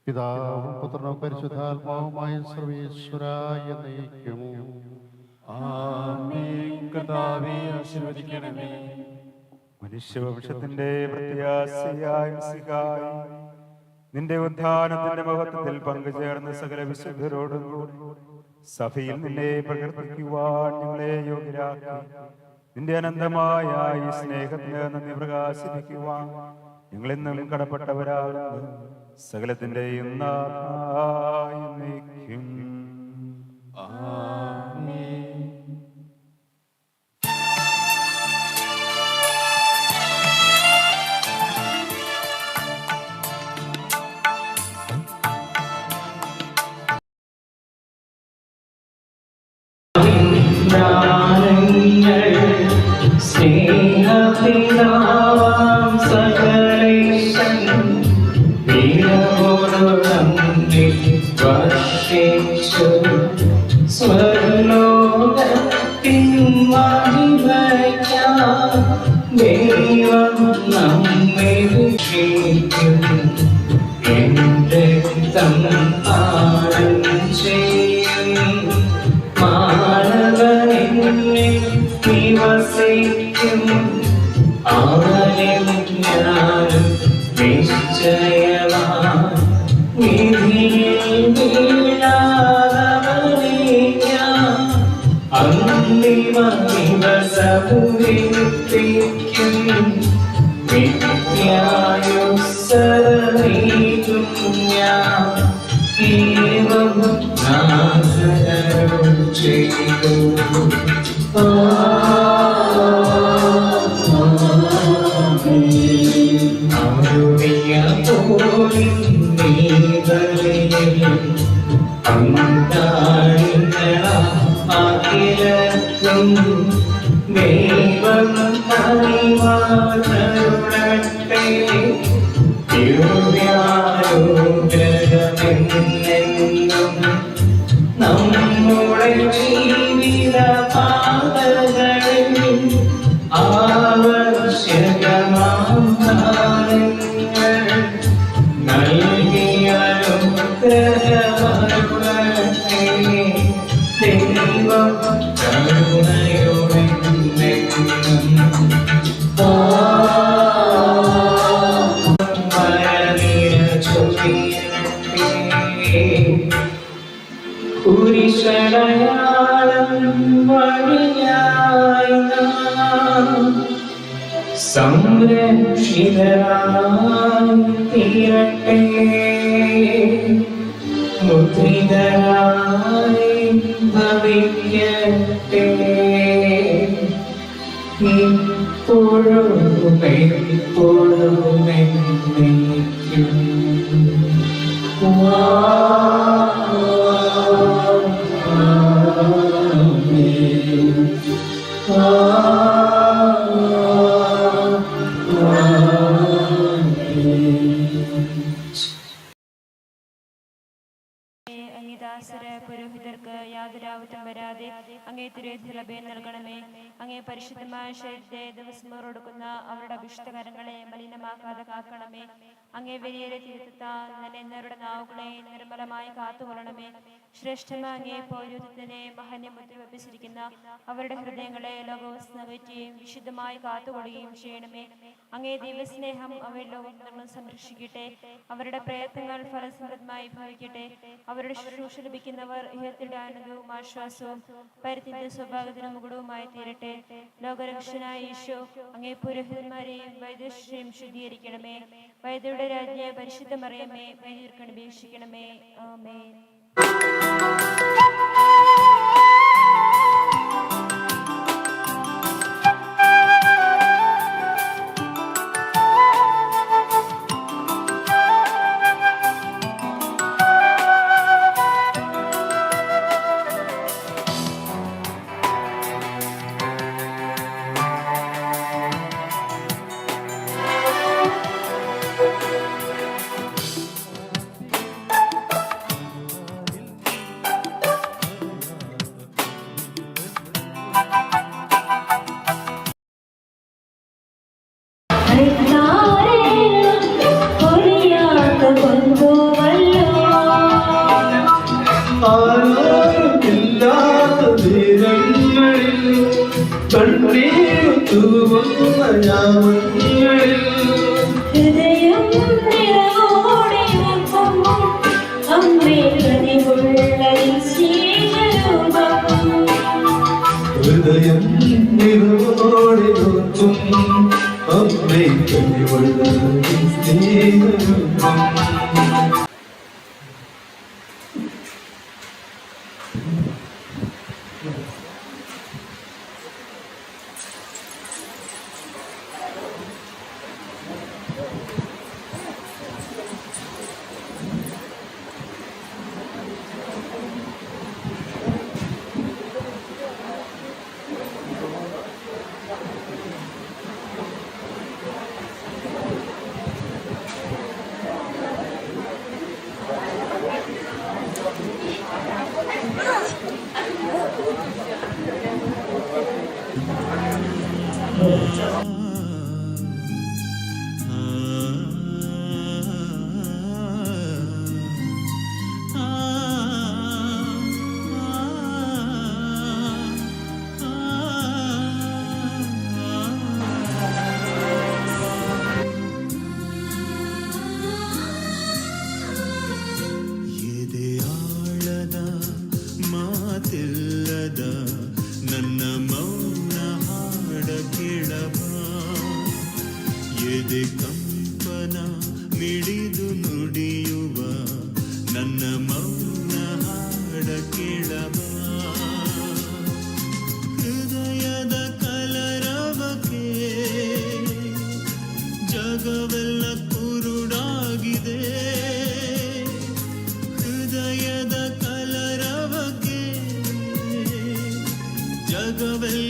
പിതാവും പുത്രനും പരിശുദ്ധാത്മാവുമായ സർവേശ്വരായ നയിക്കും. മനുഷ്യവംശത്തിന്റെ പ്രത്യാശയായ മിശിഹായേ, നിന്റെ ഉദ്ധാനത്തിന്റെ മഹത്വത്തിൽ പങ്കുചേർന്ന സകല വിശുദ്ധരോടും കൂടി സഭയിൽ നിന്നെ പ്രകീർത്തിക്കുവാൻ ഞങ്ങളെ യോഗ്യരാക്കി. നിന്റെ അനന്തമായ ഈ സ്നേഹത്തിന് നന്ദി പ്രകാശിപ്പിക്കുവാൻ ഞങ്ങളെന്നും കടപ്പെട്ടവരാകുന്നു. സകലത്തിന്റെയും നാഥായ എന്നേക്കും. സ്നേഹപിതാവാം സകലേശൻ വർഷിച്ചു സ്വർലോകത്തിൻ മഹിമയ്ക്കായി ദൈവം നമ്മെ രക്ഷിക്കും. എന്റെ തമ്പാടം ചെയ്യും മാനവനെന്നിൽ നിവസിക്കും. അവനും ഞാനും നിശ്ചയമാണ് വിധിയിൽ വീഴാതവനിക്കാം. അന്തിമ ദിവസമുദിപ്പിക്കും. നിത്യായുസ്സരമേകും ഞാൻ. ഏവം നാഥനരുൾ ചെയ്തു. അരുളിയ പോലും നീതലയിൽ അന്താണികള ദൈവം അറിവാനുടട്ടെ ദിവ്യാനുഗ്രഹമെന്നെന്നും നമ്മുടെ ജീവിത പാതകളിൽ ആവശ്യകമാം കാര്യങ്ങൾ നൽകിയാനുഗ്രഹമരുളട്ടെ ദൈവം കരുണയോടെ കുരിശടയാളം വഴിയായി സംരക്ഷിതരായി തീരട്ടെ മുദ്രിതരായി ഭവിക്കട്ടെ ഇപ്പോഴും എപ്പോഴും എന്നേക്കും പുരോഹിതർക്ക് യാതൊരു ആവത്തും വരാതെ അങ്ങേ തിരുലഭ്യം നൽകണമേ. അങ്ങേ പരിശുദ്ധമായ ശരീരത്തെ ദിവസം കൊടുക്കുന്ന അവരുടെ അഭിഷ്ടകരങ്ങളെ മലിനമാക്കാതെ കാക്കണമേ. അങ്ങേ വലിയ തിരുത്താൽ നന്നരുടെ നാവുകളെ നിർമ്മലമായി കാത്തുകൊള്ളണമേ. ശ്രേഷ്ഠമായ അങ്ങേ പൗരോഹിത്യത്തിനെ മഹന്യമുദ്ര വെപ്പിച്ചിരിക്കുന്ന അവരുടെ ഹൃദയങ്ങളെ ലോകവസ്തുകയും വിശുദ്ധമായി കാത്തുകൊള്ളുകയും ചെയ്യണമേ. അങ്ങേ ദൈവസ്നേഹം അവരുടെ ലോകങ്ങളും സംരക്ഷിക്കട്ടെ. അവരുടെ പ്രയത്നങ്ങൾ ഫലസമൃദ്ധമായി ഭവിക്കട്ടെ. അവരുടെ ശുശ്രൂഷ ലഭിക്കുന്നവർ ഇഹത്തിന്റെ ആനന്ദവും ആശ്വാസവും പരിത്തിന്റെ സ്വഭാവത്തിന് മുകുടവുമായി തീരട്ടെ. ലോകരക്ഷനായ ഈശോ അങ്ങേ പുരോഹിതന്മാരെയും വൈദ്യശ്രീയും ശുദ്ധീകരിക്കണമേ. വൈദ്യരുടെ രാജ്ഞിയെ പരിശുദ്ധ മറിയമേ വൈദ്യർക്ക് അപേക്ഷിക്കണമേ. ആമേൻ. ഹൃദയം നിറവോടെ നോക്കും അമ്മേ കനിവുള്ള സ്നേഹരൂപം. ಜಗವೆಲ್ಲ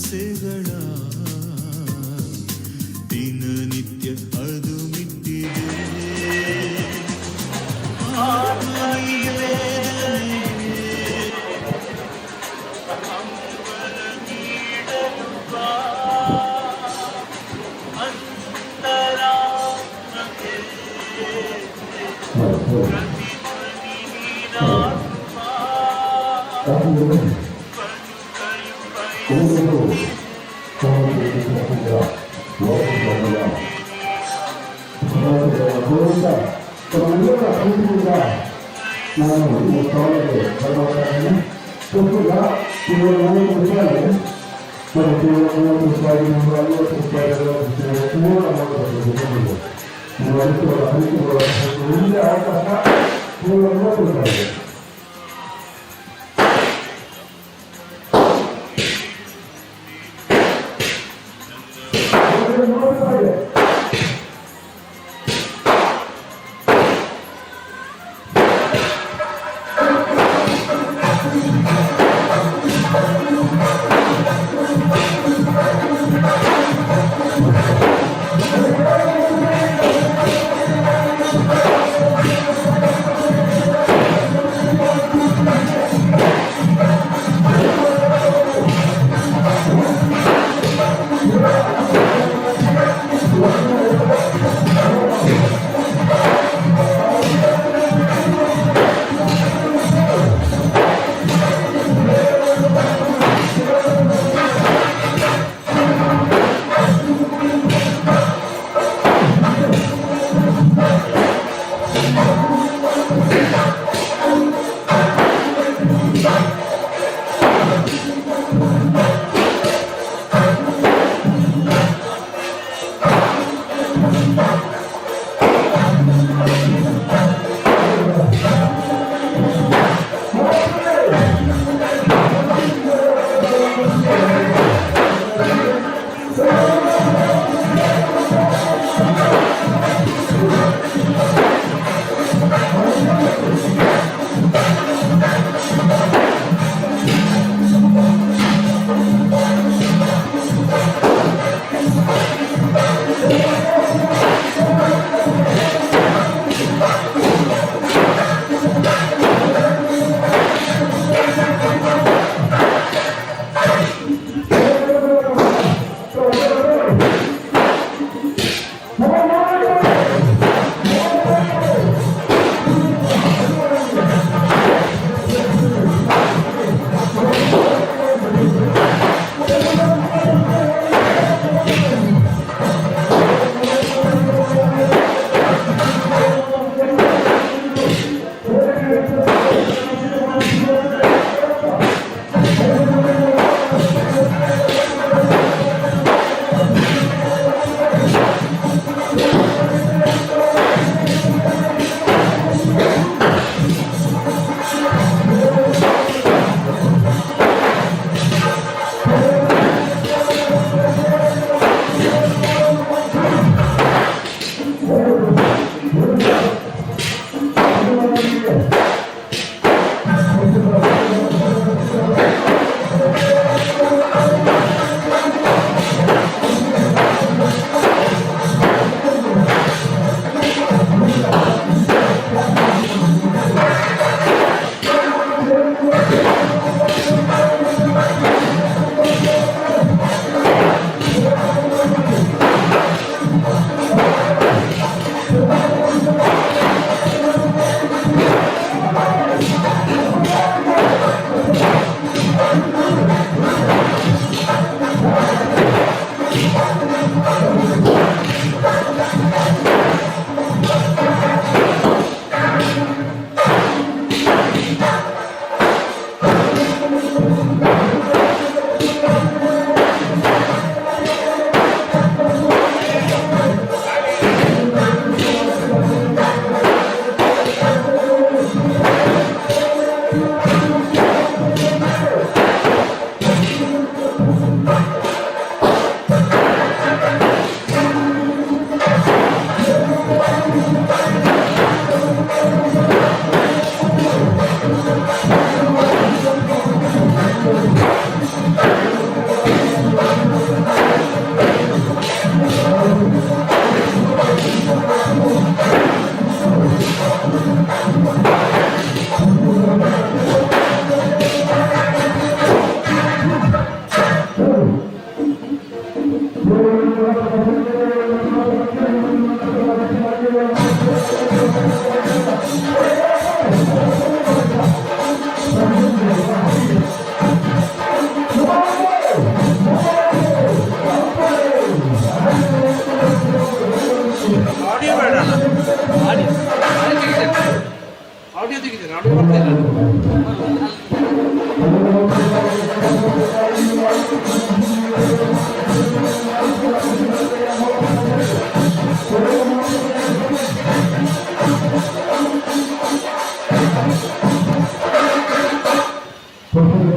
ಆಸೆಗಳ ದಿನನಿತ್ಯ ಅದು ಮಿಟ್ಟಿದೆ Thank you.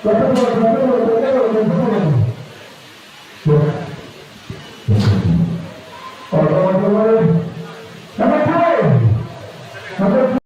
Let's